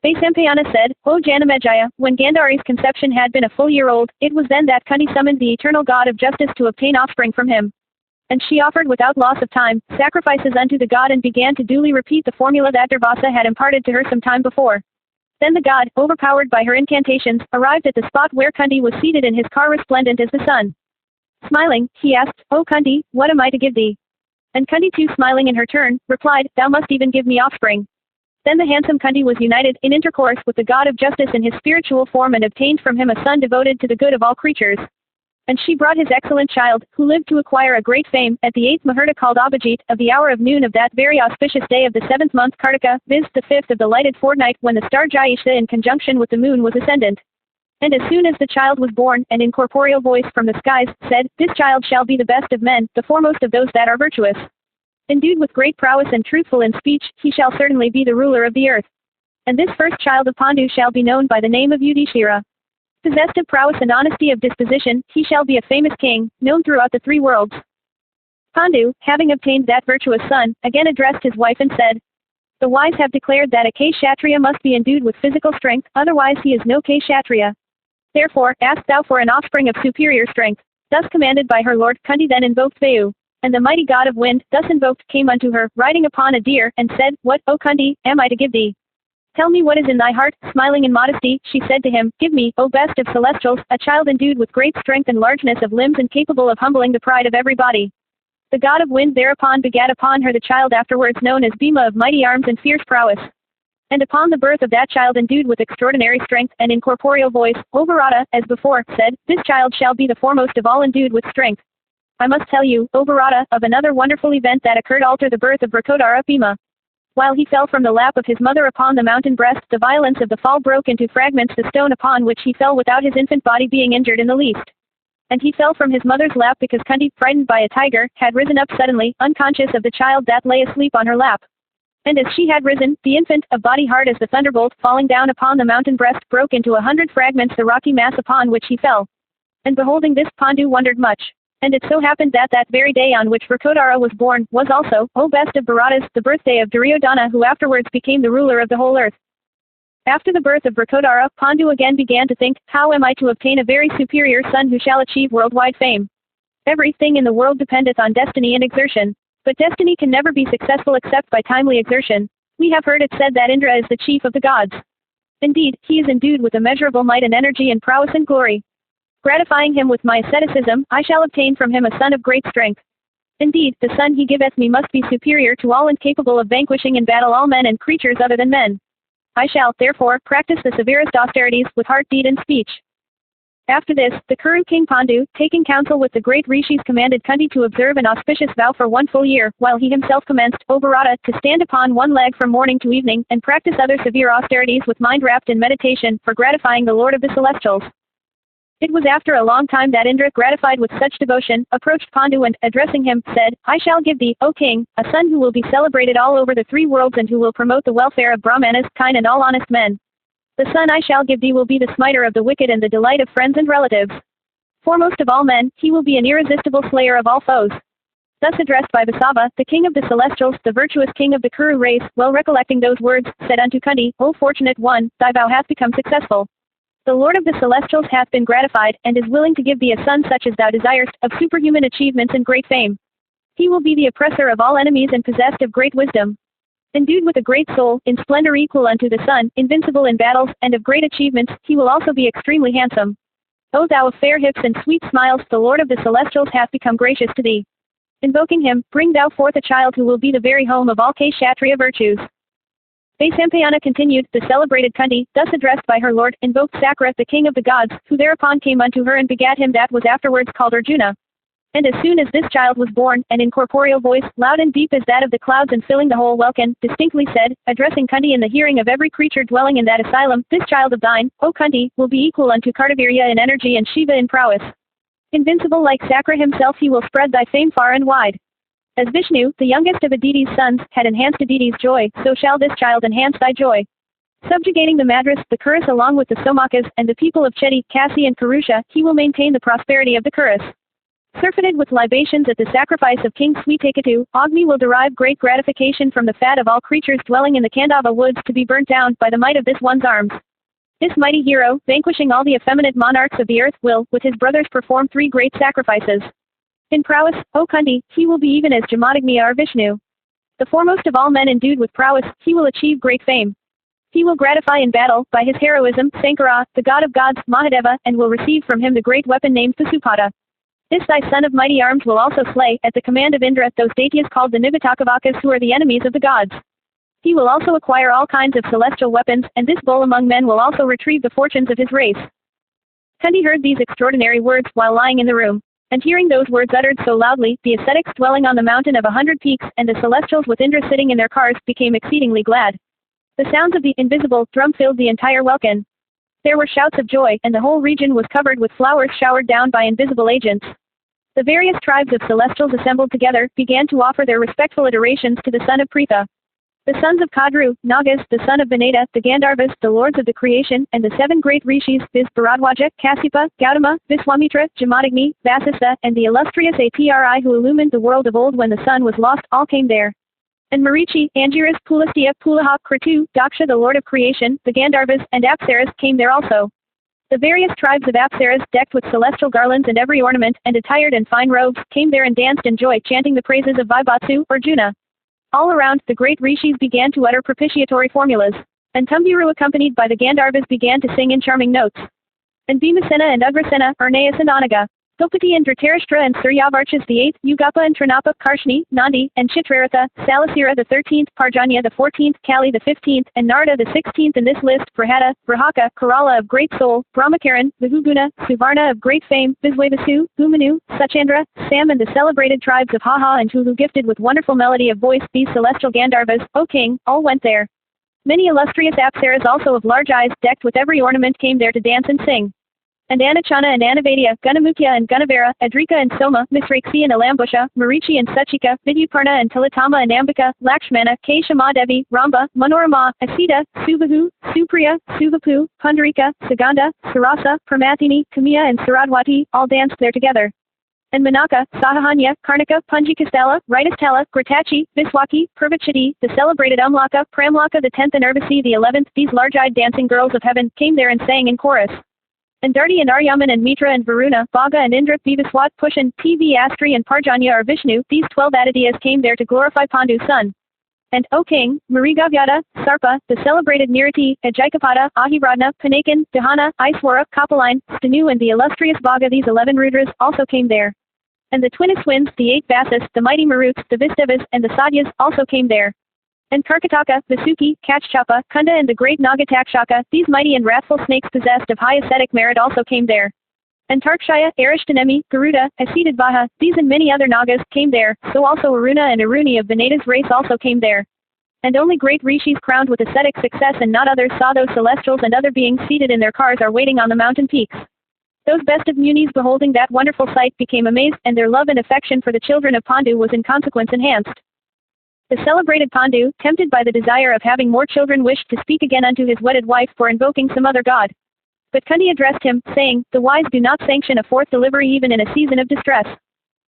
Vaisampayana said, O Janamejaya, when Gandhari's conception had been a full year old, it was then that Kunti summoned the eternal God of justice to obtain offspring from him. And she offered without loss of time, sacrifices unto the god and began to duly repeat the formula that Durvasa had imparted to her some time before. Then the god, overpowered by her incantations, arrived at the spot where Kunti was seated in his car resplendent as the sun. Smiling, he asked, O Kunti, what am I to give thee? And Kunti too smiling in her turn, replied, thou must even give me offspring. Then the handsome Kunti was united in intercourse with the god of justice in his spiritual form and obtained from him a son devoted to the good of all creatures. And she brought his excellent child, who lived to acquire a great fame, at the 8th Muhurta called Abhijit, of the hour of noon of that very auspicious day of the 7th month Kartika, viz. the 5th of the lighted fortnight, when the star Jayesha in conjunction with the moon was ascendant. And as soon as the child was born, an incorporeal voice from the skies said, this child shall be the best of men, the foremost of those that are virtuous. Endued with great prowess and truthful in speech, he shall certainly be the ruler of the earth. And this first child of Pandu shall be known by the name of Yudhishthira. Possessed of prowess and honesty of disposition, he shall be a famous king, known throughout the 3 worlds. Pandu, having obtained that virtuous son, again addressed his wife and said, the wise have declared that a Kshatriya must be endued with physical strength, otherwise he is no Kshatriya. Therefore, ask thou for an offspring of superior strength. Thus commanded by her lord, Kunti then invoked Vayu. And the mighty god of wind, thus invoked, came unto her, riding upon a deer, and said, what, O Kunti, am I to give thee? Tell me what is in thy heart. Smiling in modesty, she said to him, give me, O best of celestials, a child endued with great strength and largeness of limbs and capable of humbling the pride of every body. The god of wind thereupon begat upon her the child afterwards known as Bhima of mighty arms and fierce prowess. And upon the birth of that child endued with extraordinary strength and incorporeal voice, O Bharata, as before, said, this child shall be the foremost of all endued with strength. I must tell you, O Bharata, of another wonderful event that occurred after the birth of Vrakodara Bhima. While he fell from the lap of his mother upon the mountain breast, the violence of the fall broke into fragments the stone upon which he fell without his infant body being injured in the least. And he fell from his mother's lap because Kunti, frightened by a tiger, had risen up suddenly, unconscious of the child that lay asleep on her lap. And as she had risen, the infant, of body hard as the thunderbolt, falling down upon the mountain breast, broke into 100 fragments the rocky mass upon which he fell. And beholding this, Pandu wondered much. And it so happened that that very day on which Vrakodara was born, was also, O best of Bharatas, the birthday of Duryodhana, who afterwards became the ruler of the whole earth. After the birth of Vrakodara, Pandu again began to think, how am I to obtain a very superior son who shall achieve worldwide fame? Everything in the world dependeth on destiny and exertion. But destiny can never be successful except by timely exertion. We have heard it said that Indra is the chief of the gods. Indeed, he is endued with immeasurable might and energy and prowess and glory. Gratifying him with my asceticism, I shall obtain from him a son of great strength. Indeed, the son he giveth me must be superior to all and capable of vanquishing in battle all men and creatures other than men. I shall, therefore, practice the severest austerities with heart, deed and speech. After this, the Kuru king Pandu, taking counsel with the great rishis, commanded Kunti to observe an auspicious vow for 1 full year, while he himself commenced, O Bharata, to stand upon one leg from morning to evening, and practice other severe austerities with mind wrapped in meditation, for gratifying the Lord of the celestials. It was after a long time that Indra, gratified with such devotion, approached Pandu and, addressing him, said, I shall give thee, O king, a son who will be celebrated all over the 3 worlds and who will promote the welfare of Brahmanas, kind and all honest men. The son I shall give thee will be the smiter of the wicked and the delight of friends and relatives. Foremost of all men, he will be an irresistible slayer of all foes. Thus addressed by Vasava, the king of the celestials, the virtuous king of the Kuru race, well recollecting those words, said unto Kunti, O fortunate one, thy vow hath become successful. The Lord of the celestials hath been gratified, and is willing to give thee a son such as thou desirest, of superhuman achievements and great fame. He will be the oppressor of all enemies and possessed of great wisdom. Endued with a great soul, in splendor equal unto the sun, invincible in battles, and of great achievements, he will also be extremely handsome. O thou of fair hips and sweet smiles, the Lord of the celestials hath become gracious to thee. Invoking him, bring thou forth a child who will be the very home of all Kshatriya virtues. Vaisampayana continued, the celebrated Kunti, thus addressed by her lord, invoked Sakra, the king of the gods, who thereupon came unto her and begat him that was afterwards called Arjuna. And as soon as this child was born, an incorporeal voice, loud and deep as that of the clouds and filling the whole welkin, distinctly said, addressing Kunti in the hearing of every creature dwelling in that asylum, this child of thine, O Kunti, will be equal unto Kartavirya in energy and Shiva in prowess. Invincible like Sakra himself, he will spread thy fame far and wide. As Vishnu, the youngest of Aditi's sons, had enhanced Aditi's joy, so shall this child enhance thy joy. Subjugating the Madras, the Kuras along with the Somakas, and the people of Chedi, Kasi and Karusha, he will maintain the prosperity of the Kuras. Surfeited with libations at the sacrifice of King Sweetakatu, Agni will derive great gratification from the fat of all creatures dwelling in the Kandava woods to be burnt down by the might of this one's arms. This mighty hero, vanquishing all the effeminate monarchs of the earth, will, with his brothers, perform 3 great sacrifices. In prowess, O Kunti, he will be even as Jamadagni or Vishnu. The foremost of all men endued with prowess, he will achieve great fame. He will gratify in battle, by his heroism, Sankara, the god of gods, Mahadeva, and will receive from him the great weapon named Pasupada. This thy son of mighty arms will also slay, at the command of Indra, those Daityas called the Nivatakavakas who are the enemies of the gods. He will also acquire all kinds of celestial weapons, and this bull among men will also retrieve the fortunes of his race. Kunti heard these extraordinary words while lying in the room. And hearing those words uttered so loudly, the ascetics dwelling on the mountain of 100 peaks, and the celestials with Indra sitting in their cars, became exceedingly glad. The sounds of the invisible drum filled the entire welkin. There were shouts of joy, and the whole region was covered with flowers showered down by invisible agents. The various tribes of celestials assembled together, began to offer their respectful adorations to the son of Pritha. The sons of Kadru, Nagas, the son of Vaneda, the Gandharvas, the lords of the creation, and the 7 great rishis, viz. Bharadwaja, Kasyapa, Gautama, Viswamitra, Jamadagni, Vasistha, and the illustrious Atri who illumined the world of old when the sun was lost, all came there. And Marichi, Angiras, Pulastya, Pulaha, Kratu, Daksha the lord of creation, the Gandharvas, and Apsaras came there also. The various tribes of Apsaras, decked with celestial garlands and every ornament, and attired in fine robes, came there and danced in joy, chanting the praises of Vaivatsu, Arjuna. All around, the great rishis began to utter propitiatory formulas. And Tumbiru accompanied by the Gandharvas began to sing in charming notes. And Bhimasena and Ugrasena, Arneas and Anaga, Gopati and Dhritarashtra and Suryavarchas the 8th, Yugapa and Trinapa, Karshni, Nandi, and Chitraratha, Salasira the 13th, Parjanya the 14th, Kali the 15th, and Narada the 16th in this list, Brahata, Brahaka, Kerala of great soul, Brahmakaran, Vihuguna, Suvarna of great fame, Viswavasu, Bhumanu, Suchandra, Sam and the celebrated tribes of Haha and Hulu gifted with wonderful melody of voice, these celestial Gandharvas, O king, all went there. Many illustrious Apsaras also of large eyes, decked with every ornament came there to dance and sing. And Anachana and Anavadia, Gunamukya and Gunavara, Adrika and Soma, Misraksi and Alambusha, Marichi and Sachika, Vidyaparna and Tilatama and Ambika, Lakshmana, Keshamadevi, Ramba, Manorama, Asita, Subahu, Supriya, Suvapu, Pundarika, Saganda, Sarasa, Pramathini, Kamiya and Saradwati, all danced there together. And Manaka, Sahahanya, Karnika, Punjikastala, Ritashtala, Gratachi, Viswaki, Purvachati, the celebrated Umlaka, Pramlaka the 10th and Urvasi the 11th, these large-eyed dancing girls of heaven, came there and sang in chorus. And Darti and Aryaman and Mitra and Varuna, Bhaga and Indra, Vivaswat, Pushan, P.V. Astri and Parjanya or Vishnu, these 12 Adityas came there to glorify Pandu's son. And, O king, Marigavyata, Sarpa, the celebrated Nirati, Ajayakapada, Ahiradna, Panakan, Dahana, Iswara, Kapaline, Stanu and the illustrious Bhaga, these 11 Rudras, also came there. And the twins, the 8 Vasas, the mighty Maruts, the Vistivas, and the Sadyas, also came there. And Karkataka, Vasuki, Kachchapa, Kunda and the great Nagatakshaka, these mighty and wrathful snakes possessed of high ascetic merit also came there. And Tarkshaya, Arishtanemi, Garuda, Asidadvaha, these and many other Nagas, came there, so also Aruna and Aruni of Veneda's race also came there. And only great rishis crowned with ascetic success and not others saw those celestials and other beings seated in their cars are waiting on the mountain peaks. Those best of munis beholding that wonderful sight became amazed, and their love and affection for the children of Pandu was in consequence enhanced. The celebrated Pandu, tempted by the desire of having more children, wished to speak again unto his wedded wife for invoking some other god. But Kunti addressed him, saying, the wise do not sanction a fourth delivery even in a season of distress.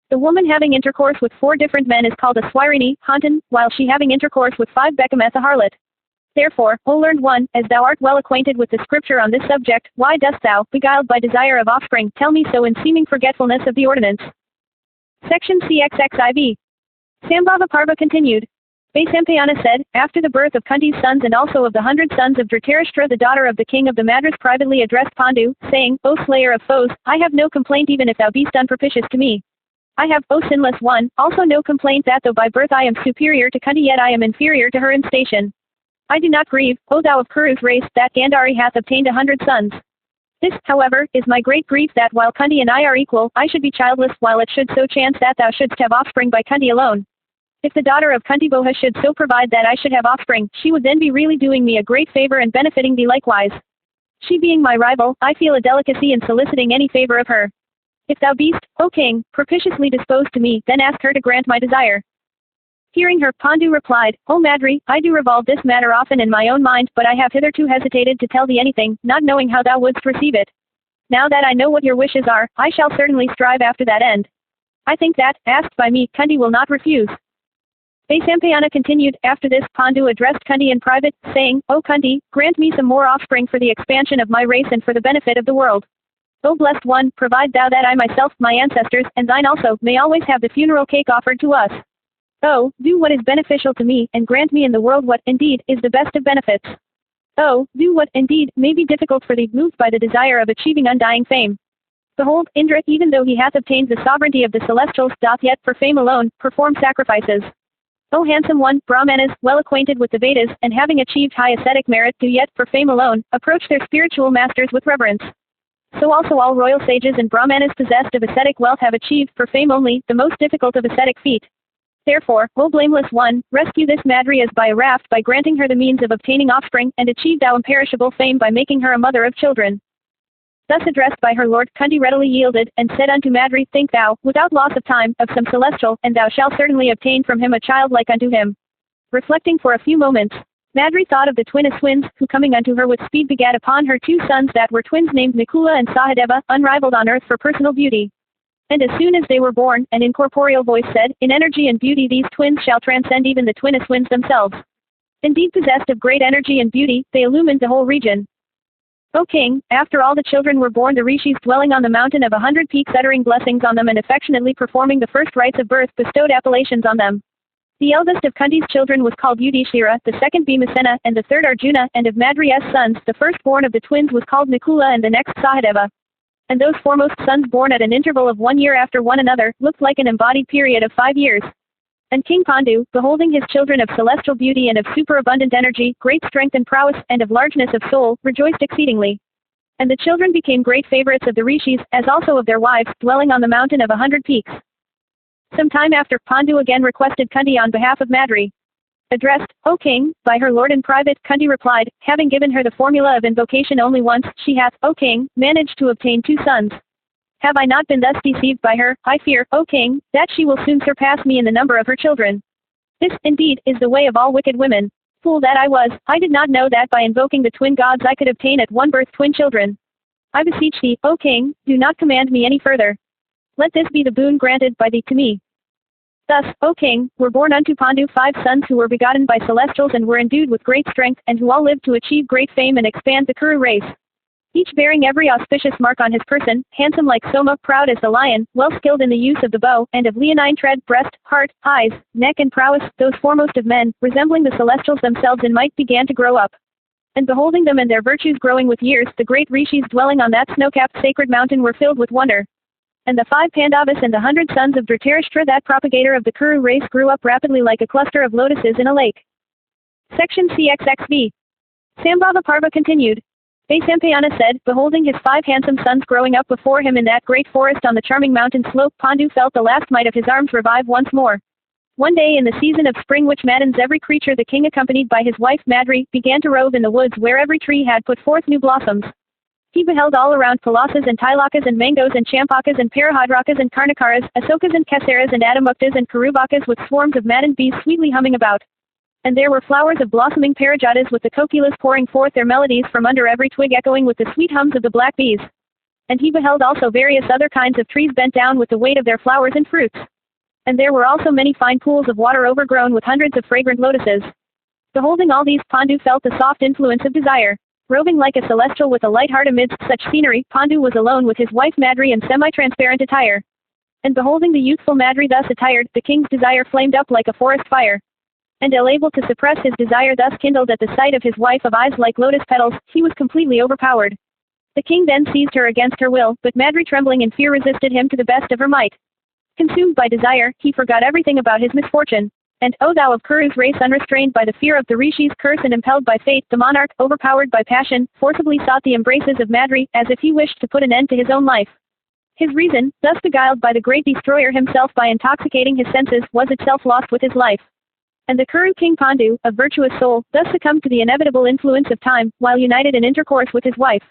The woman having intercourse with 4 different men is called a Swirini, Hantan, while she having intercourse with 5 Bechameth a harlot. Therefore, O learned one, as thou art well acquainted with the scripture on this subject, why dost thou, beguiled by desire of offspring, tell me so in seeming forgetfulness of the ordinance? Section CXXIV. Sambhava Parva continued. Vaisampayana said, after the birth of Kunti's sons and also of the 100 sons of Dhritarashtra the daughter of the king of the Madras privately addressed Pandu, saying, O slayer of foes, I have no complaint even if thou beest unpropitious to me. I have, O sinless one, also no complaint that though by birth I am superior to Kunti yet I am inferior to her in station. I do not grieve, O thou of Kuru's race, that Gandhari hath obtained 100 sons. This, however, is my great grief that while Kunti and I are equal, I should be childless, while it should so chance that thou shouldst have offspring by Kunti alone. If the daughter of Kuntiboja should so provide that I should have offspring, she would then be really doing me a great favor and benefiting thee likewise. She being my rival, I feel a delicacy in soliciting any favor of her. If thou beest, O king, propitiously disposed to me, then ask her to grant my desire. Hearing her, Pandu replied, O Madri, I do revolve this matter often in my own mind, but I have hitherto hesitated to tell thee anything, not knowing how thou wouldst receive it. Now that I know what your wishes are, I shall certainly strive after that end. I think that, asked by me, Kunti will not refuse. Vaisampayana continued, after this, Pandu addressed Kunti in private, saying, O Kunti, grant me some more offspring for the expansion of my race and for the benefit of the world. O blessed one, provide thou that I myself, my ancestors, and thine also, may always have the funeral cake offered to us. Oh, do what is beneficial to me, and grant me in the world what, indeed, is the best of benefits. Oh, do what, indeed, may be difficult for thee, moved by the desire of achieving undying fame. Behold, Indra, even though he hath obtained the sovereignty of the celestials, doth yet, for fame alone, perform sacrifices. O handsome one, Brahmanas, well acquainted with the Vedas, and having achieved high ascetic merit, do yet, for fame alone, approach their spiritual masters with reverence. So also all royal sages and Brahmanas possessed of ascetic wealth have achieved, for fame only, the most difficult of ascetic feat. Therefore, O blameless one, rescue this Madri as by a raft by granting her the means of obtaining offspring, and achieve thou imperishable fame by making her a mother of children. Thus addressed by her lord, Kunti readily yielded, and said unto Madri, think thou, without loss of time, of some celestial, and thou shalt certainly obtain from him a child like unto him. Reflecting for a few moments, Madri thought of the twin Aswins, who coming unto her with speed begat upon her 2 sons that were twins named Nakula and Sahadeva, unrivaled on earth for personal beauty. And as soon as they were born, an incorporeal voice said, in energy and beauty these twins shall transcend even the twin Aswins themselves. Indeed possessed of great energy and beauty, they illumined the whole region. O king, after all the children were born, the rishis dwelling on the mountain of 100 peaks uttering blessings on them and affectionately performing the first rites of birth bestowed appellations on them. The eldest of Kunti's children was called Yudhishthira, the second Bhimasena, and the third Arjuna, and of Madri's sons, the firstborn of the twins was called Nakula and the next Sahadeva. And those foremost sons born at an interval of 1 year after one another, looked like an embodied period of 5 years. And King Pandu, beholding his children of celestial beauty and of superabundant energy, great strength and prowess, and of largeness of soul, rejoiced exceedingly. And the children became great favorites of the rishis, as also of their wives, dwelling on the mountain of 100 peaks. Some time after, Pandu again requested Kunti on behalf of Madri. Addressed, O king, by her lord in private, Kunti replied, having given her the formula of invocation only once, she hath, O king, managed to obtain 2 sons. Have I not been thus deceived by her? I fear, O king, that she will soon surpass me in the number of her children. This, indeed, is the way of all wicked women. Fool that I was, I did not know that by invoking the twin gods I could obtain at one birth twin children. I beseech thee, O king, do not command me any further. Let this be the boon granted by thee to me. Thus, O king, were born unto Pandu 5 sons who were begotten by celestials and were endued with great strength, and who all lived to achieve great fame and expand the Kuru race. Each bearing every auspicious mark on his person, handsome like Soma, proud as the lion, well skilled in the use of the bow, and of leonine tread, breast, heart, eyes, neck and prowess, those foremost of men, resembling the celestials themselves in might, began to grow up. And beholding them and their virtues growing with years, the great rishis dwelling on that snow-capped sacred mountain were filled with wonder. And the 5 Pandavas and the 100 sons of Dhritarashtra, that propagator of the Kuru race, grew up rapidly like a cluster of lotuses in a lake. Section CXXV. Mahabharata Parva continued. Vaisampayana said, beholding his 5 handsome sons growing up before him in that great forest on the charming mountain slope, Pandu felt the last might of his arms revive once more. One day in the season of spring which maddens every creature, the king accompanied by his wife Madri, began to rove in the woods where every tree had put forth new blossoms. He beheld all around palasas and tilakas and mangoes and champakas and parahydrakas and karnakaras, asokas and kesaras and adamuktas and karubakas with swarms of maddened bees sweetly humming about. And there were flowers of blossoming parajatas with the kokilas pouring forth their melodies from under every twig, echoing with the sweet hums of the black bees. And he beheld also various other kinds of trees bent down with the weight of their flowers and fruits. And there were also many fine pools of water overgrown with hundreds of fragrant lotuses. Beholding all these, Pandu felt the soft influence of desire. Roving like a celestial with a light heart amidst such scenery, Pandu was alone with his wife Madri in semi-transparent attire. And beholding the youthful Madri thus attired, the king's desire flamed up like a forest fire. And unable to suppress his desire thus kindled at the sight of his wife of eyes like lotus petals, he was completely overpowered. The king then seized her against her will, but Madri trembling in fear resisted him to the best of her might. Consumed by desire, he forgot everything about his misfortune. And, O thou of Kuru's race, unrestrained by the fear of the Rishi's curse and impelled by fate, the monarch, overpowered by passion, forcibly sought the embraces of Madri, as if he wished to put an end to his own life. His reason, thus beguiled by the great destroyer himself by intoxicating his senses, was itself lost with his life. And the Kuru king Pandu, a virtuous soul, thus succumbed to the inevitable influence of time, while united in intercourse with his wife.